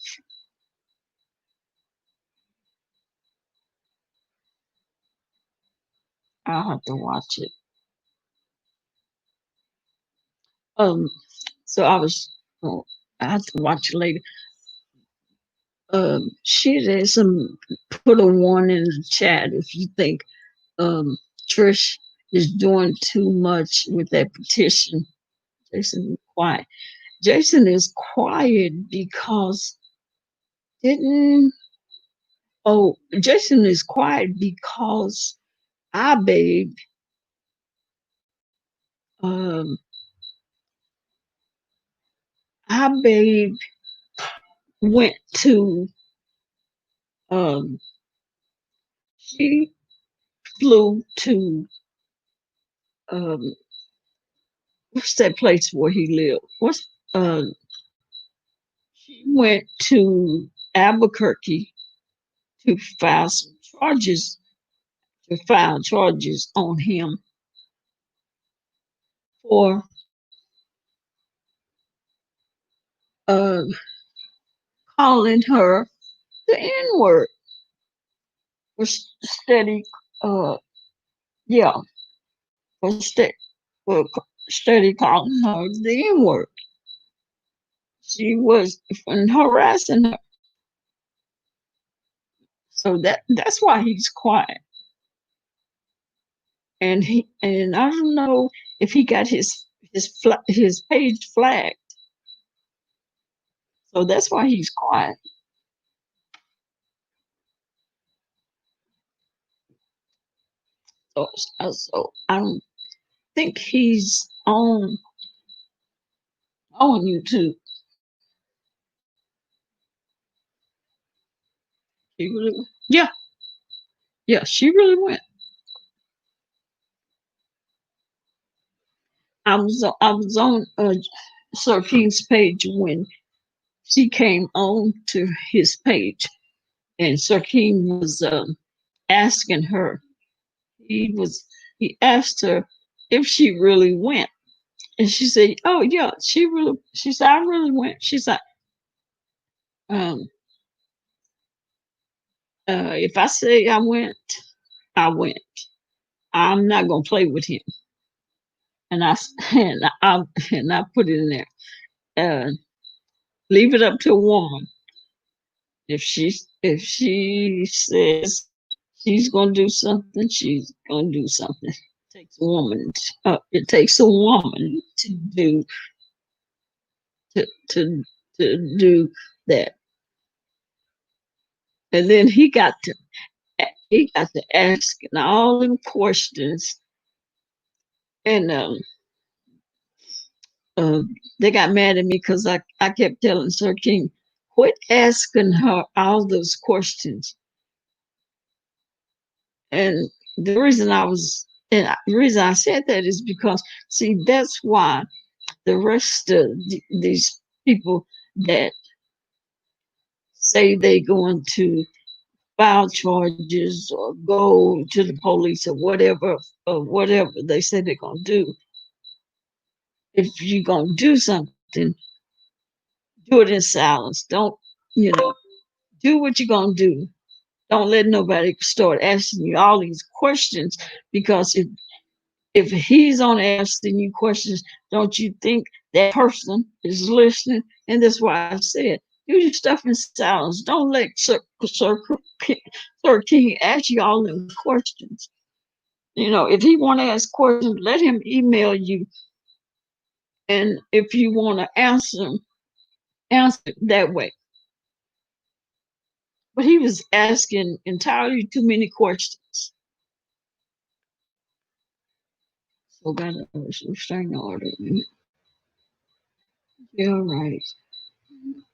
I'll have to watch it. Um, so I was, oh, I have to watch it later. She did some put a warning in the chat if you think um Trish is doing too much with that petition. Jason is quiet. Jason is quiet because didn't oh Jason is quiet because I babe um I babe went to um she flew to um what's that place where he lived? What's she went to Albuquerque to file some charges to file charges on him for uh calling her the N-word for steady yeah for for steady calling her the N-word. She was harassing her. So that's why he's quiet. And I don't know if he got his page flagged. So that's why he's quiet. So I don't think he's on YouTube. She really, yeah, yeah, she really went. I was on Sir King's page when she came on to his page, and Sir King was asking her. He asked her if she really went, and she said, "Oh yeah, she really." She said, "I really went." She said, um, "If I say I went, I went. I'm not gonna play with him." And I and I put it in there. Uh, leave it up to a woman. If she says she's gonna do something, she's gonna do something. It takes a woman. It takes a woman to to to do that. And then he got to asking all them questions, and uh, they got mad at me because I kept telling Sir King, quit asking her all those questions. And the reason I said that is because, see, that's why the rest of these people that say they going to file charges or go to the police or whatever they say they're going to do, if you're going to do something, do it in silence. Don't, do what you're going to do. Don't let nobody start asking you all these questions, because if he's on asking you questions, don't you think that person is listening? And that's why I said, do your stuff in silence. Don't let Sir King ask you all them questions. If he want to ask questions, let him email you. And if you want to answer it that way. But he was asking entirely too many questions. So got a restraining order. Yeah, right.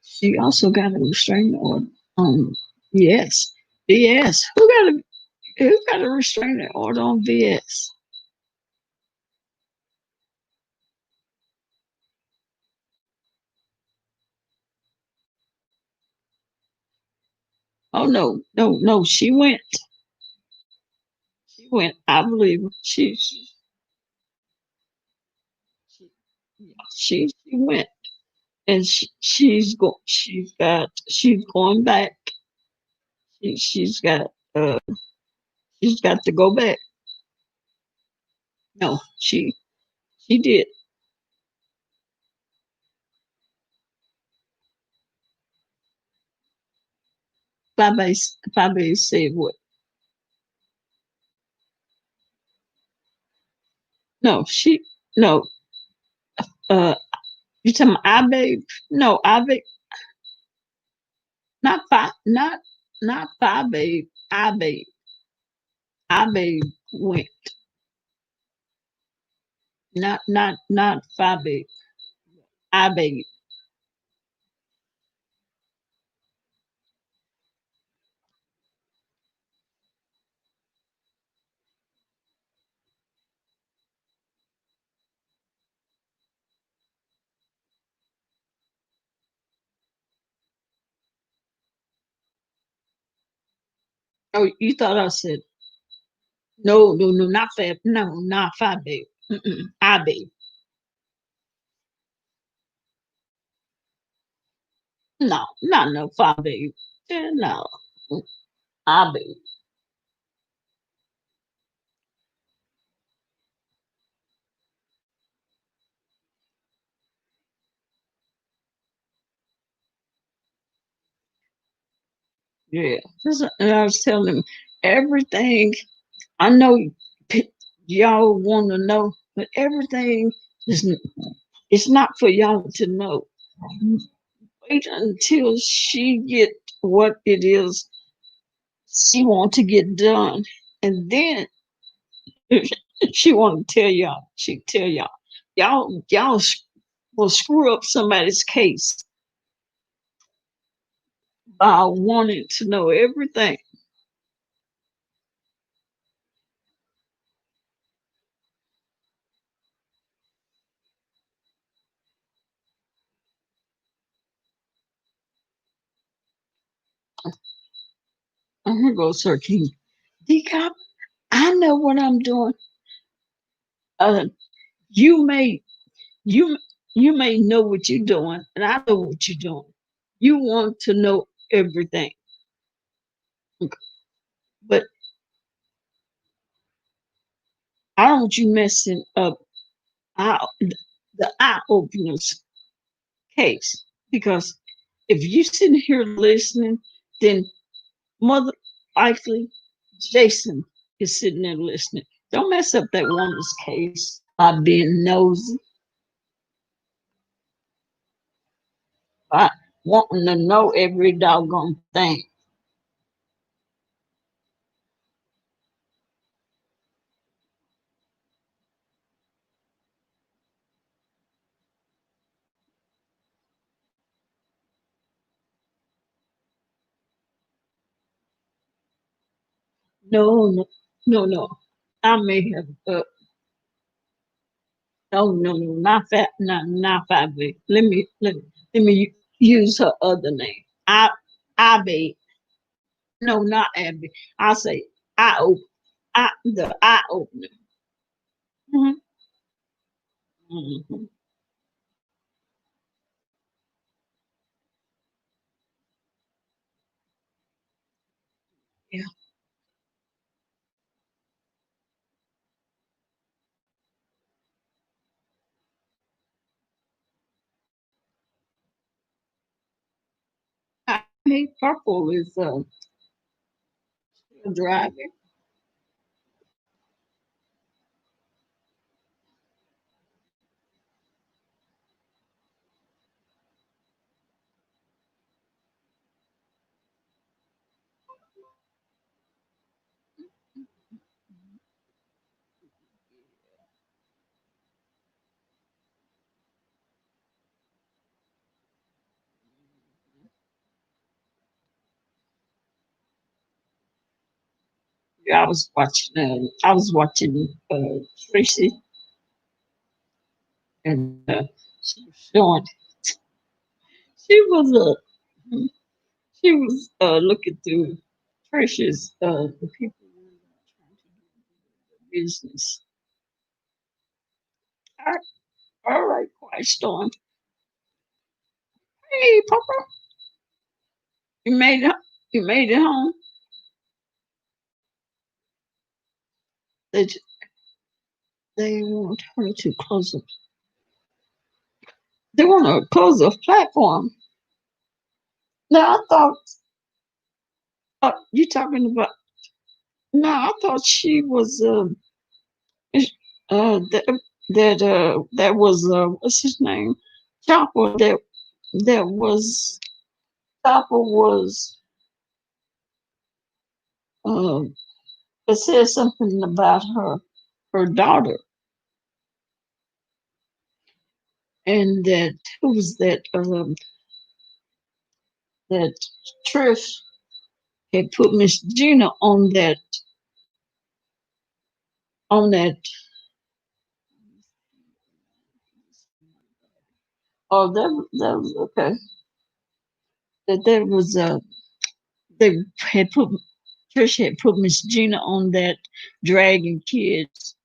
She also got a restraining order on VS. VS. Who got a restraining order on VS? Oh no, no, no. She went. She went. I believe she yeah, she went. and she's going back. She, she's got uh she's got to go back. No, she did. Fabe said what? No, no. Uh, you talking about Abe? No, Abe, not Fabe. Abe went. Not Fabe. Abe. Oh, you thought I said no, not Fab. No, not Fabe. Abe. No, not no Fabe. No, Abe. Yeah. And I was telling him everything. I know y'all want to know, but everything is it's not for y'all to know. Wait until she get what it is she want to get done, and then she want to tell y'all. She tell y'all, y'all will screw up somebody's case by wanting to know everything. And here goes Sir King. Decop, I know what I'm doing. Uh, you may you you may know what you're doing, and I know what you're doing. You want to know everything, but I don't want you messing up our, the eye openers case, because if you sitting here listening, then mother likely Jason is sitting there listening. Don't mess up that woman's case by being nosy, by wanting to know every doggone thing. No, no, no. I may have no, not Fabi. Let me use her other name. Abby. No, not Abby. I say I open. The eye opener. Mhm, mhm. Yeah, I mean, purple is driving. Yeah, I was watching Tracy, and she was showing. She was she was looking through Tracy's the people who were trying to do the business. All right, all right, quiet storm. Hey, Papa, you made it. You made it home. They they want her to close it. They want to close the platform. Now I thought you talking about. No, I thought she was that was what's his name? Chopper. That was Chopper was uh it said something about her daughter, and that who was that Trish had put Miss Gina on that. Oh, that was okay. That was they had put Trish had put Miss Gina on that Dragon Kids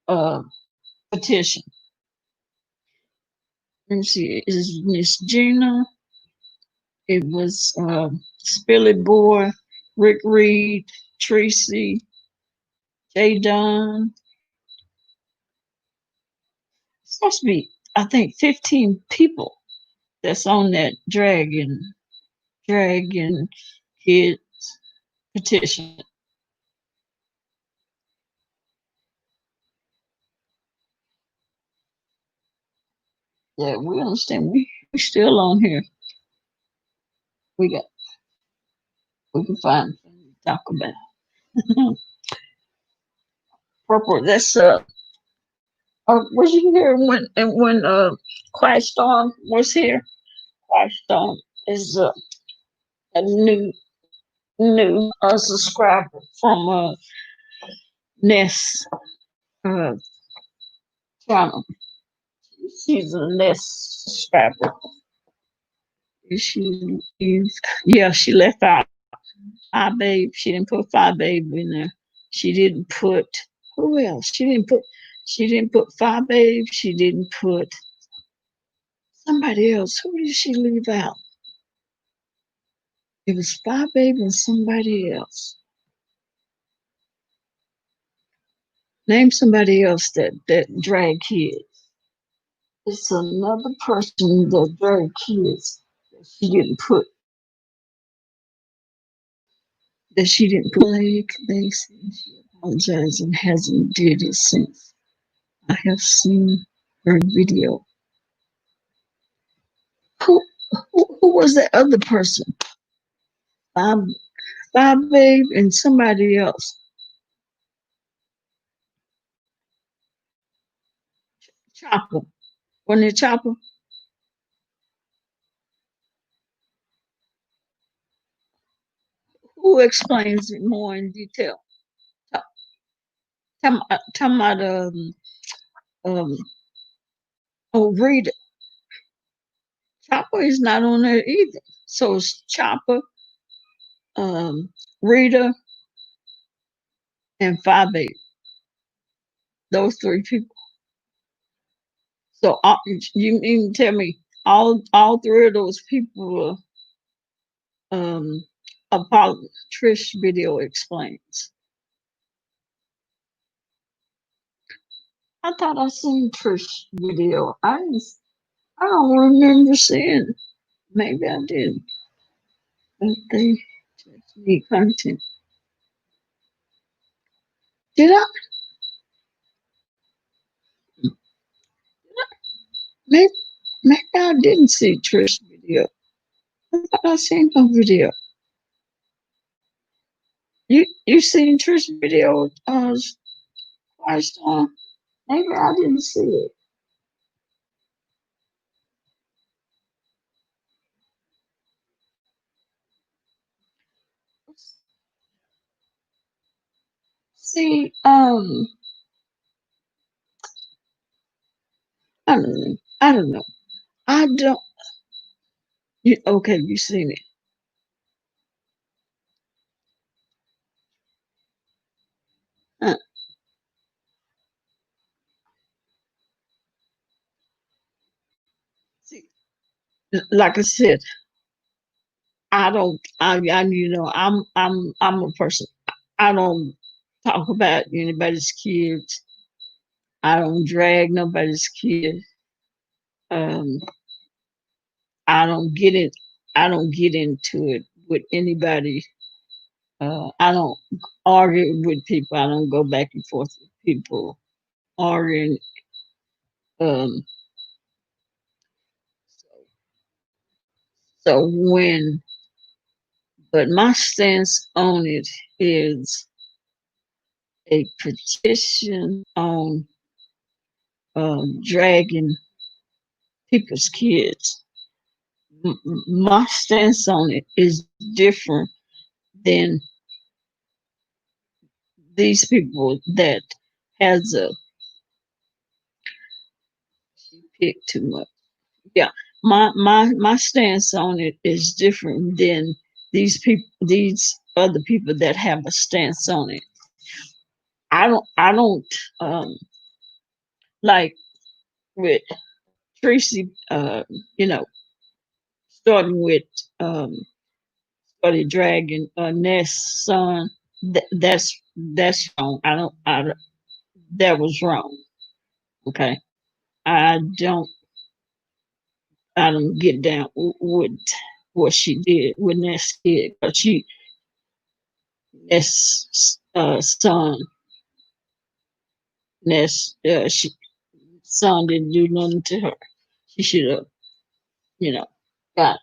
uh petition. And she is Miss Gina. It was Spilly Boy, Rick Reed, Tracy, Jay Dunn. It's supposed to be, I think, 15 people that's on that Dragon Kids petition. Yeah, we understand. We still on here. We got we can find something to talk about. Purple. That's was you here when Quiet Storm was here? Quiet Storm is a new subscriber from Ness uh channel. She's a Ness subscriber. Yeah, she left out Five Babe. She didn't put Five Babe in there. She didn't put who else? She didn't put Five Babe. She didn't put somebody else. Who did she leave out? It was Five Babe and somebody else. Name somebody else that drag kids. It's another person that drag kids that she didn't put. That she didn't put. Like they say, she apologized and hasn't did it since. I have seen her video. Who who was that other person? Bob, Bob Babe and somebody else. Chopper. Wasn't it Chopper? Who explains it more in detail? Talking about um oh Rita. Chopper is not on there either. So it's Chopper, um, Rita, and Fabi. Those three people. So you mean to tell me all three of those people about Trish video explains. I thought I seen Trish video. I don't remember seeing. Maybe I did. But they just need content. Did I? Maybe, maybe I didn't see Trish video. I thought I seen her video. You seen Trish video? Twice. Maybe I didn't see it. See, I don't know. I don't know. I don't. Okay, you seen it. Huh. See, like I said, I don't. You know, I'm a person. I don't talk about anybody's kids. I don't drag nobody's kid. Um, I don't get it. I don't get into it with anybody. I don't argue with people. I don't go back and forth with people arguing. Um, so when, but my stance on it is a petition on dragging people's kids. My stance on it is different than these people that has a pick too much. Yeah, my stance on it is different than these other people that have a stance on it. I don't um like with Tracy, you know, starting with um started dragging Ness son. That's wrong. That was wrong. Okay. I don't I don't get down with what she did with Ness kid, but Ness son Ness she son didn't do nothing to her. She should have, you know, got.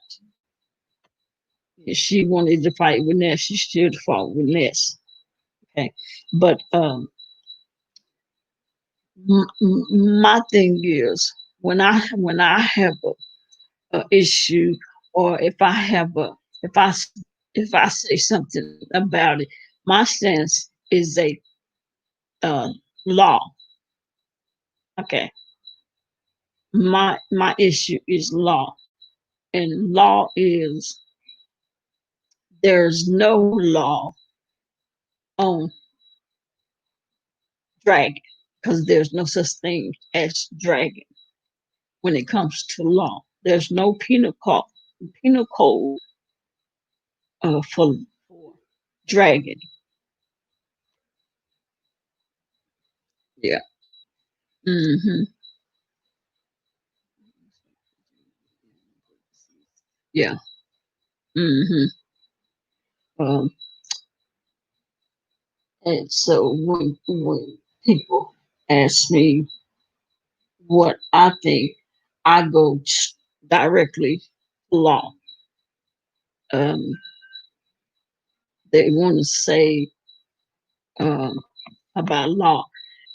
If she wanted to fight with Ness, she should have fought with Ness. Okay, but my thing is when I have a issue, or if I have a if I if I say something about it, my stance is a uh, law. Okay, my issue is law, and law is there's no law on dragging because there's no such thing as dragging when it comes to law. There's no penal code for dragging. Yeah. Hmm. Yeah. Hmm. Um, and so when people ask me what I think, I go directly to law. Um, they want to say um, about law.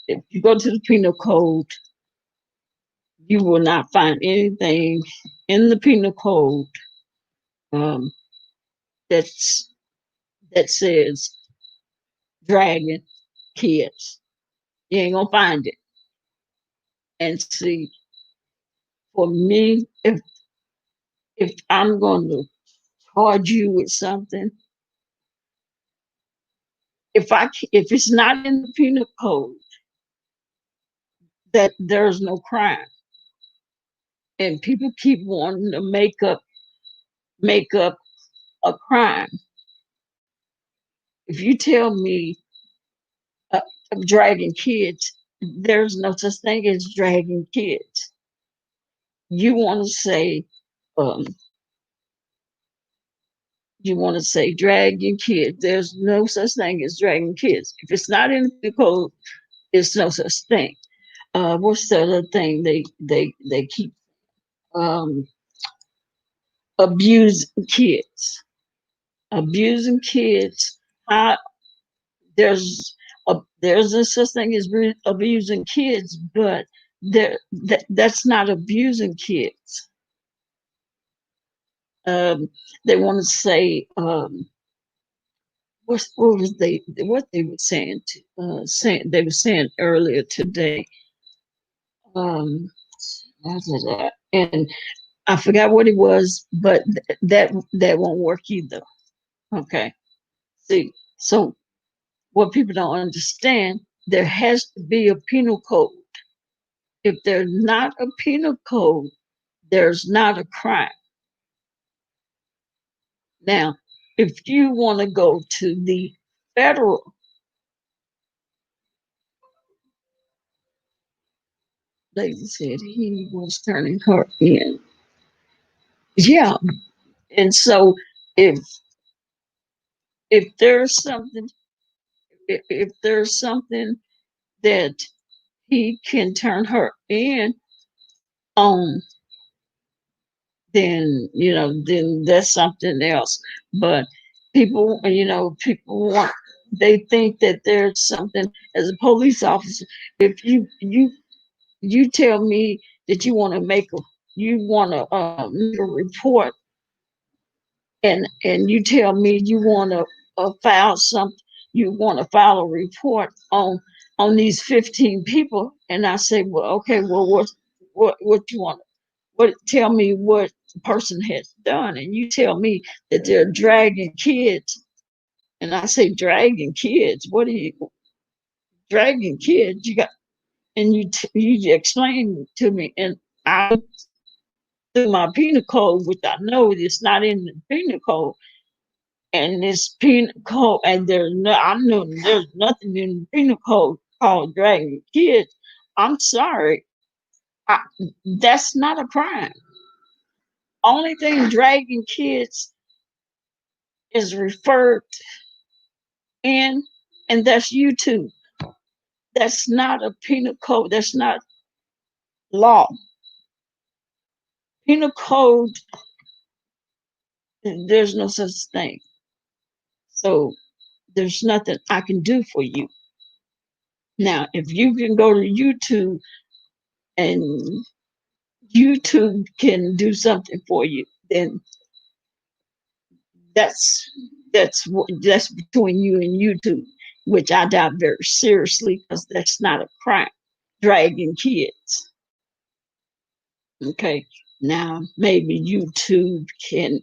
If you go to the penal code, you will not find anything in the penal code um, that's that says dragging kids. You ain't gonna find it. And see, for me, if I'm going to charge you with something, if it's not in the penal code, that there's no crime, and people keep wanting to make up a crime. If you tell me uh, of dragging kids, there's no such thing as dragging kids. You want to say, um, you want to say dragging kids. There's no such thing as dragging kids. If it's not in the code, it's no such thing. What's the other thing they keep um, abusing kids? Abusing kids. I, there's a such thing as abusing kids, but that's not abusing kids. Um, they want to say what they were saying saying they were saying earlier today. Um, and I forgot what it was, but that won't work either. Okay, see, so what people don't understand, there has to be a penal code. If there's not a penal code, there's not a crime. Now, if you want to go to the federal, lady said he was turning her in. Yeah, and so if if there's something, if there's something that he can turn her in on, then then that's something else. But people, people want, they think that there's something as a police officer. If you tell me that you want to make a report, and you tell me you want to file something, you want to file a report on these 15 people, and I say, well, okay, well, what you want? What, tell me what the person has done, and you tell me that they're dragging kids, and I say, dragging kids? What are you dragging kids? You got, and you explain to me, and I through my penal code, which I know it's not in the penal code, and this penal code, and I know there's nothing in the penal code called dragging kids. I'm sorry, I, that's not a crime. Only thing dragging kids is referred in, and that's YouTube. That's not a penal code. That's not law. Penal code, there's no such thing. So there's nothing I can do for you. Now, if you can go to YouTube and YouTube can do something for you, then that's that's between you and YouTube, which I doubt very seriously, because that's not a crime. Dragging kids. Okay. Now maybe YouTube can,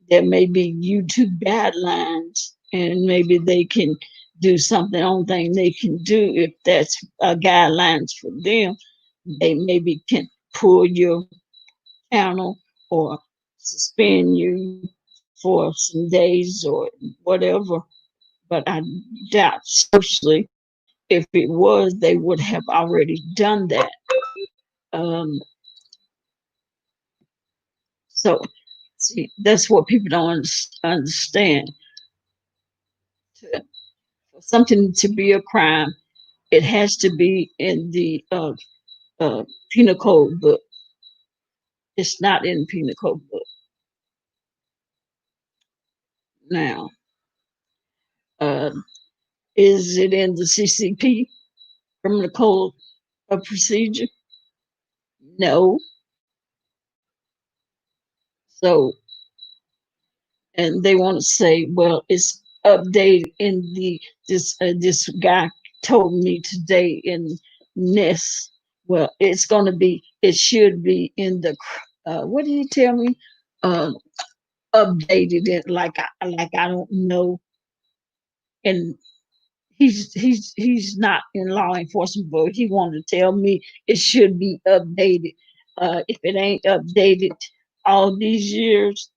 there may be YouTube guidelines, and maybe they can do something. Only thing they can do, if that's guidelines for them, they maybe can pull your channel or suspend you for some days or whatever. But I doubt seriously, if it was, they would have already done that. Um, so, see, that's what people don't understand. For something to be a crime, it has to be in the penal code book. It's not in the penal code book. Now, uh, is it in the CCP, Criminal Code of Procedure? No. So, and they want to say, well, it's updated in the this guy told me today in NIST. Well, it's going to be, it should be in the what did he tell me? Um, Updated it, like I don't know. And he's not in law enforcement, but he wanted to tell me it should be updated. If it ain't updated all these years,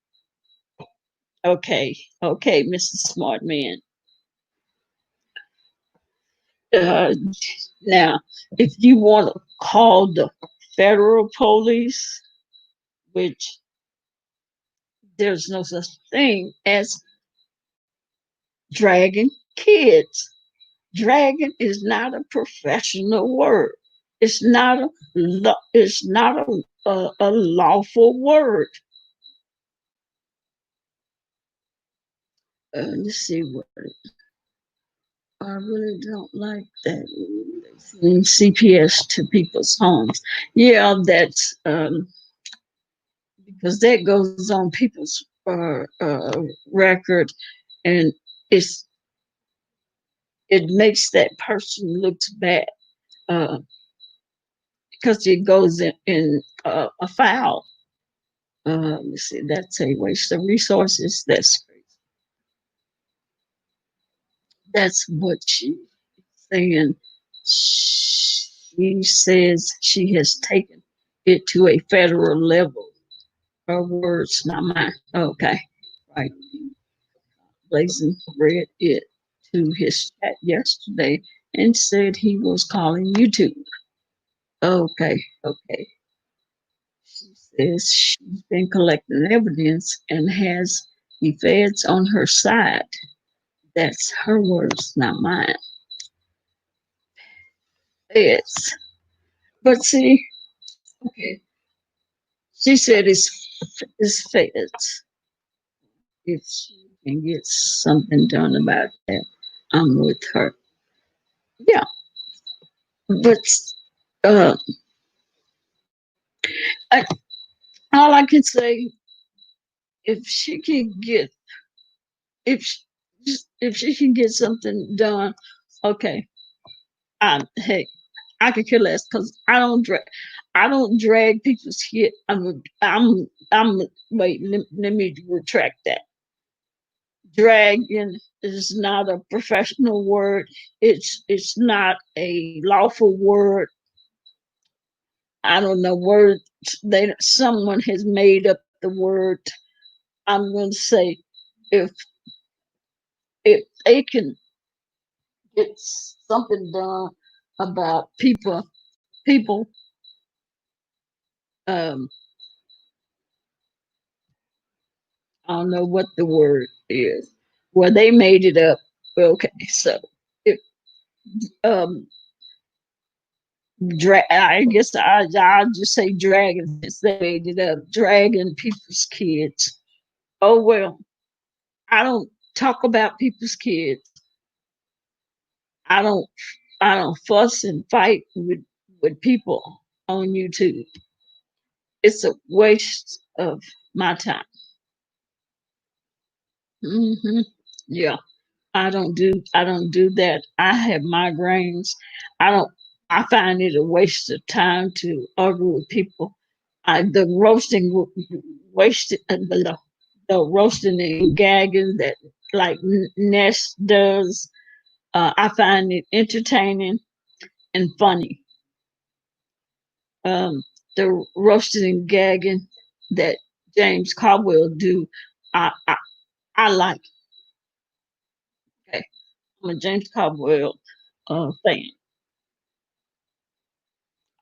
okay, okay, Mr. Smart Man. Uh, Now, if you want to call the federal police, which there's no such thing as dragging kids. Dragon is not a professional word. It's not it's not a lawful word. Let's see what I really don't like that. CPS to people's homes. Yeah, that's because that goes on people's record, and it's it makes that person looks bad. Uh, because it goes in a file. Let me see, that's a waste of resources. That's crazy. That's what she's saying. She says she has taken it to a federal level. Her words, not mine. Okay, white people. Blazing read it to his chat yesterday and said he was calling YouTube. Okay, okay. She says she's been collecting evidence and has the feds on her side. That's her words, not mine. Feds. But see, okay, she said it's feds. If she can get something done about that, I'm with her. Yeah, but uh, I, all I can say, if she can get if she, if she can get something done, okay. Hey, I could care less because I don't drag people's shit. I'm. Wait. Let me retract that. Dragging is not a professional word. It's not a lawful word. I don't know words. Someone has made up the word. I'm going to say if if they can get something done about people um I don't know what the word is. Well, they made it up. Okay, so if um I guess I'll just say dragon since they made it up. Dragging people's kids. Oh well, I don't talk about people's kids. I don't I don't fuss and fight with people on YouTube. It's a waste of my time. Hmm. Yeah. I don't do that. I have migraines. I don't I find it a waste of time to argue with people. The roasting wasted the roasting and gagging that like Ness does. I find it entertaining and funny. The roasting and gagging that James Caldwell do, I I, I like. Okay, I'm a James Caldwell fan.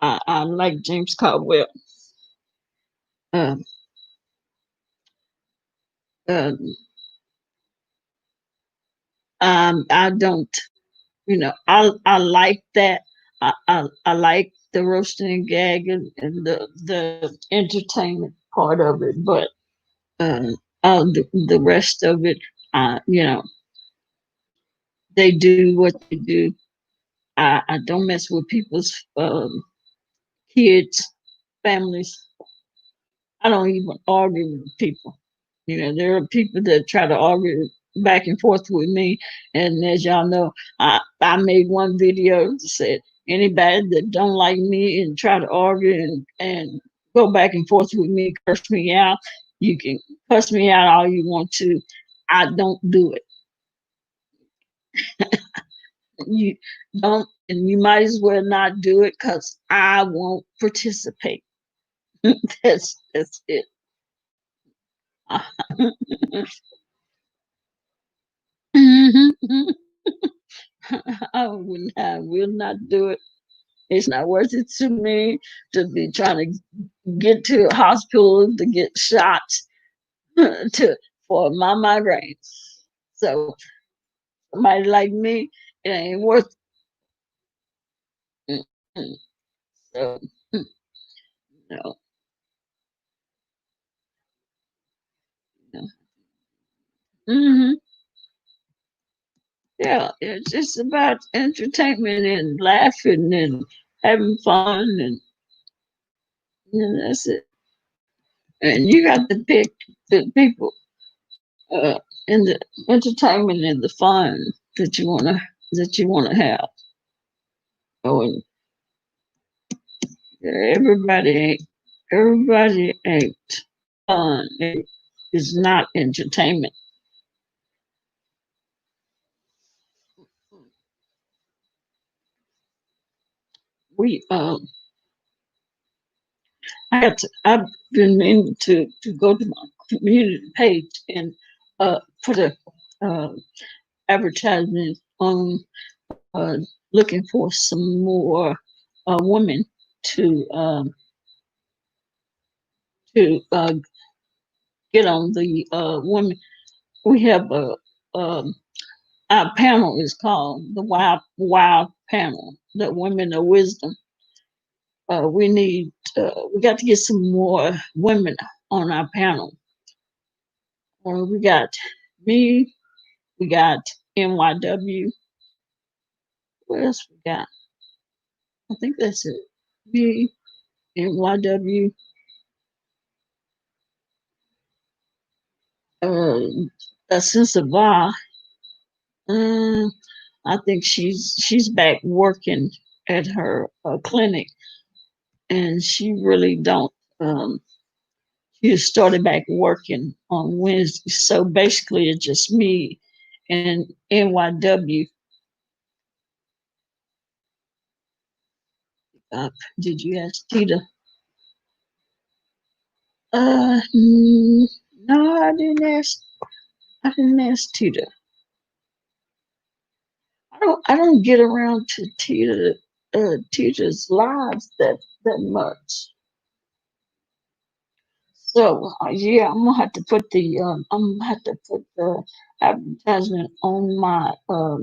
I like James Caldwell. Um, um, I don't, I like that. I like the roasting and gagging and the entertainment part of it, but the rest of it, they do what they do. I don't mess with people's kids, families. I don't even argue with people. There are people that try to argue back and forth with me. And as y'all know, I made one video that said anybody that don't like me and try to argue and go back and forth with me, curse me out. You can cuss me out all you want to. I don't do it. You don't, and you might as well not do it because I won't participate. That's it. I will not do it. It's not worth it to me to be trying to get to a hospital to get shots to for my migraines. So somebody like me, it ain't worth it. So no, no. Hmm. Yeah, it's just about entertainment and laughing and having fun, and that's it. And you got to pick the people in the entertainment and the fun that you wanna have. Oh, and everybody ain't everybody ain't fun. It is not entertainment. We I've been meaning to go to my community page and put a uh, advertisement on looking for some more women to to get on the women. We have a our panel is called the Wild Panel, the Women of Wisdom. We need we got to get some more women on our panel. We got me, we got NYW. What else we got? I think that's it. Me, NYW, a sense of awe. Um, I think she's back working at her clinic, and she really don't. She just started back working on Wednesday, so basically it's just me and NYW. Did you ask Tita? No, I didn't ask. I didn't ask Tita. I don't get around to Tita's lives that much. So yeah, I'm gonna have to put the advertisement um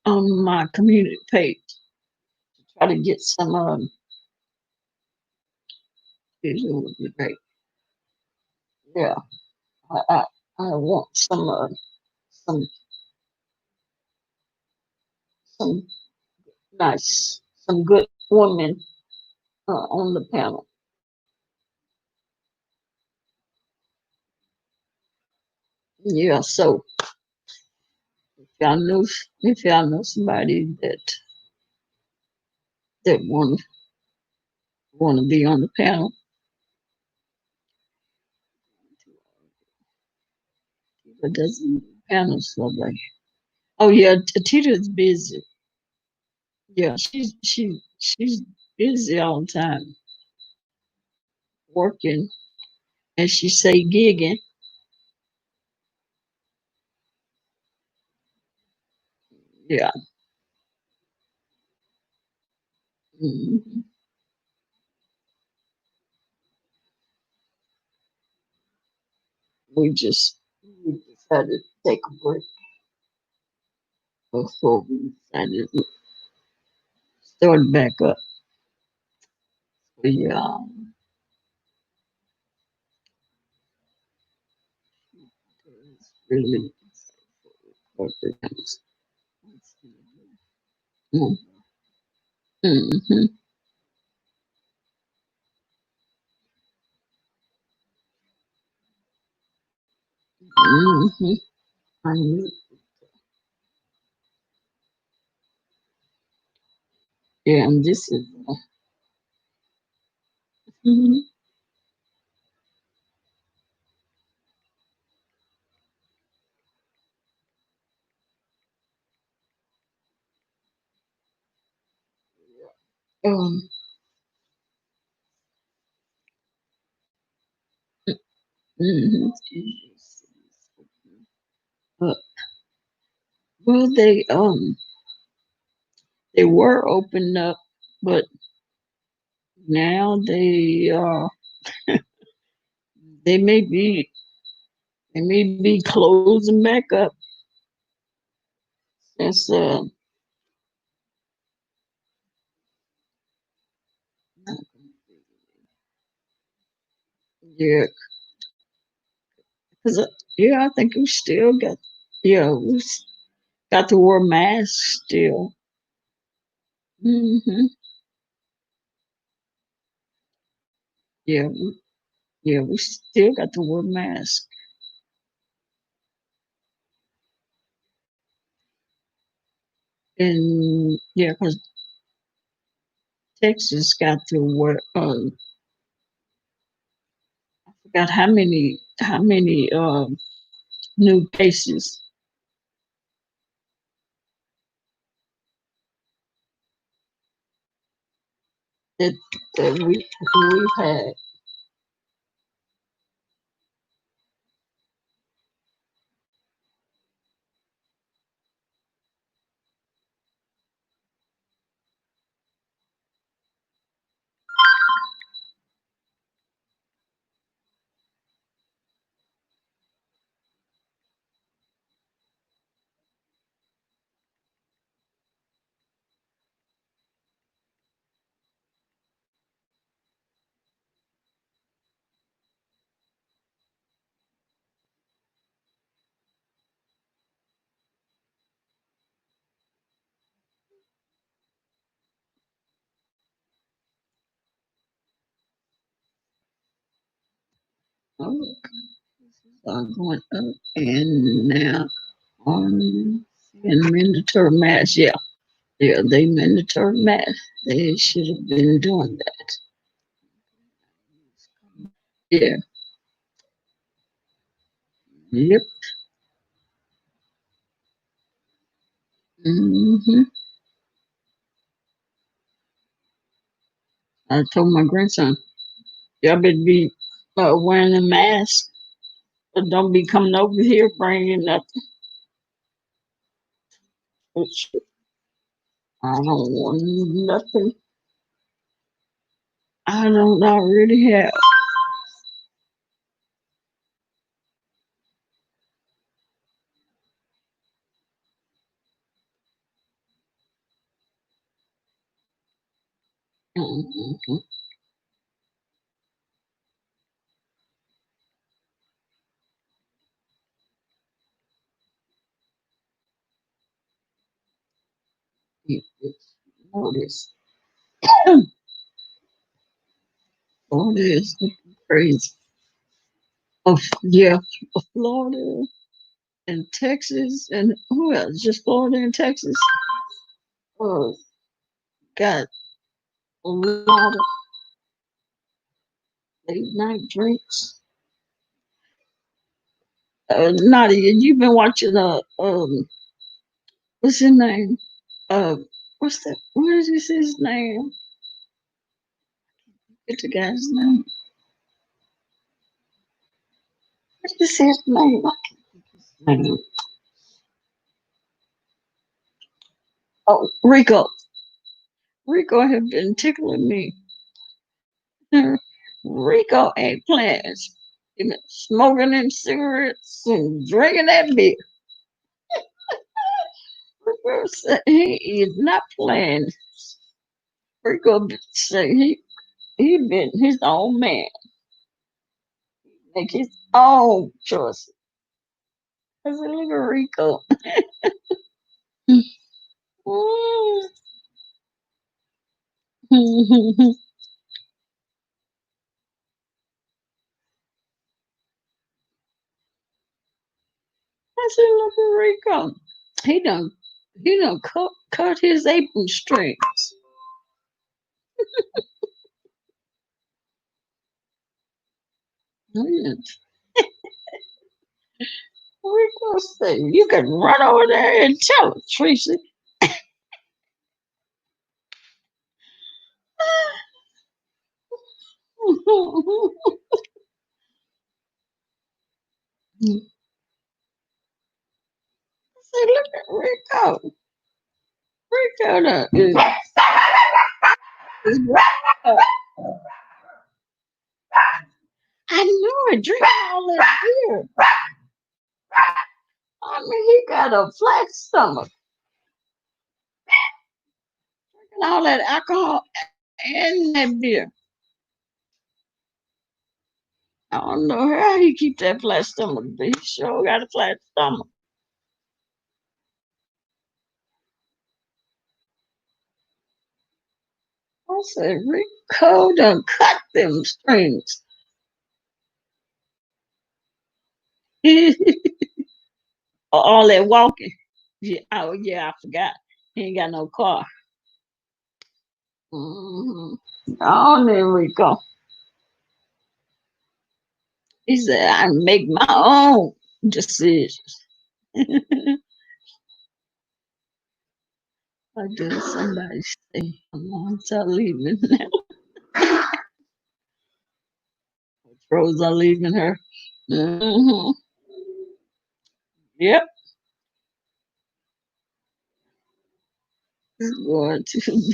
on my community page. Try to get some it would be great. Yeah, I I, I want some some nice some good women on the panel. Yeah, so y'all know if y'all know somebody that want to be on the panel, but doesn't panel so like. Oh yeah, Tita's busy. Yeah, she's busy all the time working, and she say gigging. Yeah, mhm. We decided to take a break before we decided to start back up. Yeah, it's really important. Mm-hmm. Mm-hmm. I knew. Yeah, and this is. Mhm. Um. Mhm. Uh, well, they were opened up, but now they may be closing back up. Since yeah, cause yeah, I think we still got got to wear masks still. Hmm. Yeah, yeah, we still got to wear masks, and yeah, cause Texas got to wear. I forgot how many new cases that we've had. Oh, are going up and now on and mandatory mask. Yeah, yeah, they mandatory mask. They should have been doing that. Yeah, yep. hmm I told my grandson, y'all better be wearing a mask, but don't be coming over here bringing nothing. Which I don't want nothing. I don't already have. Mhm. All this, all this crazy. Oh yeah, Florida and Texas and who else? Just Florida and Texas. Oh, got a lot of late night drinks. Nadia, you've been watching what's his name? What's that? What is his name? What's the guy's name? What is his name? Name. Oh, Rico. Rico has been tickling me. Rico ain't playing. He been smoking them cigarettes and drinking that beer. Rico said he is not playing. Rico say he been his own man. Make his own choices. I said, look at Rico. I said, look at Rico. He done cut his apron strings. Rico said, you can run over there and tell her, Tracy. I said, look at Rico. Rico is I know it. Drink all that beer. I mean, he got a flat stomach. Drinking all that alcohol and that beer. I don't know how he keep that flat stomach, but he sure got a flat stomach. I said, Rico done cut them strings. All that walking. Yeah, oh yeah, I forgot. He ain't got no car. Mm-hmm. Oh, there we go. He said, I make my own decisions. I did somebody say, I'm on to leaving now. Rose are leaving her. hmm Yep. It's going to be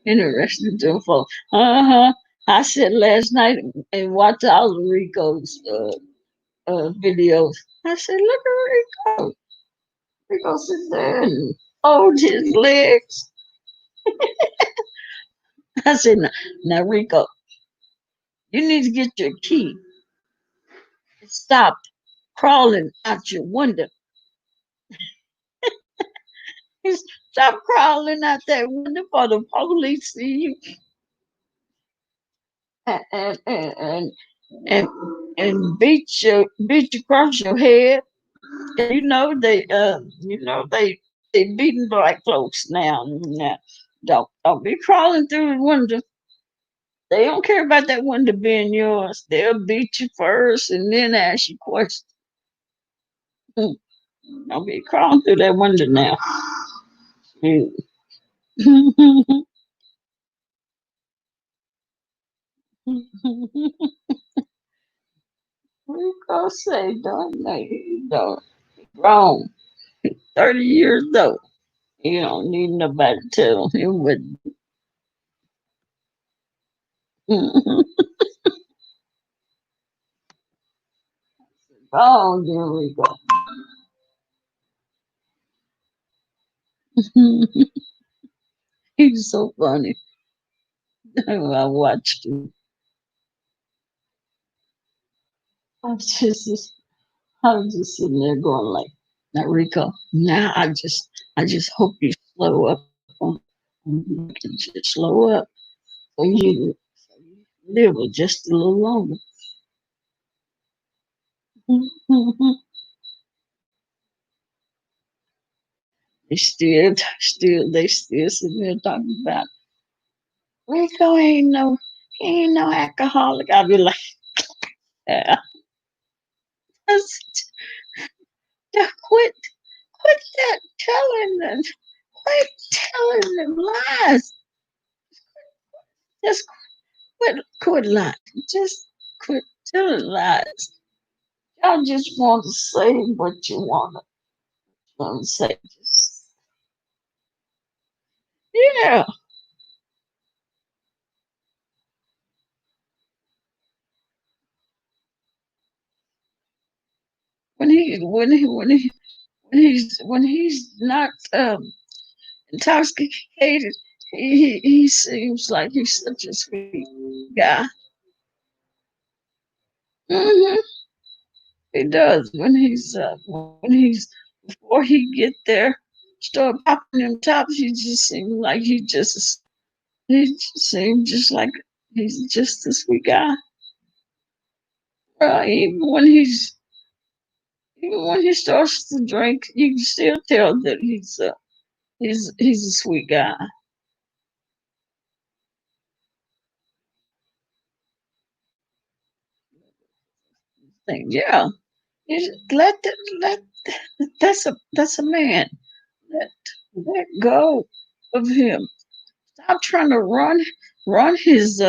interesting to follow. Uh-huh. I said last night and watched all of Rico's videos. I said, look at Rico. Rico sit there and hold his legs. I said, now Rico, you need to get your key and stop crawling out your window. Stop crawling out that window for the police see you. And, and, and, and and beat you across your head. And they beating black folks now. Now don't be crawling through the window. They don't care about that window being yours. They'll beat you first and then ask you questions. Hmm, don't be crawling through that window now. Hmm. We gonna say don't make don't wrong. 30 years though. You don't need nobody to tell him what. Oh, there we go. He's so funny. I watched him. I was just, I was just sitting there going like, now Rico, now I just hope you slow up on just slow up so you live just a little longer. They still sitting there talking about Rico he ain't no alcoholic. I'll be like, yeah, just quit, quit that telling them, quit telling them lies. Just quit lying. Just quit telling lies. Y'all just want to say what you want to say. Just, yeah. When he's not intoxicated, he seems like he's such a sweet guy. Hmm. He does when he's before he get there, start popping them tops. He just seems like he just seems just like he's just a sweet guy. Even when he starts to drink, you can still tell that he's a sweet guy. Thing, yeah. Let that's a man. Let let go of him. Stop trying to run his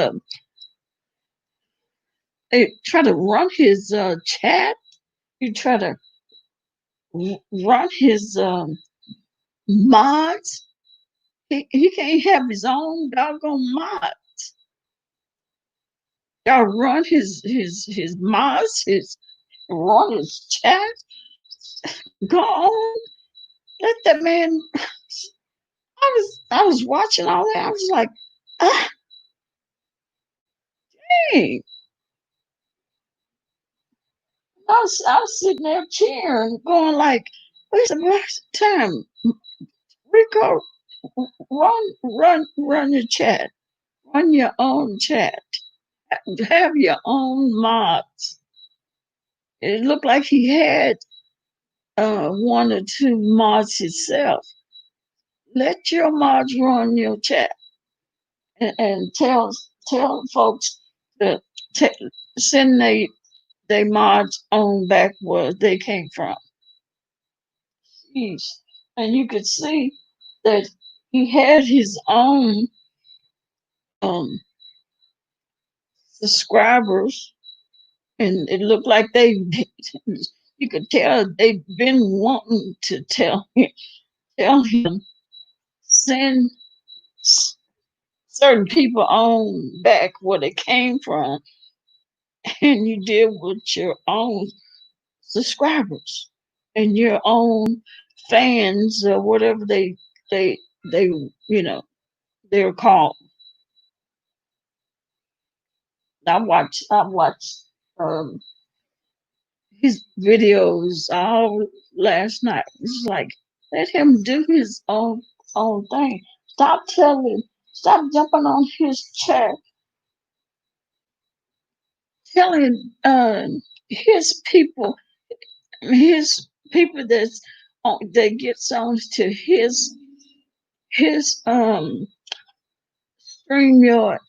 try to run his chat. You try to run his mods. He can't have his own doggone mod. Y'all run his mods, his run his chat. Go on. Let that man. I was watching all that. I was like, ah, hey. I was sitting there cheering, going like, where's the time? Rico, run your chat. Run your own chat. Have your own mods. It looked like he had one or two mods himself. Let your mods run your chat and tell folks to send they mods on back where they came from. Jeez. And you could see that he had his own um, subscribers, and it looked like they you could tell they've been wanting to tell him send certain people on back where they came from, and you deal with your own subscribers and your own fans or whatever they they they're called. I watched um, his videos all last night. It's like let him do his own thing. Stop jumping on his chair telling his people, that's on, that gets on to his StreamYard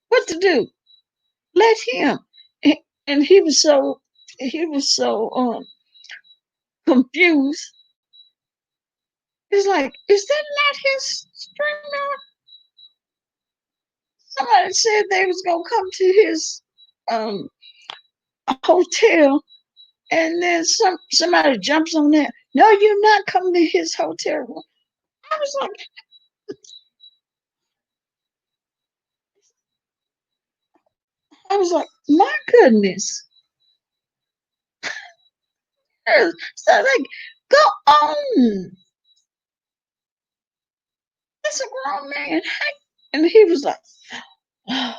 what to do. Let him. And he was so confused. It's like, is that not his StreamYard? Somebody said they was gonna come to his um hotel, and then somebody jumps on there. No, you're not coming to his hotel room. I was like, my goodness. So like, go on. It's a grown man. And he was like, I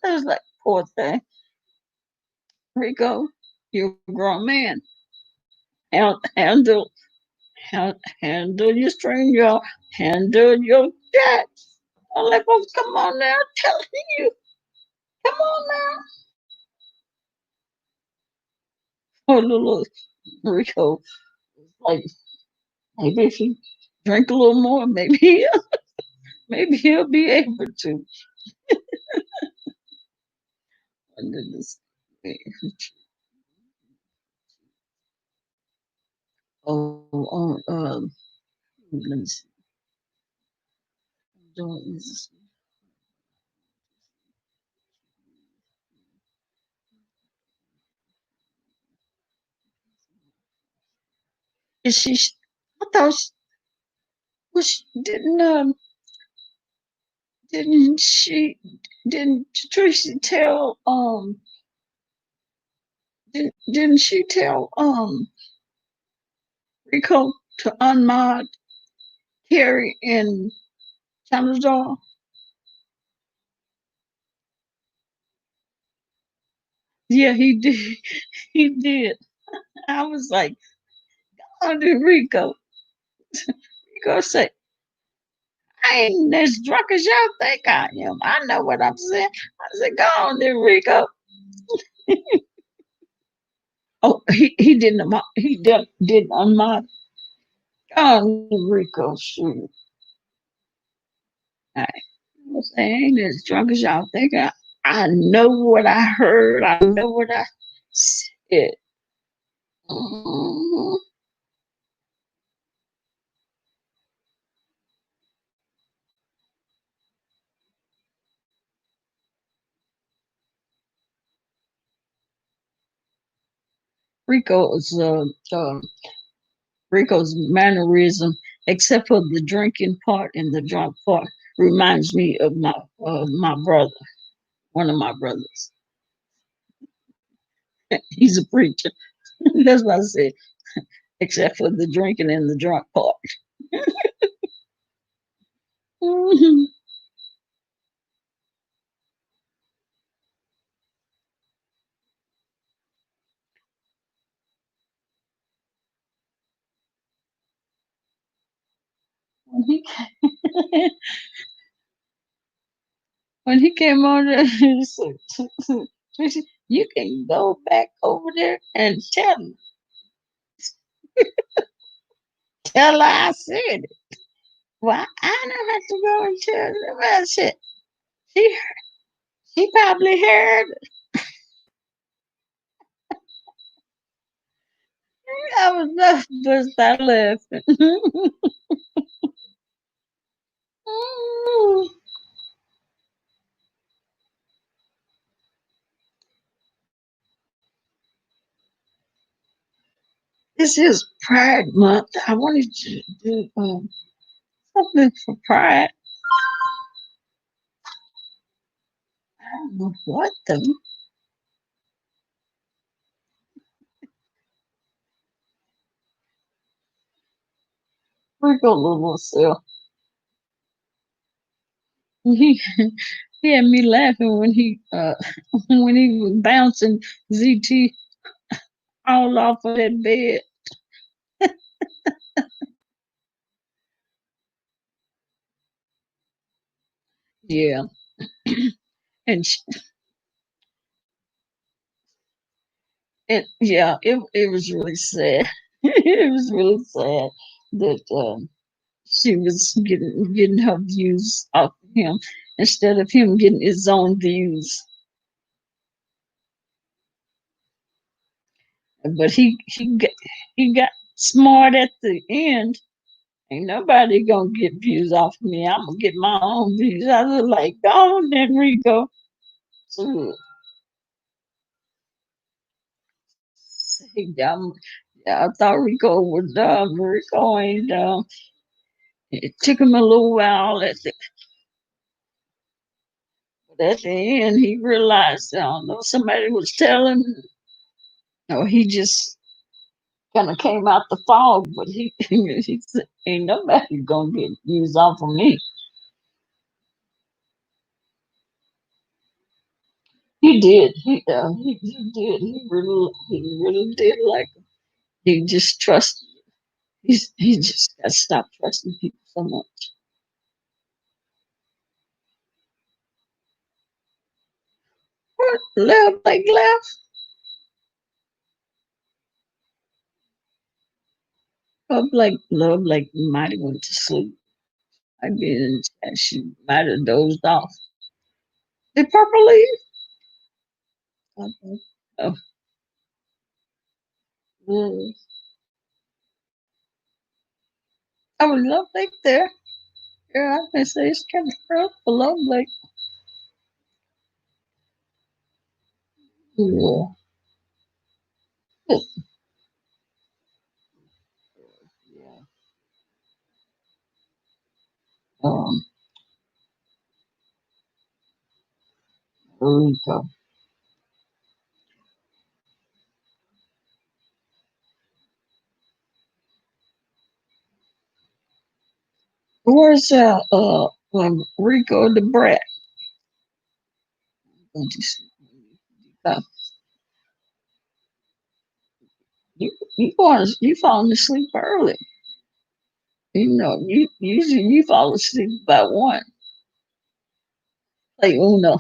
was like, poor thing. Rico, you're a grown man. Handle, handle your string, handle your chat. Don't let folks come on now, telling you. Come on now. Oh, little Rico, like, maybe if he drink a little more, maybe he'll be able to. Oh, let me see. Is she? I thought she, was didn't she didn't Tracy tell didn't she tell Rico to unmod Carrie and Chanador? Yeah, he did. He did. I was like, oh, did Rico? Rico say, I ain't as drunk as y'all think I am. I know what I'm saying. I said, go on then, Rico. Oh, he didn't. He didn't unmod. Go on, Rico. Shoot. I ain't as drunk as y'all think I know what I heard. I know what I said. Mhm. Rico's Rico's mannerism, except for the drinking part and the drunk part, reminds me of my brother, one of my brothers. He's a preacher. That's what I said, except for the drinking and the drunk part. Mhm. When he when he came on there, he said, "Tracy, you can go back over there and tell her I said it." Well, I don't have to go and tell her. I said, she she probably heard. I was not just start laughing. This is Pride Month. I wanted to do something for Pride. I don't know what though. Where go little self? He he had me laughing when he when he was bouncing ZT all off of that bed. Yeah, and yeah, it was really sad. It was really sad that she was getting her views off of him instead of him getting his own views. But he got smart at the end. Ain't nobody gonna get views off of me. I'm gonna get my own views. I was like, go on then, Rico. So, yeah, I thought Rico was Rico ain't it took him a little while but at the end he realized I don't know somebody was telling him or he just kind of came out the fog, but he said, ain't nobody gonna get views off of me. He did. He did. He really did like him. He just trusted. He just got to stop trusting people so much. What? Love like left? Love like might have went to sleep. I mean, she might have dozed off. Did Purple leave? Okay. Oh, mm. I would love like there. Yeah, I can say it's kind of rough. I love like yeah. Yeah. Um, Rico. Where's Rico the brat? Uh, you falling asleep early. You know, you usually you fall asleep about one. Like Uno.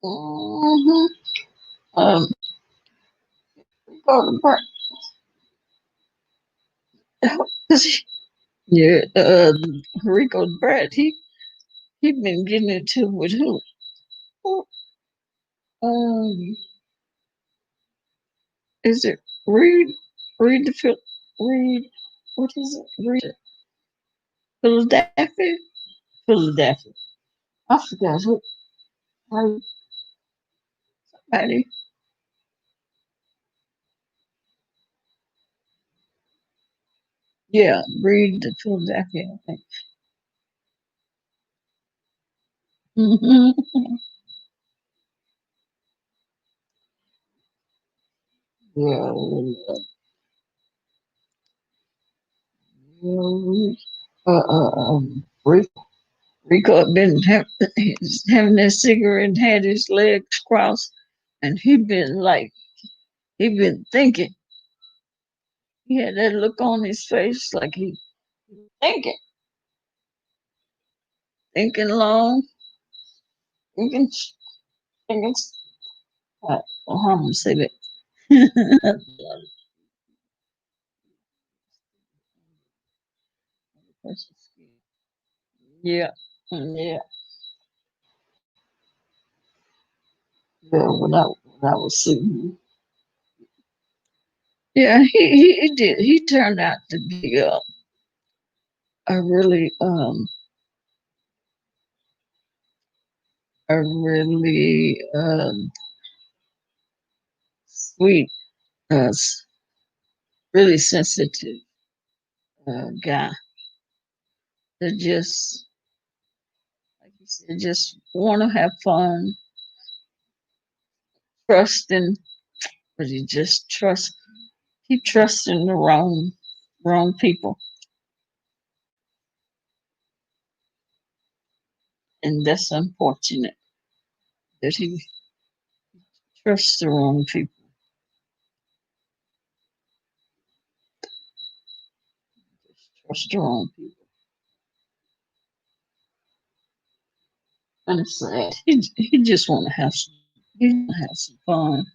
Mhm. Um, Rico the brat. Yeah, Rico the brat. He been getting into with who? Who, Um, is it Reed? Reed the Reed? What is it? Reed Philadelphia? Philadelphia. I forgot who. How somebody. Yeah, Reed the Philadelphia. I think. Yeah. Yeah. Rico had been having that cigarette and had his legs crossed, and he been thinking. He had that look on his face like he thinking, thinking long, thinking, thinking. How am I gonna say that? Yeah, yeah, yeah. When I was sitting, yeah, he did. He turned out to be a really sweet, really sensitive guy that just, like you said, just want to have fun, trusting, but he just he trusts in the wrong people, and that's unfortunate that he trusts the wrong people. strong people. And it's sad. He just want to have some. He want to have some fun.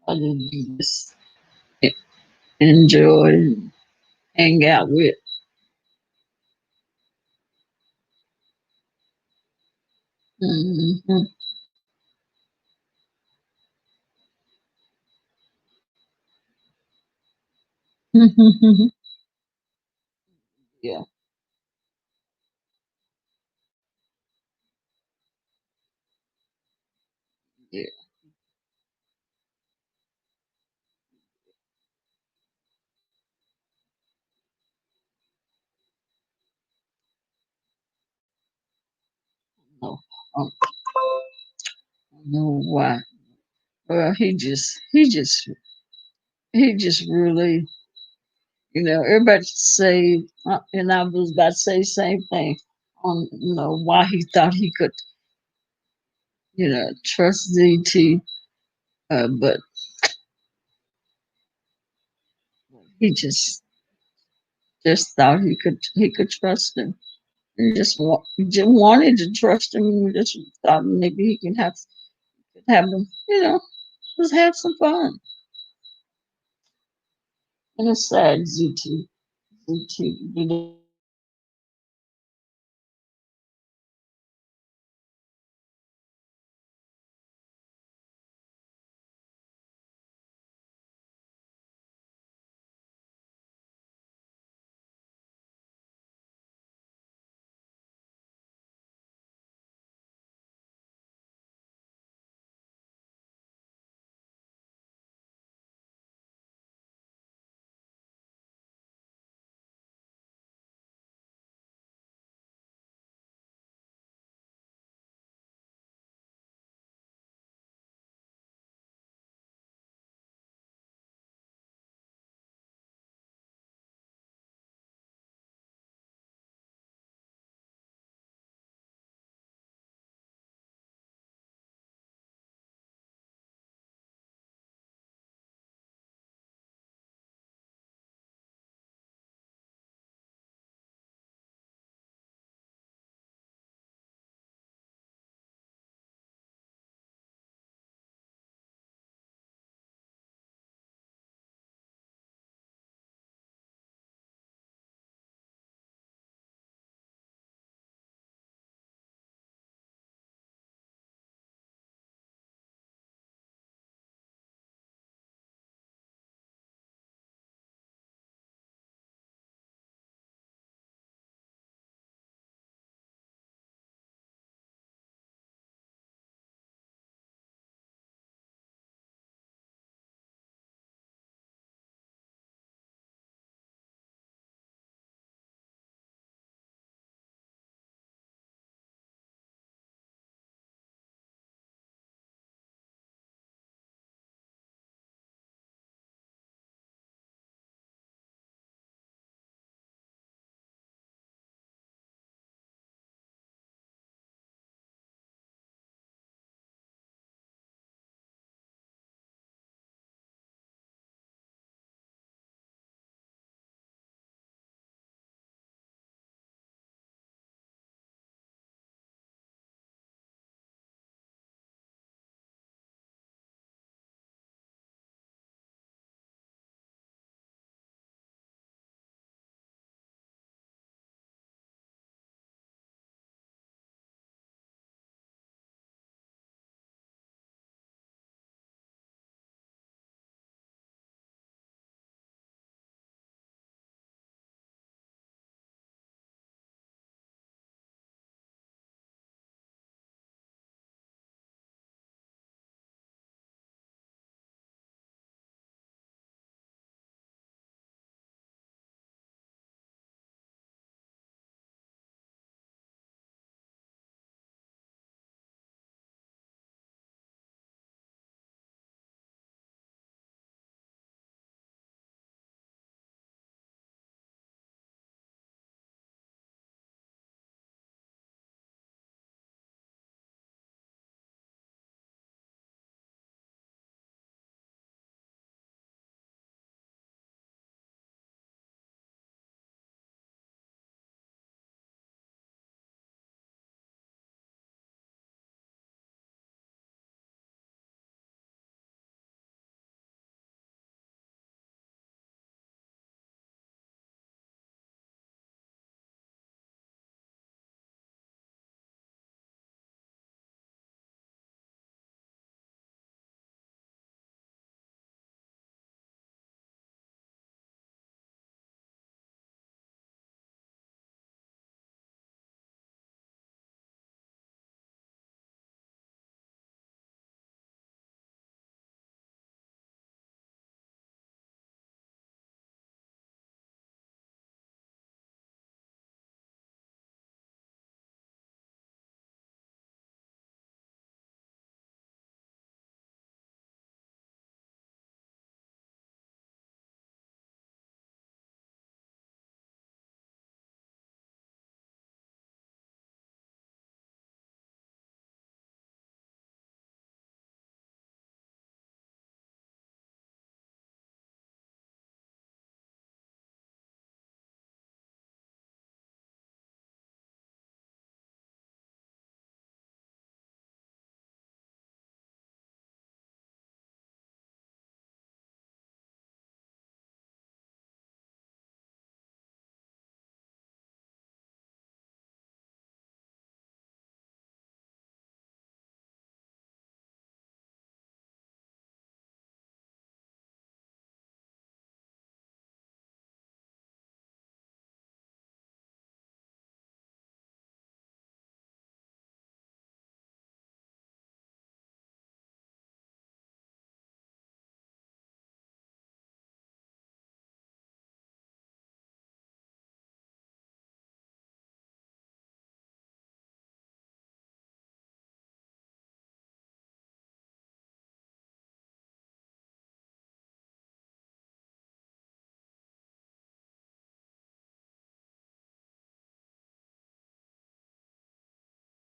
I didn't just enjoy and hang out with. Hmm. Yeah, yeah. No, I don't know why. Well, he just really, everybody say, and I was about to say the same thing on, why he thought he could, trust ZT, but he just thought he could trust him. He just wanted to trust him. And just thought maybe he can have him, just have some fun. And it's sad, ZT,